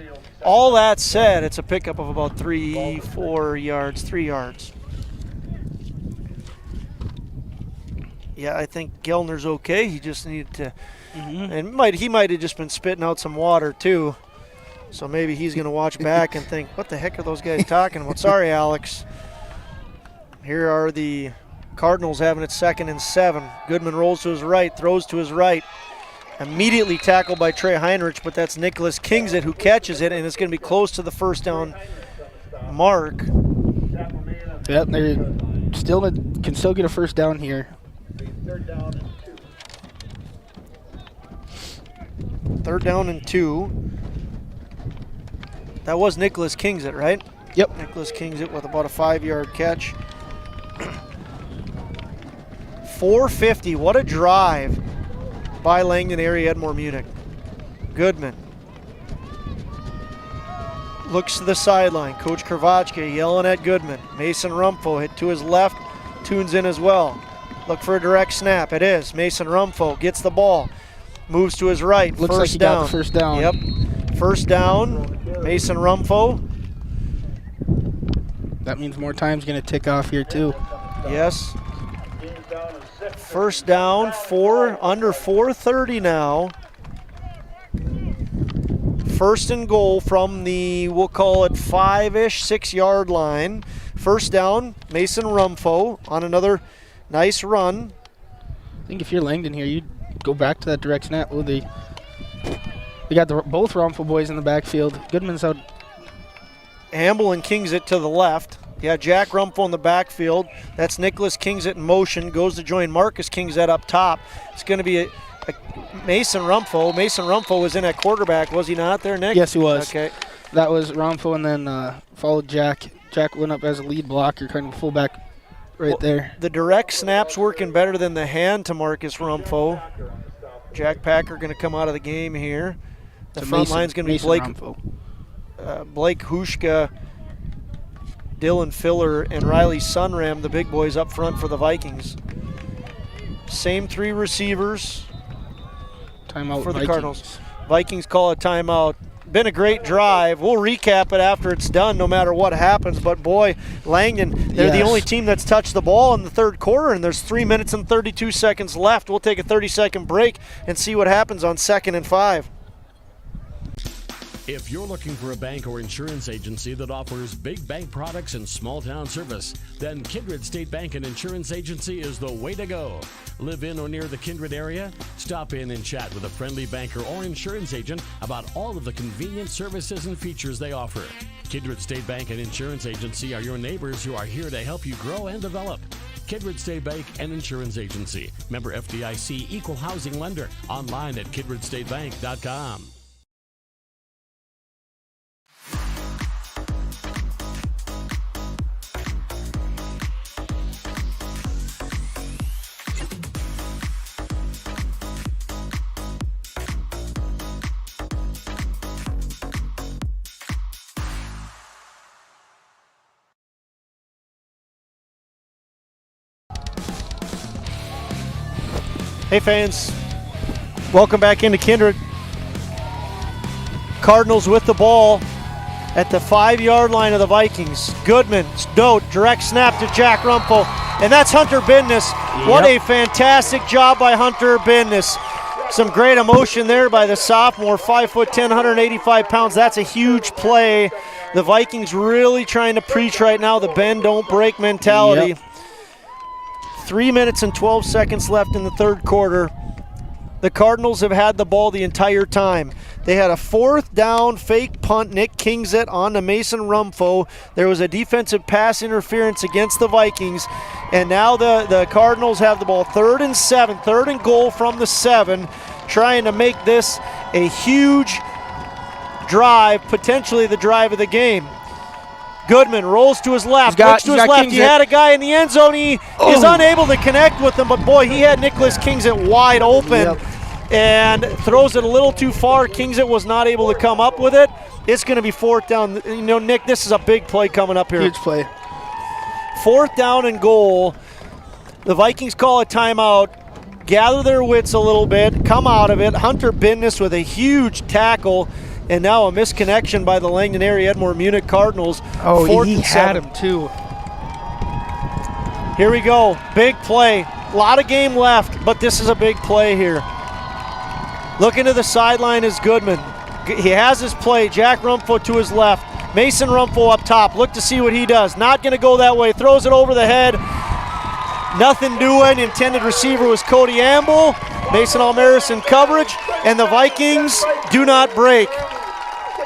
Speaker 3: All that said, it's a pickup of about 3 yards. Yeah, I think Gellner's okay. He just needed to, and he might have just been spitting out some water too. So maybe he's going to watch back and think, what the heck are those guys talking about? Sorry, Alex. Here are the Cardinals having it 2nd and 7. Goodman rolls to his right, throws to his right. Immediately tackled by Trey Heinrich, but that's Nicholas Kingsit who catches it, and it's going to be close to the first down mark.
Speaker 5: Yep, they can still get a first down here.
Speaker 3: 3rd down and 2. That was Nicholas Kingsit, right?
Speaker 5: Yep.
Speaker 3: Nicholas Kingsit with about a 5-yard catch. 450. What a drive by Langdon area Edmore Munich. Goodman looks to the sideline. Coach Kravachka yelling at Goodman. Mason Rumpho hit to his left, tunes in as well. Look for a direct snap. It is. Mason Rumpho gets the ball, moves to his right.
Speaker 5: Looks like he got the first down.
Speaker 3: Yep. First down. Mason Rumpho.
Speaker 5: That means more time's going to tick off here too.
Speaker 3: Yes. First down, under 4:30 now. First and goal from the, we'll call it 5-ish, 6-yard line. First down, Mason Rumpho on another nice run.
Speaker 5: I think if you're Langdon here, you'd go back to that direct snap. Oh, they got both Rumpho boys in the backfield. Goodman's out.
Speaker 3: Amble and Kingsit to the left. Yeah, Jack Rumpho in the backfield. That's Nicholas Kingsit in motion. Goes to join Marcus Kingsit up top. It's going to be a Mason Rumpho. Mason Rumpho was in at quarterback. Was he not there, Nick?
Speaker 5: Yes, he was.
Speaker 3: Okay.
Speaker 5: That was Rumpho, and then followed Jack. Jack went up as a lead blocker, kind of a fullback right there.
Speaker 3: The direct snap's working better than the hand to Marcus Rumpho. Jack Packer going to come out of the game here. The front line's going to be Blake Hushka, Dylan Filler, and Riley Sunram, the big boys up front for the Vikings. Same 3 receivers
Speaker 5: timeout
Speaker 3: for the
Speaker 5: Vikings.
Speaker 3: Cardinals. Vikings call a timeout. Been a great drive. We'll recap it after it's done, no matter what happens. But boy, Langdon, they're the only team that's touched the ball in the 3rd quarter, and there's 3 minutes and 32 seconds left. We'll take a 30-second break and see what happens on 2nd and 5.
Speaker 13: If you're looking for a bank or insurance agency that offers big bank products and small town service, then Kindred State Bank and Insurance Agency is the way to go. Live in or near the Kindred area? Stop in and chat with a friendly banker or insurance agent about all of the convenient services and features they offer. Kindred State Bank and Insurance Agency are your neighbors who are here to help you grow and develop. Kindred State Bank and Insurance Agency. Member FDIC, Equal Housing Lender. Online at kindredstatebank.com.
Speaker 3: Hey fans, welcome back into Kindred. Cardinals with the ball at the 5-yard line of the Vikings. Goodman, direct snap to Jack Rumpel, and that's Hunter Bindness. What a fantastic job by Hunter Bindness. Some great emotion there by the sophomore, 5'10", 185 pounds. That's a huge play. The Vikings really trying to preach right now the bend, don't break mentality. 3 minutes and 12 seconds left in the third quarter. The Cardinals have had the ball the entire time. They had a 4th down fake punt, Nick Kingset onto Mason Rumfo. There was a defensive pass interference against the Vikings. And now the Cardinals have the ball 3rd and 7, 3rd and goal from the 7, trying to make this a huge drive, potentially the drive of the game. Goodman rolls to his left, looks to his left. He had a guy in the end zone. He is unable to connect with him, but boy, he had Nicholas Kingset wide open and throws it a little too far. Kingset was not able to come up with it. It's going to be 4th down. You know, Nick, this is a big play coming up here.
Speaker 5: Huge play.
Speaker 3: 4th down and goal. The Vikings call a timeout, gather their wits a little bit, come out of it. Hunter Bindness with a huge tackle. And now a misconnection by the Langdon area Edmore Munich Cardinals.
Speaker 5: Oh, he had him too.
Speaker 3: Here we go, big play. A lot of game left, but this is a big play here. Looking to the sideline is Goodman. He has his play, Jack Rumfo to his left. Mason Rumfo up top, look to see what he does. Not gonna go that way, throws it over the head. Nothing doing, intended receiver was Cody Amble. Mason Almaris in coverage, and the Vikings do not break.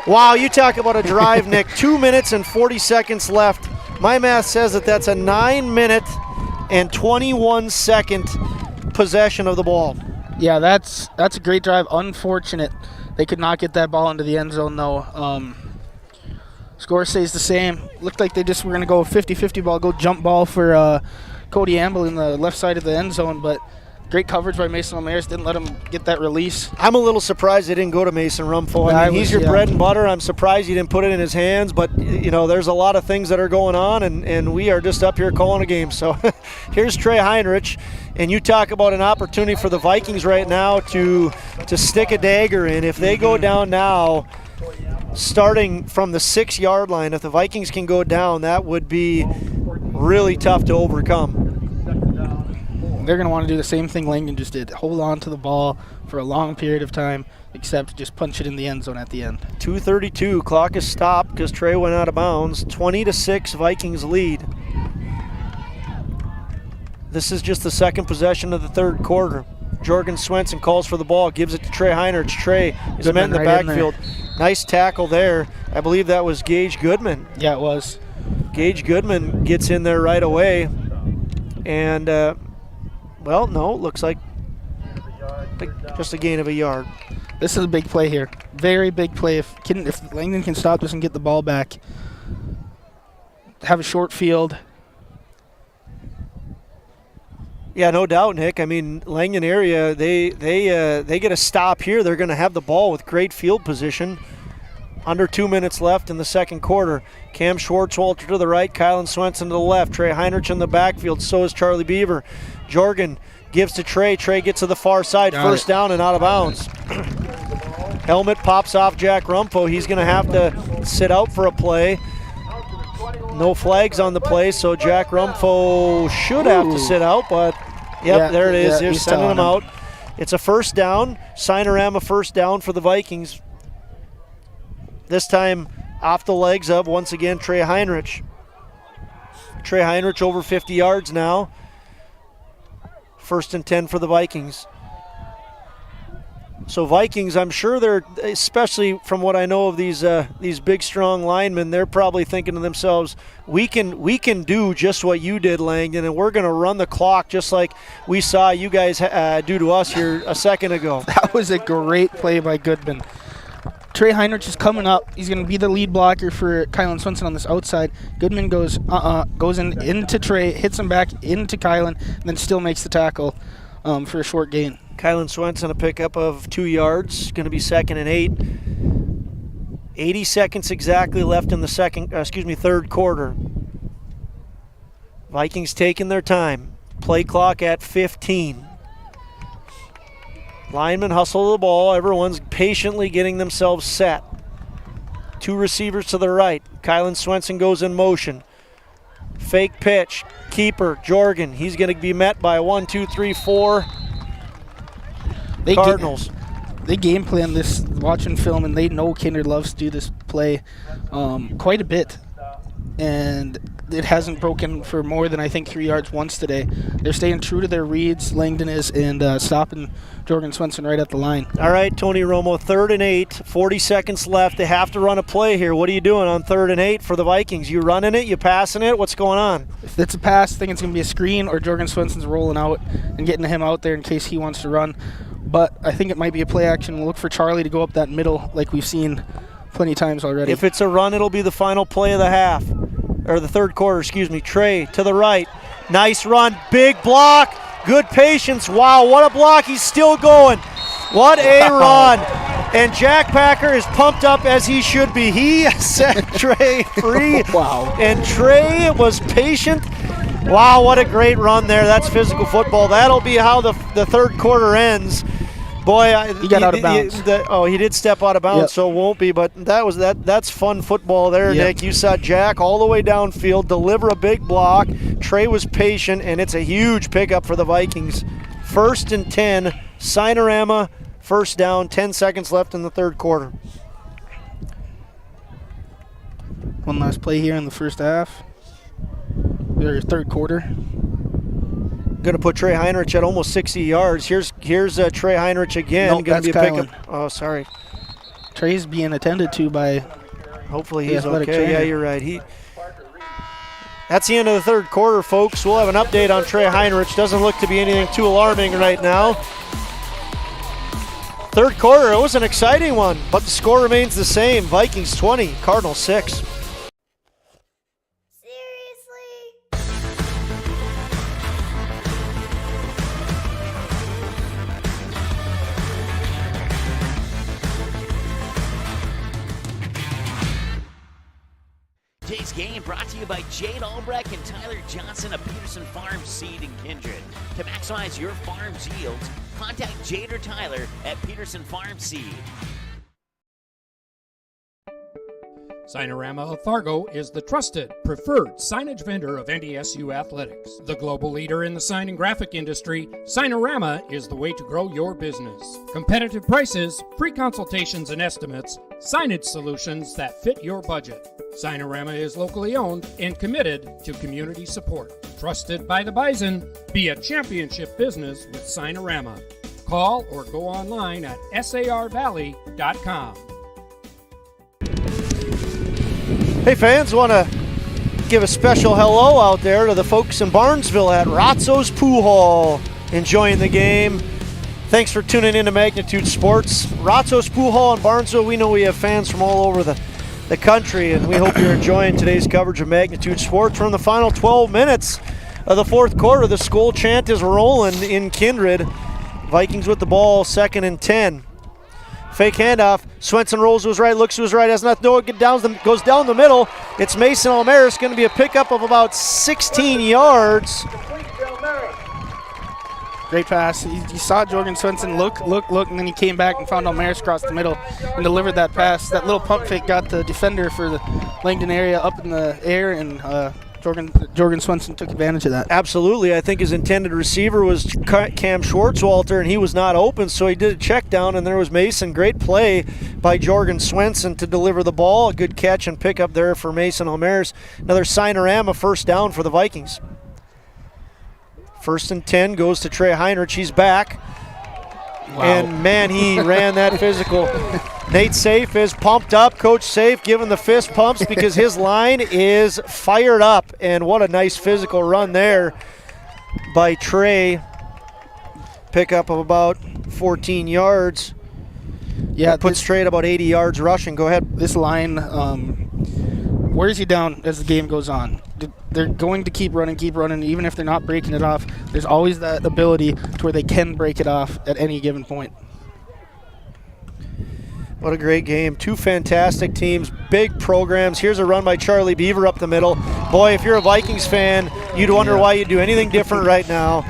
Speaker 3: Wow, you talk about a drive, Nick. 2 minutes and 40 seconds left. My math says that that's a 9-minute and 21-second possession of the ball.
Speaker 5: Yeah, that's a great drive. Unfortunate they could not get that ball into the end zone, though. Score stays the same. Looked like they just were going to go 50-50 ball, go jump ball for Cody Amble in the left side of the end zone, but great coverage by Mason Almaris. Didn't let him get that release.
Speaker 3: I'm a little surprised they didn't go to Mason Rumfo. I mean, he's your bread and butter. I'm surprised he didn't put it in his hands, but, you know, there's a lot of things that are going on, and we are just up here calling a game. So here's Trey Heinrich, and you talk about an opportunity for the Vikings right now to stick a dagger in. If they go down now, starting from the 6-yard line, if the Vikings can go down, that would be really tough to overcome.
Speaker 5: They're going to want to do the same thing Langdon just did. Hold on to the ball for a long period of time, except just punch it in the end zone at the end.
Speaker 3: 2:32, clock is stopped because Trey went out of bounds. 20-6 Vikings lead. This is just the second possession of the third quarter. Jorgen Swenson calls for the ball, gives it to Trey Heinrich. Trey is met in the backfield. Nice tackle there. I believe that was Gage Goodman.
Speaker 5: Yeah, it was.
Speaker 3: Gage Goodman gets in there right away. And, well, no, looks like just a gain of a yard.
Speaker 5: This is a big play here. Very big play. If Langdon can stop this and get the ball back, have a short field.
Speaker 3: Yeah, no doubt, Nick. I mean, Langdon area, they get a stop here. They're going to have the ball with great field position. Under 2 minutes left in the second quarter. Cam Schwartzwalter to the right, Kylan Swenson to the left. Trey Heinrich in the backfield, so is Charlie Beaver. Jorgen gives to Trey. Trey gets to the far side, first down and out of bounds. Helmet pops off Jack Rumpho. He's going to have to sit out for a play. No flags on the play, so Jack Rumpho should have to sit out, but there it is. They're sending him out. It's a first down. Signorama first down for the Vikings.
Speaker 4: This time off the legs of, once again, Trey Heinrich. Trey Heinrich over 50 yards now. 1st and 10 for the Vikings. So Vikings, I'm sure they're, especially from what I know of these big, strong linemen, they're probably thinking to themselves, we can do just what you did, Langdon, and we're going to run the clock just like we saw you guys do to us here a second ago.
Speaker 5: That was a great play by Goodman. Trey Heinrich is coming up. He's going to be the lead blocker for Kylan Swenson on this outside. Goodman goes into Trey, hits him back into Kylan, and then still makes the tackle for a short gain.
Speaker 4: Kylan Swenson, a pickup of 2 yards, going to be 2nd and 8. 80 seconds exactly left in the third quarter. Vikings taking their time. Play clock at 15. Linemen hustle the ball. Everyone's patiently getting themselves set. 2 receivers to the right. Kylan Swenson goes in motion. Fake pitch. Keeper, Jorgen. He's going to be met by 1, 2, 3, 4 Cardinals.
Speaker 5: They game plan this, watching film, and they know Kindred loves to do this play quite a bit. And it hasn't broken for more than, I think, 3 yards once today. They're staying true to their reads, Langdon is, and stopping Jorgen Swenson right at the line.
Speaker 4: All right, Tony Romo, 3rd and 8, 40 seconds left. They have to run a play here. What are you doing on 3rd and 8 for the Vikings? You running it? You passing it? What's going on?
Speaker 5: If it's a pass, I think it's going to be a screen, or Jorgen Swenson's rolling out and getting him out there in case he wants to run. But I think it might be a play action. We'll look for Charlie to go up that middle like we've seen plenty of times already.
Speaker 4: If it's a run, it'll be the final play of the half. Or the third quarter, Trey to the right. Nice run, big block, good patience. Wow, what a block, he's still going. What a run. And Jack Packer is pumped up as he should be. He set Trey free.
Speaker 5: Wow.
Speaker 4: And Trey was patient. Wow, what a great run there. That's physical football. That'll be how the third quarter ends. Boy,
Speaker 5: he got out of bounds.
Speaker 4: He did step out of bounds,
Speaker 5: yep.
Speaker 4: So it won't be. But that's fun football there,
Speaker 5: yep.
Speaker 4: Nick. You saw Jack all the way downfield deliver a big block. Trey was patient, and it's a huge pickup for the Vikings. 1st and 10, Sinorama, 1st down, 10 seconds left in the third quarter.
Speaker 5: One last play here in the first half. Or third quarter.
Speaker 4: Going to put Trey Heinrich at almost 60 yards. Here's Trey Heinrich again.
Speaker 5: Nope,
Speaker 4: going to be a
Speaker 5: Kylan.
Speaker 4: pickup. Oh, sorry.
Speaker 5: Trey's being attended to by.
Speaker 4: Hopefully he's okay.
Speaker 5: Trainer.
Speaker 4: Yeah, you're right. That's the end of the third quarter, folks. We'll have an update on Trey Heinrich. Doesn't look to be anything too alarming right now. Third quarter, it was an exciting one, but the score remains the same. Vikings 20, Cardinals 6.
Speaker 7: Today's game brought to you by Jade Albrecht and Tyler Johnson of Peterson Farm Seed and Kindred. To maximize your farm's yields, contact Jade or Tyler at Peterson Farm Seed.
Speaker 6: Sinorama of Fargo is the trusted, preferred signage vendor of NDSU athletics. The global leader in the sign and graphic industry, Sinorama is the way to grow your business. Competitive prices, free consultations and estimates, signage solutions that fit your budget. Sinorama is locally owned and committed to community support. Trusted by the Bison, be a championship business with Sinorama. Call or go online at sarvalley.com.
Speaker 4: Hey fans, want to give a special hello out there to the folks in Barnesville at Razzo's Pool Hall, enjoying the game. Thanks for tuning in to Magnitude Sports. Razzo's Pool Hall in Barnesville, we know we have fans from all over the country, and we hope you're enjoying today's coverage of Magnitude Sports. We're in the final 12 minutes of the fourth quarter. The Skol chant is rolling in Kindred. Vikings with the ball, 2nd and 10. Fake handoff. Swenson rolls to his right, looks to his right, has nothing to do, goes down the middle. It's Mason Almaris, going to be a pickup of about 16 yards.
Speaker 5: Great pass. You saw Jorgen Swenson look, and then he came back and found Almaris across the middle and delivered that pass. That little pump fake got the defender for the Langdon area up in the air and Jorgen Swenson took advantage of that.
Speaker 4: Absolutely. I think his intended receiver was Cam Schwartzwalter, and he was not open, so he did a check down, and there was Mason. Great play by Jorgen Swenson to deliver the ball. A good catch and pick up there for Mason Almares. Another Signorama first down for the Vikings. 1st and 10 goes to Trey Heinrich. He's back. Wow. And, man, he ran that physical. Nate Safe is pumped up. Coach Safe giving the fist pumps because his line is fired up. And what a nice physical run there by Trey. Pickup of about 14 yards. Yeah, that puts Trey at about 80 yards rushing. Go ahead.
Speaker 5: This line wears you down as the game goes on. They're going to keep running, even if they're not breaking it off. There's always that ability to where they can break it off at any given point.
Speaker 4: What a great game. 2 fantastic teams, big programs. Here's a run by Charlie Beaver up the middle. Boy, if you're a Vikings fan, you'd wonder why you'd do anything different right now.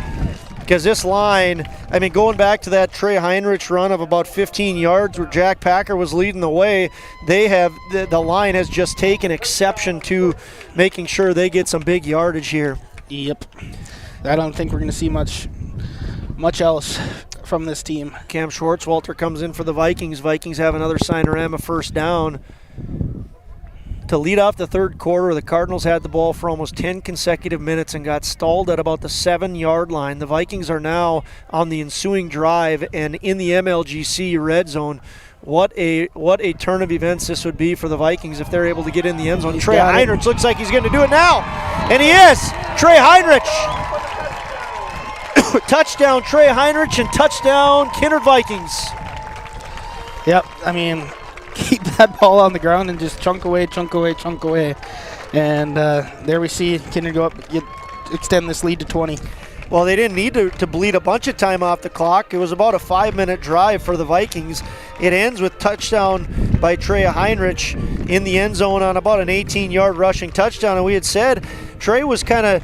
Speaker 4: Because this line, I mean, going back to that Trey Heinrich run of about 15 yards where Jack Packer was leading the way, the line has just taken exception to making sure they get some big yardage here.
Speaker 5: Yep. I don't think we're going to see much else from this team.
Speaker 4: Cam Schwartzwalter comes in for the Vikings. Vikings have another Signorama first down. To lead off the third quarter, the Cardinals had the ball for almost 10 consecutive minutes and got stalled at about the 7-yard line. The Vikings are now on the ensuing drive and in the MLGC red zone. What a turn of events this would be for the Vikings if they're able to get in the end zone. Trey Heinrich looks like he's going to do it now, and he is. Trey Heinrich. Touchdown Trey Heinrich and touchdown Kindred Vikings.
Speaker 5: Yep, I mean, keep that ball on the ground and just chunk away. And there we see Kindred go up, extend this lead to 20.
Speaker 4: Well, they didn't need to bleed a bunch of time off the clock. It was about a 5-minute drive for the Vikings. It ends with touchdown by Trey Heinrich in the end zone on about an 18-yard rushing touchdown. And we had said Trey was kind of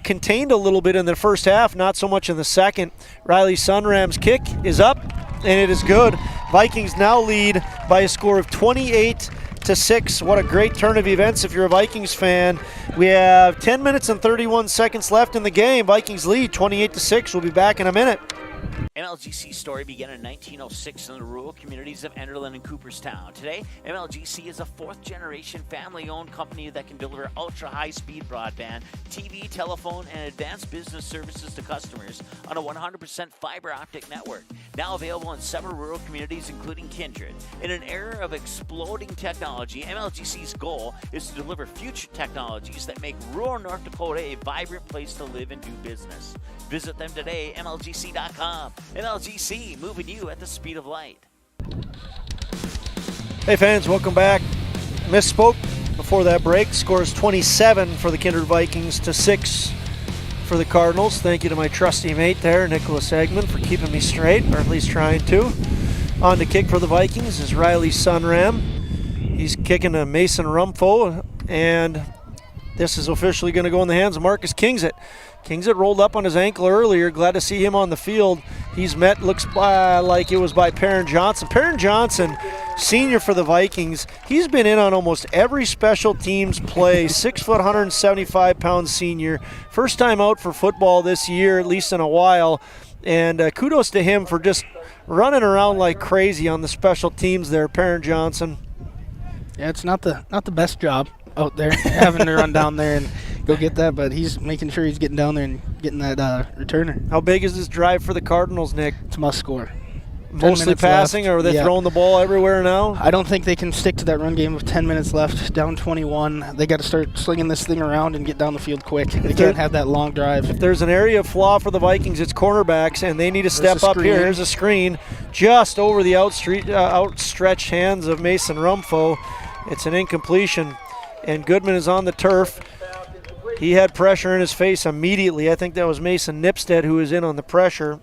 Speaker 4: contained a little bit in the first half, not so much in the second. Riley Sunram's kick is up, and it is good. Vikings now lead by a score of 28-6. What a great turn of events if you're a Vikings fan. We have 10 minutes and 31 seconds left in the game. Vikings lead 28-6. We'll be back in a minute.
Speaker 7: MLGC's story began in 1906 in the rural communities of Enderlin and Cooperstown. Today, MLGC is a 4th-generation family-owned company that can deliver ultra-high-speed broadband, TV, telephone, and advanced business services to customers on a 100% fiber optic network. Now available in several rural communities, including Kindred. In an era of exploding technology, MLGC's goal is to deliver future technologies that make rural North Dakota a vibrant place to live and do business. Visit them today, MLGC.com. MLGC, moving you at the speed of light.
Speaker 4: Hey fans, welcome back. Misspoke before that break. Score is 27 for the Kindred Vikings to 6 for the Cardinals. Thank you to my trusty mate there, Nicholas Eggman, for keeping me straight, or at least trying to. On to kick for the Vikings is Riley Sunram. He's kicking to Mason Rumfo, and this is officially going to go in the hands of Marcus Kingset. Kingset rolled up on his ankle earlier. Glad to see him on the field. He's met, looks like it was by Perrin Johnson. Perrin Johnson, senior for the Vikings. He's been in on almost every special teams play. 6 foot, 175-pound senior. First time out for football this year, at least in a while. And kudos to him for just running around like crazy on the special teams there, Perrin Johnson.
Speaker 5: Yeah, it's not the best job out there, having to run down there and go get that, but he's making sure he's getting down there and getting that returner.
Speaker 4: How big is this drive for the Cardinals, Nick?
Speaker 5: It's a must score.
Speaker 4: Mostly passing, or are they throwing the ball everywhere now?
Speaker 5: I don't think they can stick to that run game with 10 minutes left, down 21. They got to start slinging this thing around and get down the field quick. They can't have that long drive.
Speaker 4: If there's an area of flaw for the Vikings, it's cornerbacks, and they need to step up here. Here's a screen just over the outstretched hands of Mason Rumfo. It's an incompletion, and Goodman is on the turf. He had pressure in his face immediately. I think that was Mason Nipstead who was in on the pressure.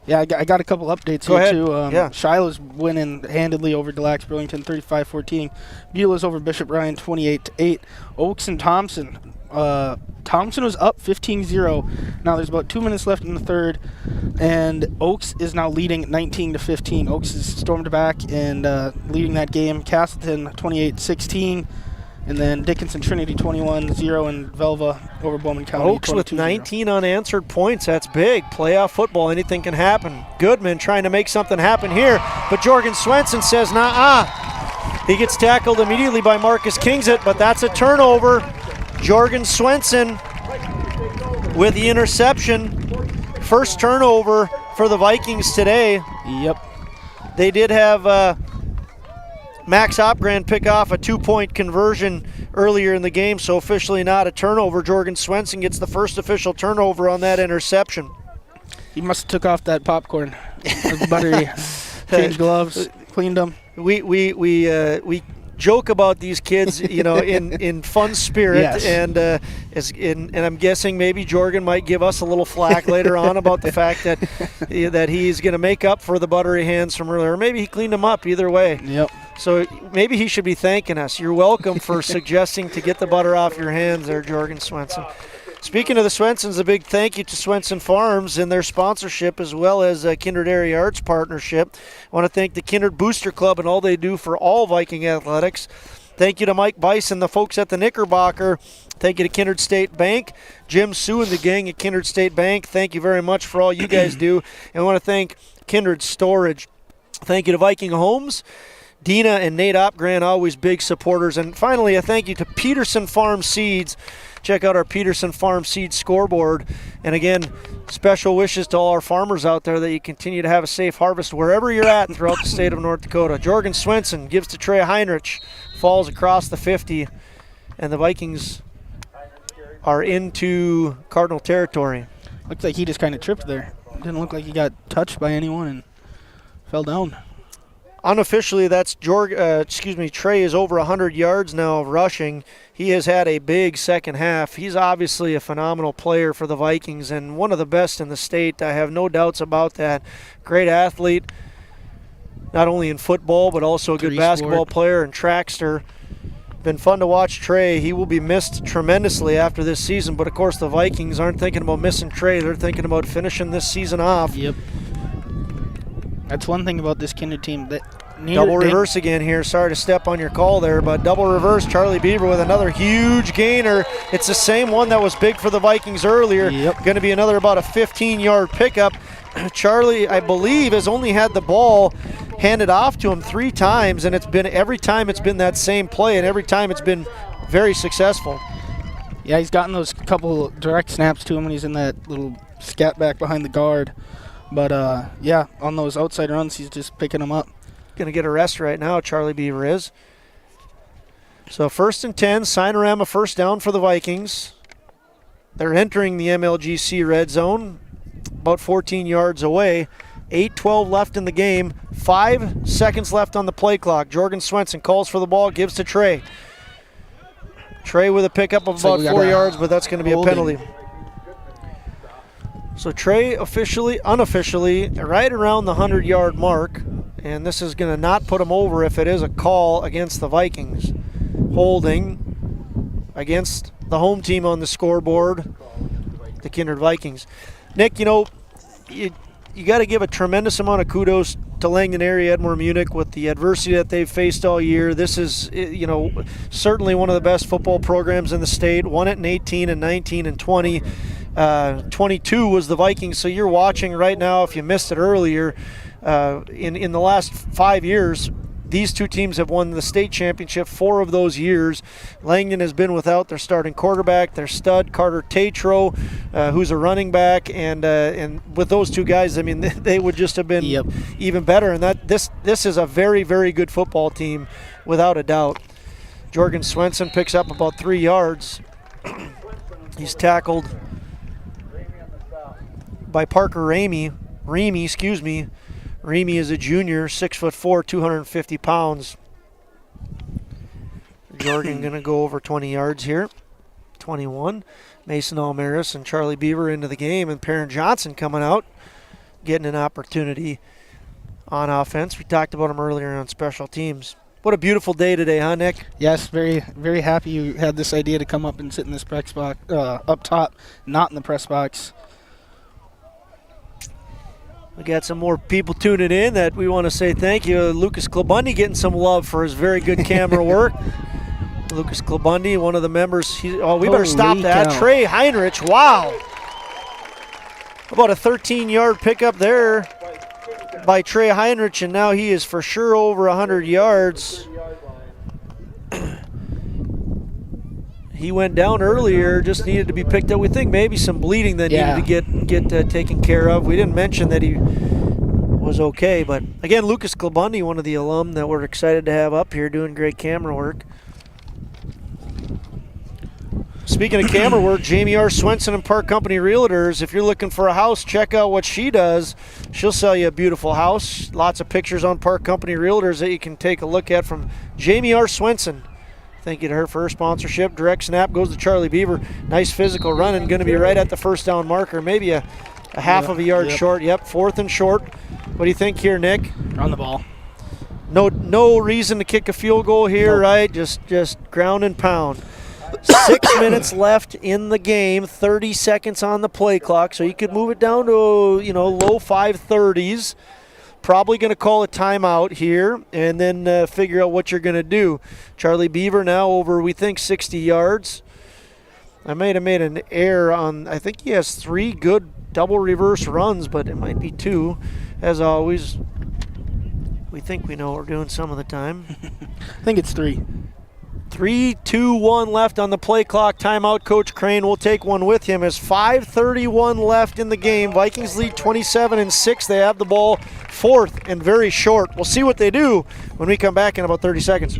Speaker 5: Yeah, I got a couple updates
Speaker 4: here,
Speaker 5: too. Shiloh's winning handedly over Delax Burlington, 35-14. Beulah's over Bishop Ryan, 28-8. Oaks and Thompson. Thompson was up 15-0. Now there's about 2 minutes left in the third, and Oaks is now leading 19-15. Oaks has stormed back and leading that game. Castleton 28-16. And then Dickinson Trinity 21-0 and Velva over Bowman County.
Speaker 3: Oaks with 19 unanswered points. That's big. Playoff football, anything can happen. Goodman trying to make something happen here, but Jorgen Swenson says, nah. He gets tackled immediately by Marcus Kingset, but that's a turnover. Jorgen Swenson with the interception. First turnover for the Vikings today.
Speaker 5: Yep.
Speaker 3: They did have Max Opgren pick off a 2-point conversion earlier in the game, so officially not a turnover. Jorgen Swenson gets the first official turnover on that interception.
Speaker 5: He must have took off that popcorn. The buttery. Changed gloves, cleaned them.
Speaker 3: We joke about these kids, in fun spirit,
Speaker 5: yes.
Speaker 3: and I'm guessing maybe Jorgen might give us a little flack later on about the fact that he's going to make up for the buttery hands from earlier. Or maybe he cleaned them up. Either way.
Speaker 5: Yep.
Speaker 3: So maybe he should be thanking us. You're welcome for suggesting to get the butter off your hands there, Jorgen Swenson. Speaking of the Swensons, a big thank you to Swenson Farms and their sponsorship, as well as Kindred Area Arts Partnership. I want to thank the Kindred Booster Club and all they do for all Viking athletics. Thank you to Mike Bison, the folks at the Knickerbocker. Thank you to Kindred State Bank, Jim Sue and the gang at Kindred State Bank. Thank you very much for all you guys do. And I want to thank Kindred Storage. Thank you to Viking Homes. Dina and Nate Opgren, always big supporters. And finally, a thank you to Peterson Farm Seeds. Check out our Peterson Farm Seeds scoreboard. And again, special wishes to all our farmers out there that you continue to have a safe harvest wherever you're at throughout the state of North Dakota. Jorgen Swenson gives to Trey Heinrich, falls across the 50, and the Vikings are into Cardinal territory.
Speaker 5: Looks like he just kind of tripped there. Didn't look like he got touched by anyone and fell down.
Speaker 3: Unofficially, that's Trey is over 100 yards now of rushing. He has had a big second half. He's obviously a phenomenal player for the Vikings and one of the best in the state. I have no doubts about that. Great athlete, not only in football, but also a good basketball player and trackster. Been fun to watch Trey. He will be missed tremendously after this season, but of course the Vikings aren't thinking about missing Trey. They're thinking about finishing this season off.
Speaker 5: Yep. That's one thing about this Kindred team.
Speaker 3: Double reverse again here. Sorry to step on your call there, but double reverse. Charlie Beaver with another huge gainer. It's the same one that was big for the Vikings earlier.
Speaker 5: Yep.
Speaker 3: Going to be another about a 15-yard pickup. Charlie, I believe, has only had the ball handed off to him 3 times, and every time it's been that same play, and every time it's been very successful.
Speaker 5: Yeah, he's gotten those couple direct snaps to him when he's in that little scat back behind the guard. But, yeah, on those outside runs, he's just picking them up.
Speaker 3: Going to get a rest right now, Charlie Beaver is. So 1st and 10, Sinorama first down for the Vikings. They're entering the MLGC red zone, about 14 yards away. 8:12 left in the game, 5 seconds left on the play clock. Jorgen Swenson calls for the ball, gives to Trey. Trey with a pickup of about 4 yards, but that's going to be a penalty. So Trey unofficially, right around the 100-yard mark, and this is going to not put him over if it is a call against the Vikings. Holding against the home team on the scoreboard, the Kindred Vikings. Nick, you got to give a tremendous amount of kudos to Langdon area Edmore Munich with the adversity that they've faced all year. This is, certainly one of the best football programs in the state. Won it in 18 and 19 and 20. 22 was the Vikings. So you're watching right now, if you missed it earlier, in the last 5 years, these two teams have won the state championship 4 of those years. Langdon has been without their starting quarterback, their stud, Carter Tatro, who's a running back, and with those two guys, I mean, they would just have been even better. And this is a very, very good football team, without a doubt. Jorgen Swenson picks up about 3 yards. He's tackled by Parker Ramey, excuse me. Ramey is a junior, 6'4", 250 pounds. Jorgen going to go over 20 yards here. 21. Mason Almaris and Charlie Beaver into the game, and Perrin Johnson coming out, getting an opportunity on offense. We talked about him earlier on special teams. What a beautiful day today, huh, Nick?
Speaker 5: Yes, very, very happy you had this idea to come up and sit in this press box, up top, not in the press box.
Speaker 3: We got some more people tuning in that we want to say thank you. Lucas Klabundi getting some love for his very good camera work.
Speaker 4: Lucas Klabundi, one of the members. We better stop
Speaker 5: Holy
Speaker 4: that.
Speaker 5: cow.
Speaker 4: Trey Heinrich, wow. About a 13-yard pickup there by Trey Heinrich, and now he is for sure over 100 yards. He went down earlier, just needed to be picked up. We think maybe some bleeding that needed to get taken care of. We didn't mention that he was okay, but again, Lucas Klabundi, one of the alum that we're excited to have up here doing great camera work. Speaking of camera work, Jamie R. Swenson and Park Company Realtors, if you're looking for a house, check out what she does. She'll sell you a beautiful house. Lots of pictures on Park Company Realtors that you can take a look at from Jamie R. Swenson. Thank you to her for her sponsorship. Direct snap goes to Charlie Beaver. Nice physical run and going to be right at the first down marker. Maybe a half of a yard short. Yep, 4th and short. What do you think here, Nick?
Speaker 5: On the ball.
Speaker 4: No reason to kick a field goal here, right? Just ground and pound. 6 minutes left in the game, 30 seconds on the play clock, so you could move it down to, low 5:30s. Probably going to call a timeout here and then figure out what you're going to do. Charlie Beaver now over, we think, 60 yards. I might have made an error on, I think he has 3 good double reverse runs, but it might be 2. As always, we think we know what we're doing some of the time.
Speaker 5: I think it's 3.
Speaker 4: 3, 2, 1 left on the play clock. Timeout. Coach Crane will take one with him. As 5:31 left in the game. Vikings lead 27-6. They have the ball, 4th and very short. We'll see what they do when we come back in about 30 seconds.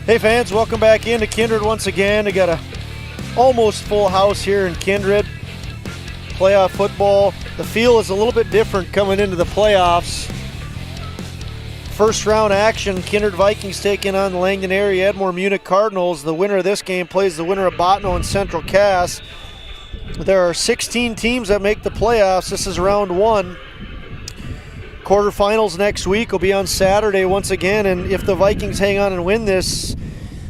Speaker 4: Hey fans, welcome back into Kindred once again. We got a almost full house here in Kindred. Playoff football. The feel is a little bit different coming into the playoffs. First round action, Kindred Vikings taking on the Langdon area Edmore Munich Cardinals. The winner of this game plays the winner of Botno and Central Cass. There are 16 teams that make the playoffs. This is round 1. Quarterfinals next week will be on Saturday once again, and if the Vikings hang on and win this,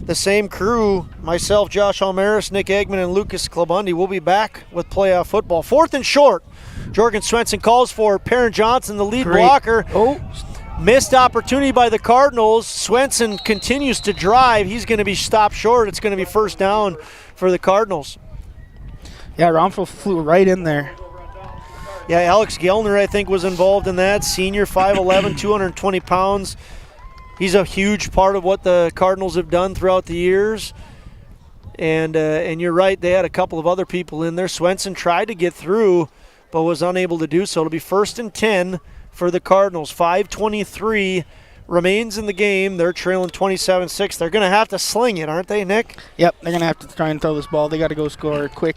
Speaker 4: the same crew, myself, Josh Almaris, Nick Eggman, and Lucas Klabundi, will be back with playoff football. 4th and short. Jorgen Swenson calls for Perrin Johnson, the lead blocker. Missed opportunity by the Cardinals. Swenson continues to drive. He's going to be stopped short. It's going to be first down for the Cardinals.
Speaker 5: Yeah, Romfel flew right in there.
Speaker 4: Yeah, Alex Gellner, I think, was involved in that. Senior, 5'11", 220 pounds. He's a huge part of what the Cardinals have done throughout the years. And you're right, they had a couple of other people in there. Swenson tried to get through, but was unable to do so. It'll be 1st and 10 for the Cardinals. 5:23 remains in the game. They're trailing 27-6. They're going to have to sling it, aren't they, Nick?
Speaker 5: Yep, they're going to have to try and throw this ball. They got to go score quick.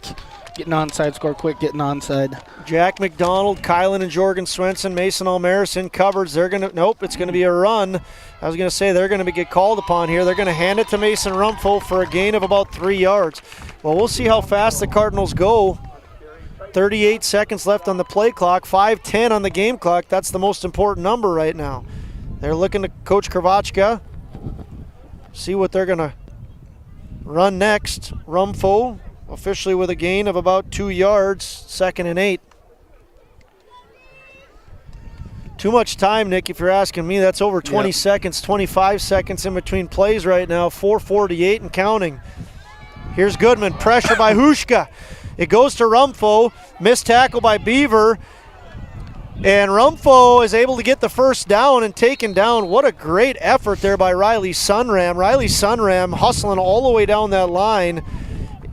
Speaker 5: Getting onside, score quick, getting onside.
Speaker 4: Jack McDonald, Kylan and Jorgen Swenson, Mason Almaris in coverage. They're going to, nope, it's going to be a run. I was going to say they're going to get called upon here. They're going to hand it to Mason Rumpfo for a gain of about 3 yards. Well, we'll see how fast the Cardinals go. 38 seconds left on the play clock, 5:10 on the game clock. That's the most important number right now. They're looking to Coach Kravachka. See what they're going to run next. Rumpfo officially with a gain of about 2 yards, 2nd and 8. Too much time, Nick, if you're asking me. That's over 20 seconds, 25 seconds in between plays right now, 4:48 and counting. Here's Goodman, pressure by Hushka. It goes to Rumpfo, missed tackle by Beaver, and Rumpfo is able to get the first down and taken down. What a great effort there by Riley Sunram. Riley Sunram hustling all the way down that line.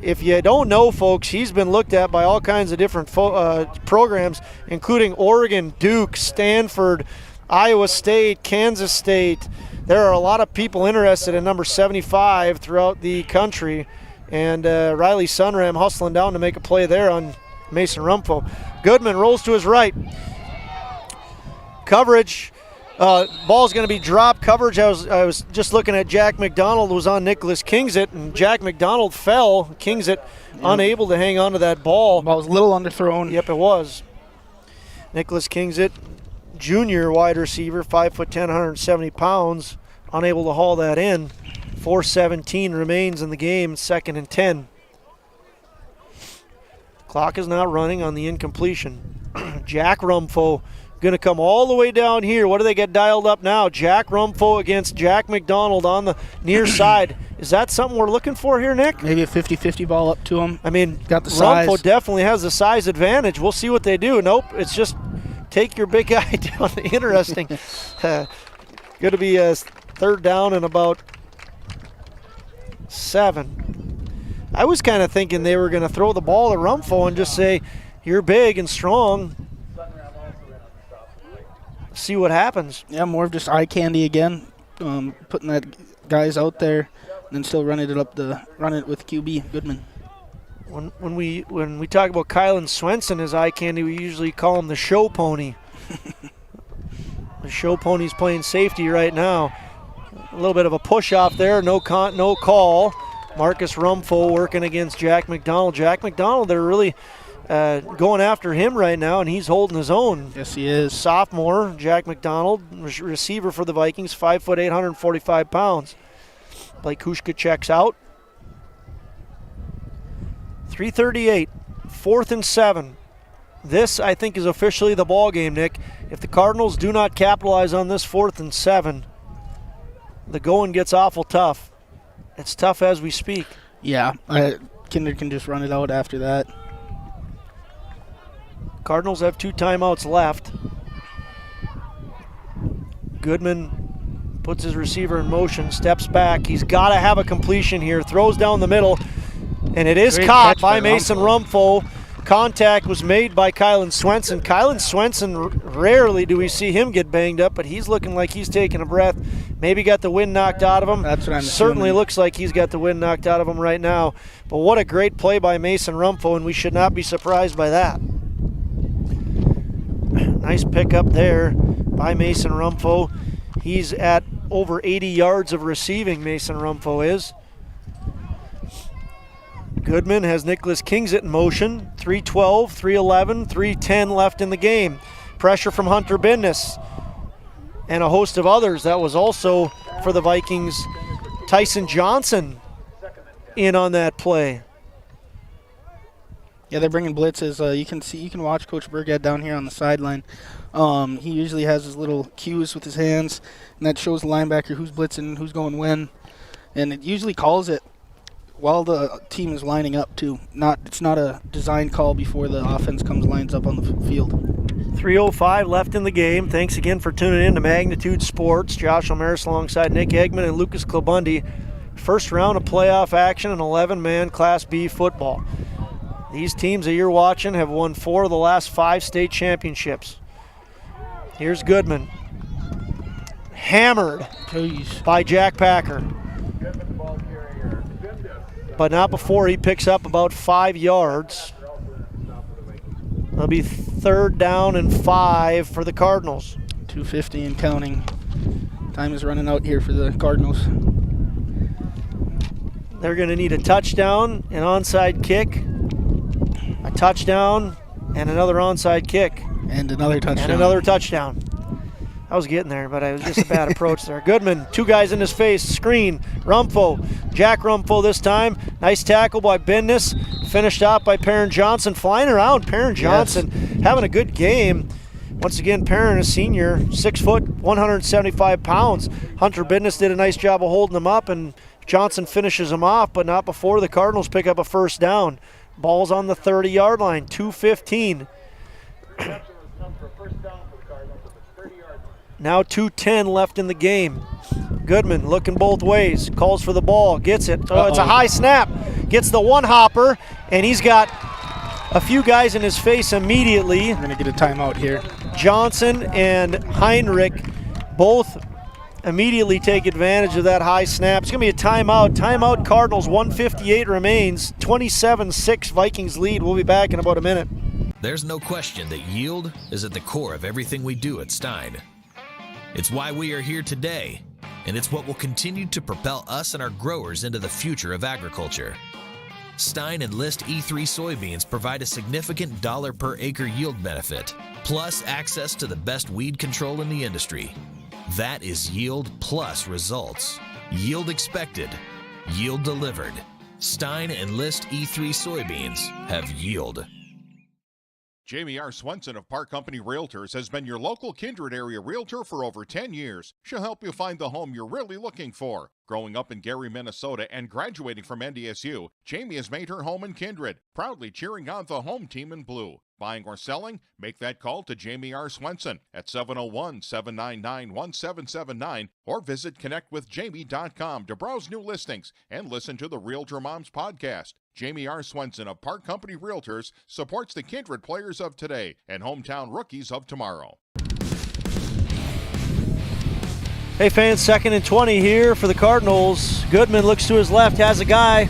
Speaker 4: If you don't know, folks, he's been looked at by all kinds of different programs, including Oregon, Duke, Stanford, Iowa State, Kansas State. There are a lot of people interested in number 75 throughout the country, and Riley Sunram hustling down to make a play there on Mason Rumpfo. Goodman rolls to his right. Coverage.
Speaker 3: Ball's going to be dropped. Coverage, I was just looking at Jack McDonald was on Nicholas Kingsit, and Jack McDonald fell. Kingsit unable to hang on to that ball.
Speaker 5: Ball was a little underthrown.
Speaker 3: Yep, it was. Nicholas Kingsit, junior wide receiver, 5'10", 170 pounds, unable to haul that in. 4:17 remains in the game, 2nd and 10. Clock is now running on the incompletion. Jack Rumfo going to come all the way down here. What do they get dialed up now? Jack Rumfo against Jack McDonald on the near side. Is that something we're looking for here, Nick?
Speaker 5: Maybe a 50-50 ball up to him.
Speaker 3: I mean,
Speaker 5: got the size.
Speaker 3: Rumfo definitely has the size advantage. We'll see what they do. Nope, it's just take your big guy down. Interesting. Going to be a 3rd down and about 7. I was kind of thinking they were going to throw the ball to Rumfo and just say, you're big and strong. See what happens.
Speaker 5: Yeah, more of just eye candy again, putting that guys out there, and then still running it with QB Goodman.
Speaker 3: When we talk about Kylan Swenson as eye candy, we usually call him the show pony. The show pony's playing safety right now. A little bit of a push off there, no call. Marcus Rumfo working against Jack McDonald. Jack McDonald, they're really going after him right now, and he's holding his own.
Speaker 5: Yes, he is.
Speaker 3: Sophomore, Jack McDonald, receiver for the Vikings, 5'8", 145 pounds. Blake Kushka checks out. 3:38, 4th and 7. This, I think, is officially the ball game, Nick. If the Cardinals do not capitalize on this 4th and 7, the going gets awful tough. It's tough as we speak.
Speaker 5: Yeah, Kindred can just run it out after that.
Speaker 3: Cardinals have 2 timeouts left. Goodman puts his receiver in motion, steps back. He's got to have a completion here. Throws down the middle, and it is caught by Mason Rumfo. Contact was made by Kylan Swenson. Kylan Swenson, rarely do we see him get banged up, but he's looking like he's taking a breath. Maybe got the wind knocked out of him.
Speaker 5: That's what I'm
Speaker 3: Certainly
Speaker 5: assuming.
Speaker 3: looks like he's got the wind knocked out of him right now. But what a great play by Mason Rumfo, and we should not be surprised by that. Nice pickup there by Mason Rumfo. He's at over 80 yards of receiving, Mason Rumfo is. Goodman has Nicholas Kingsit in motion. 3:12, 3:11, 3:10 left in the game. Pressure from Hunter Bindness and a host of others. That was also for the Vikings. Tyson Johnson in on that play.
Speaker 5: Yeah, they're bringing blitzes. You can watch Coach Burgett down here on the sideline. He usually has his little cues with his hands, and that shows the linebacker who's blitzing, who's going when, and it usually calls it while the team is lining up too. It's not a design call before the offense lines up on the field.
Speaker 3: 3:05 left in the game. Thanks again for tuning in to Magnitude Sports. Josh Omeris alongside Nick Eggman and Lucas Klobundi. First round of playoff action in 11-man Class B football. These teams that you're watching have won 4 of the last 5 state championships. Here's Goodman. Hammered by Jack Packer. But not before he picks up about 5 yards. It'll be 3rd down and 5 for the Cardinals.
Speaker 5: 2:50 and counting. Time is running out here for the Cardinals.
Speaker 3: They're going to need a touchdown, an onside kick, a touchdown, and another onside kick.
Speaker 5: And another touchdown.
Speaker 3: And another touchdown. I was getting there, but it was just a bad approach there. Goodman, 2 guys in his face, screen, Rumfo, Jack Rumfo this time. Nice tackle by Bindness, finished off by Perrin Johnson, flying around. Perrin Johnson having a good game. Once again, Perrin, a senior, 6 foot, 175 pounds. Hunter Bindness did a nice job of holding him up, and Johnson finishes him off, but not before the Cardinals pick up a first down. Ball's on the 30-yard line, 2:15. Now 2:10 left in the game. Goodman looking both ways, calls for the ball, gets it. Oh, it's a high snap. Gets the one hopper, and he's got a few guys in his face immediately.
Speaker 5: We're going to get a timeout here.
Speaker 3: Johnson and Heinrich both immediately take advantage of that high snap. It's going to be a timeout. Timeout Cardinals, 1:58 remains. 27-6 Vikings lead. We'll be back in about a minute.
Speaker 8: There's no question that yield is at the core of everything we do at Stein. It's why we are here today, and it's what will continue to propel us and our growers into the future of agriculture. Stein and List E3 soybeans provide a significant dollar per acre yield benefit, plus access to the best weed control in the industry. That is yield plus results. Yield expected, yield delivered. Stein and List E3 soybeans have yield.
Speaker 9: Jamie R. Swenson of Park Company Realtors has been your local Kindred area realtor for over 10 years. She'll help you find the home you're really looking for. Growing up in Gary, Minnesota, and graduating from NDSU, Jamie has made her home in Kindred, proudly cheering on the home team in blue. Buying or selling? Make that call to Jamie R. Swenson at 701-799-1779 or visit connectwithjamie.com to browse new listings and listen to the Realtor Moms podcast. Jamie R. Swenson of Park Company Realtors supports the Kindred players of today and hometown rookies of tomorrow.
Speaker 4: Hey fans, 2nd and 20 here for the Cardinals. Goodman looks to his left, has a guy.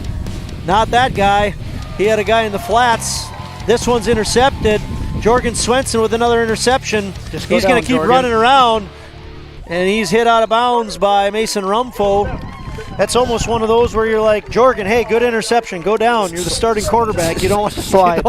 Speaker 4: Not that guy. He had a guy in the flats. This one's intercepted. Jorgen Swenson with another interception. He's going to keep running around, and he's hit out of bounds by Mason Rumfo. That's almost one of those where you're like, Jorgen, hey, good interception. Go down. You're the starting quarterback. You don't want to slide.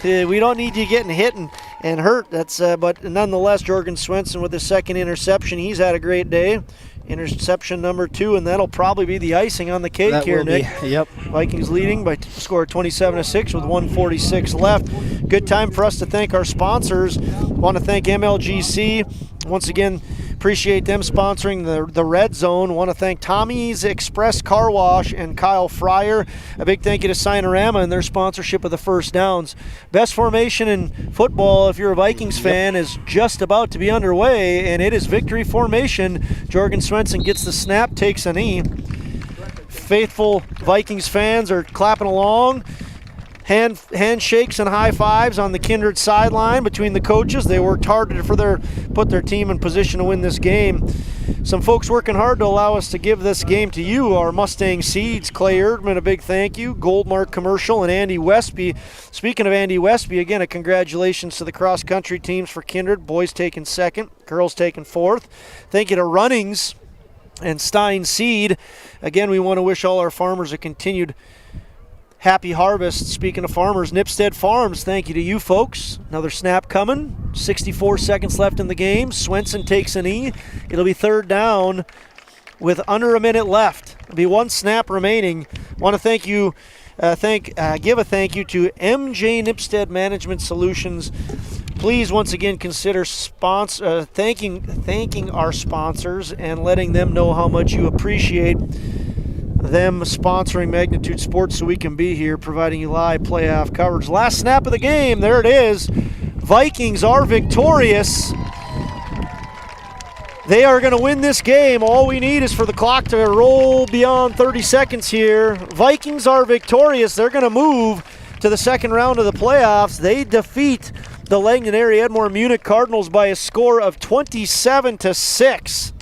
Speaker 4: We don't need you getting hit and hurt. But nonetheless, Jorgen Swenson with his second interception. He's had a great day. Interception number 2, and that'll probably be the icing on the cake here, Nick.
Speaker 5: Yep.
Speaker 4: Vikings leading by score 27-6 with 1:46 left. Good time for us to thank our sponsors. Want to thank MLGC. Once again, appreciate them sponsoring the Red Zone. Want to thank Tommy's Express Car Wash and Kyle Fryer. A big thank you to Sinorama and their sponsorship of the First Downs. Best formation in football, if you're a Vikings fan, is just about to be underway, and it is victory formation. Jorgen Swenson gets the snap, takes a knee. Faithful Vikings fans are clapping along. Handshakes and high fives on the Kindred sideline between the coaches. They worked hard to put their team in position to win this game. Some folks working hard to allow us to give this game to you. Our Mustang Seeds, Clay Erdman, a big thank you. Goldmark Commercial and Andy Westby. Speaking of Andy Westby, again, a congratulations to the cross-country teams for Kindred. Boys taking 2nd, girls taking 4th. Thank you to Runnings and Stein Seed. Again, we want to wish all our farmers a continued happy harvest. Speaking of farmers, Nipstead Farms, thank you to you folks. Another snap coming. 64 seconds left in the game. Swenson takes a knee. It'll be 3rd down with under a minute left. It'll be 1 snap remaining. Want to thank you, give a thank you to MJ Nipstead Management Solutions. Please once again consider thanking our sponsors and letting them know how much you appreciate them sponsoring Magnitude Sports so we can be here providing you live playoff coverage. Last snap of the game, there it is. Vikings are victorious. They are going to win this game. All we need is for the clock to roll beyond 30 seconds here. Vikings are victorious. They're going to move to the 2nd round of the playoffs. They defeat the Langdon area Edmore Munich Cardinals by a score of 27-6.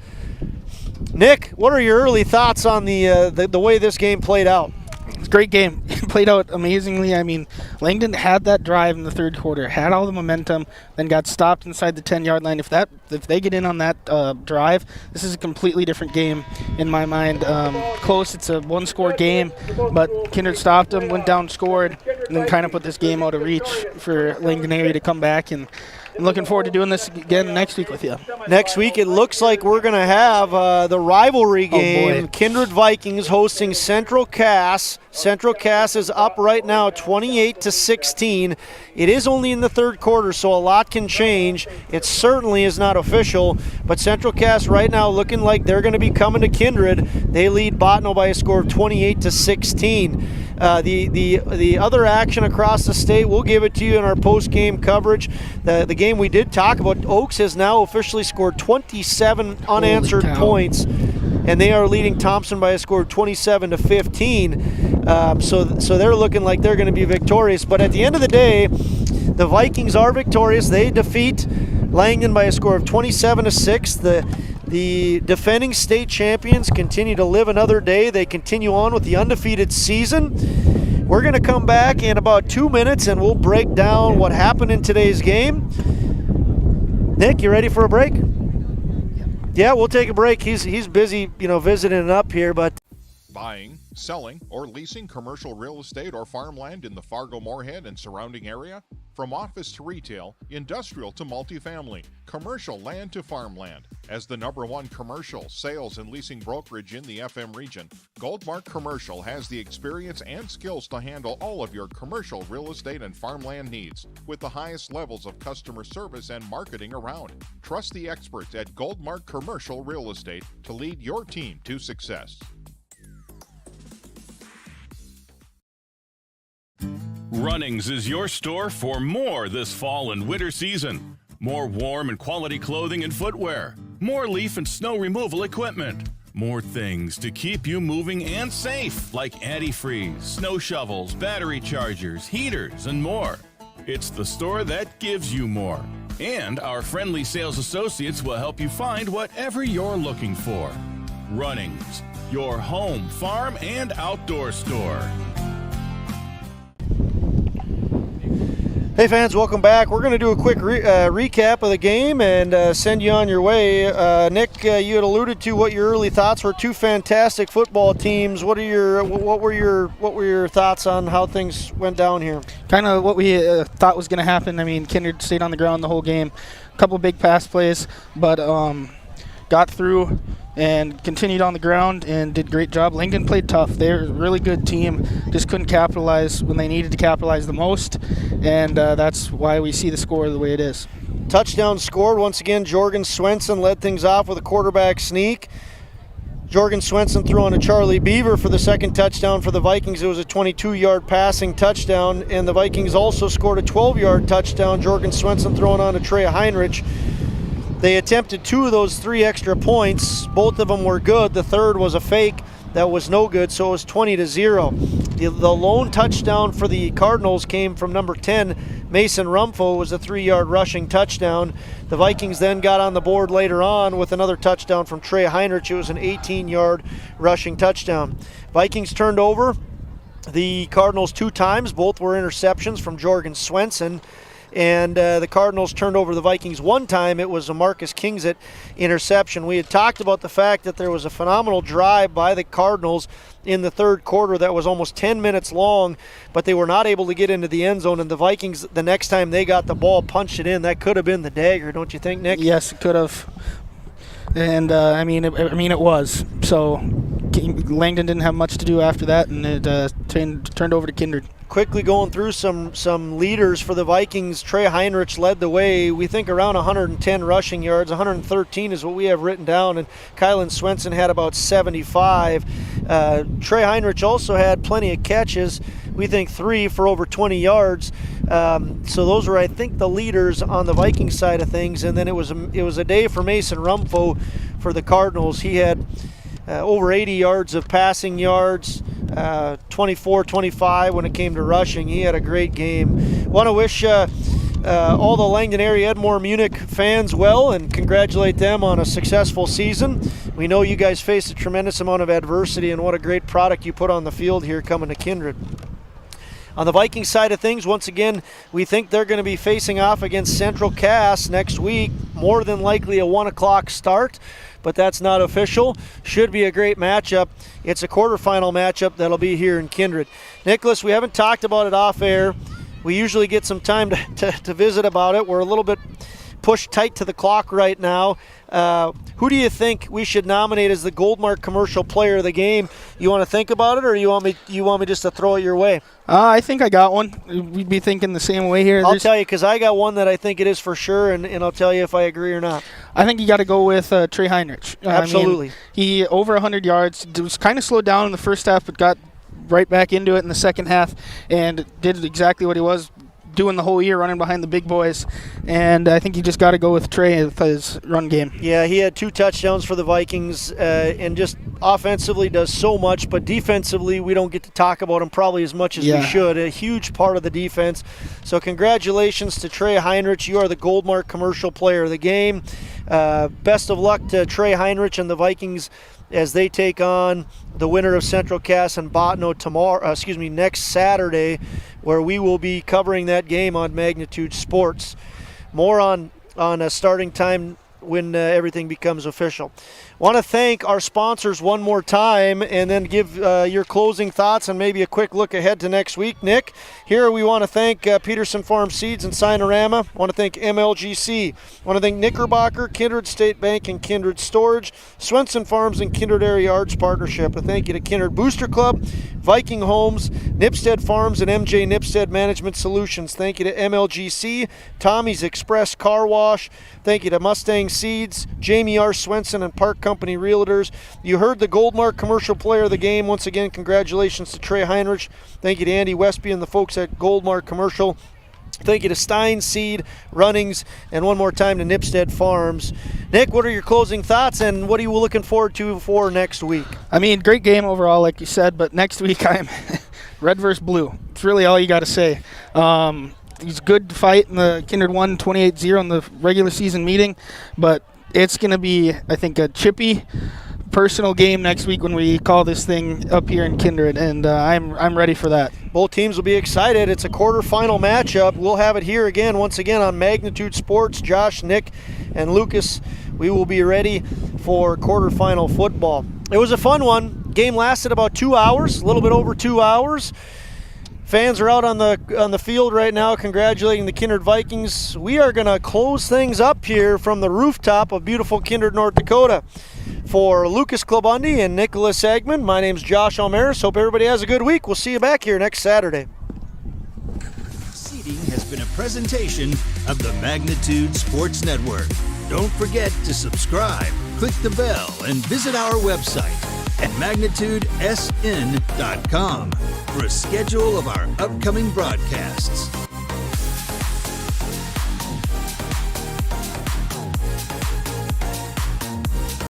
Speaker 4: Nick, what are your early thoughts on the way this game played out?
Speaker 5: It's a great game. It played out amazingly. I mean, Langdon had that drive in the 3rd quarter, had all the momentum, then got stopped inside the 10-yard line. If they get in on that drive, this is a completely different game in my mind. Close, it's a 1-score game, but Kindred stopped them, went down, scored, and then kind of put this game out of reach for Langdon area to come back. And I'm looking forward to doing this again next week with you.
Speaker 4: Next week, it looks like we're going to have the rivalry game. Kindred Vikings hosting Central Cass. Central Cass is up right now 28-16. It is only in the 3rd quarter, so a lot can change. It certainly is not official, but Central Cass right now looking like they're going to be coming to Kindred. They lead Botno by a score of 28-16. The other action across the state, we'll give it to you in our post-game coverage. The game we did talk about, Oaks has now officially scored 27 unanswered points, and they are leading Thompson by a score of 27-15. So they're looking like they're going to be victorious. But at the end of the day, the Vikings are victorious. They defeat Langdon by a score of 27-6. The defending state champions continue to live another day. They continue on with the undefeated season. We're going to come back in about 2 minutes, and we'll break down what happened in today's game. Nick, you ready for a break?
Speaker 3: Yeah, we'll take a break. He's busy, visiting up here, but
Speaker 9: Buying, selling, or leasing commercial real estate or farmland in the Fargo-Moorhead and surrounding area? From office to retail, industrial to multifamily, commercial land to farmland. As the #1 commercial sales and leasing brokerage in the FM region, Goldmark Commercial has the experience and skills to handle all of your commercial real estate and farmland needs with the highest levels of customer service and marketing around. Trust the experts at Goldmark Commercial Real Estate to lead your team to success.
Speaker 10: Runnings is your store for more this fall and winter season. More warm and quality clothing and footwear. More leaf and snow removal equipment. More things to keep you moving and safe, like antifreeze, snow shovels, battery chargers, heaters, and more. It's the store that gives you more. And our friendly sales associates will help you find whatever you're looking for. Runnings, your home, farm, and outdoor store.
Speaker 3: Hey fans, welcome back. We're going to do a quick recap of the game and send you on your way. Nick, you had alluded to what your early thoughts were. Two fantastic football teams. What were your thoughts on how things went down here?
Speaker 5: Kind of what we thought was going to happen. I mean, Kindred stayed on the ground the whole game. A couple big pass plays, but got through and continued on the ground and did a great job. Langdon played tough. They're a really good team, just couldn't capitalize when they needed to capitalize the most, and that's why we see the score the way it is.
Speaker 3: Touchdown scored. Once again, Jorgen Swenson led things off with a quarterback sneak. Jorgen Swenson threw on to Charlie Beaver for the second touchdown for the Vikings. It was a 22-yard passing touchdown, and the Vikings also scored a 12-yard touchdown. Jorgen Swenson throwing on to Trey Heinrich. They attempted 2 of those 3 extra points. Both of them were good. The third was a fake that was no good, so it was 20-0. The lone touchdown for the Cardinals came from number 10, Mason Rumfo. It was a 3-yard rushing touchdown. The Vikings then got on the board later on with another touchdown from Trey Heinrich. It was an 18-yard rushing touchdown. Vikings turned over the Cardinals 2 times. Both were interceptions from Jorgen Swenson. And the Cardinals turned over the Vikings 1 time. It was a Marcus Kingsit interception. We had talked about the fact that there was a phenomenal drive by the Cardinals in the third quarter that was almost 10 minutes long, but they were not able to get into the end zone. And the Vikings, the next time they got the ball, punched it in. That could have been the dagger, don't you think, Nick?
Speaker 5: Yes, it could have. And it was. So Langdon didn't have much to do after that, and it turned over to Kindred.
Speaker 3: Quickly going through some leaders for the Vikings. Trey Heinrich led the way. We think around 110 rushing yards. 113 is what we have written down, and Kylan Swenson had about 75. Trey Heinrich also had plenty of catches. We think 3 for over 20 yards. So those were, I think, the leaders on the Vikings side of things. And then it was a day for Mason Rumfo for the Cardinals. He had over 80 yards of passing yards, 24-25 when it came to rushing. He had a great game. Want to wish all the Langdon area Edmore Munich fans well and congratulate them on a successful season. We know you guys faced a tremendous amount of adversity, and what a great product you put on the field here coming to Kindred. On the Vikings side of things, once again, we think they're going to be facing off against Central Cass next week. More than likely a 1 o'clock start, but that's not official. Should be a great matchup. It's a quarterfinal matchup that'll be here in Kindred. Nicholas, we haven't talked about it off air. We usually get some time to visit about it. We're a little bit pushed tight to the clock right now. Who do you think we should nominate as the Goldmark Commercial Player of the Game? You want to think about it, or you want me just to throw it your way?
Speaker 5: I think I got one. We'd be thinking the same way here.
Speaker 3: I'll tell you, because I got one that I think it is for sure, and I'll tell you if I agree or not.
Speaker 5: I think you got to go with Trey Heinrich.
Speaker 3: Absolutely.
Speaker 5: He over 100 yards. It was kind of slowed down in the first half, but got right back into it in the second half and did exactly what he was doing the whole year, running behind the big boys. And I think you just got to go with Trey with his run game.
Speaker 3: Yeah, he had 2 touchdowns for the Vikings, and just offensively does so much, but defensively we don't get to talk about him probably as much as we should. A huge part of the defense. So congratulations to Trey Heinrich. You are the Goldmark Commercial Player of the Game. Best of luck to Trey Heinrich and the Vikings as they take on the winner of Central Cass and Botno next Saturday, where we will be covering that game on Magnitude Sports. More on a starting time when everything becomes official. Want to thank our sponsors one more time and then give your closing thoughts and maybe a quick look ahead to next week. Nick, here we want to thank Peterson Farm Seeds and Sinorama. Want to thank MLGC. Want to thank Knickerbocker, Kindred State Bank, and Kindred Storage, Swenson Farms, and Kindred Area Arts Partnership. A thank you to Kindred Booster Club, Viking Homes, Nipstead Farms, and MJ Nipstead Management Solutions. Thank you to MLGC, Tommy's Express Car Wash. Thank you to Mustang Seeds, Jamie R. Swenson, and Park Company Realtors. You heard the Goldmark Commercial Player of the Game. Once again, congratulations to Trey Heinrich. Thank you to Andy Westby and the folks at Goldmark Commercial. Thank you to Stein Seed, Runnings, and one more time to Nipstead Farms. Nick, what are your closing thoughts, and what are you looking forward to for next week?
Speaker 5: I mean, great game overall, like you said, but next week I'm red versus blue. It's really all you got to say. It's good to fight in the Kindred won 28-0 in the regular season meeting, but it's going to be, I think, a chippy personal game next week when we call this thing up here in Kindred, and I'm ready for that.
Speaker 3: Both teams will be excited. It's a quarterfinal matchup. We'll have it here again, once again, on Magnitude Sports. Josh, Nick, and Lucas, we will be ready for quarterfinal football. It was a fun one. Game lasted about 2 hours, a little bit over 2 hours. Fans are out on the field right now congratulating the Kindred Vikings. We are going to close things up here from the rooftop of beautiful Kindred, North Dakota. For Lucas Klobundy and Nicholas Eggman, my name's Josh Almaris. Hope everybody has a good week. We'll see you back here next Saturday.
Speaker 1: Seating has been a presentation of the Magnitude Sports Network. Don't forget to subscribe, click the bell, and visit our website at magnitudesn.com for a schedule of our upcoming broadcasts.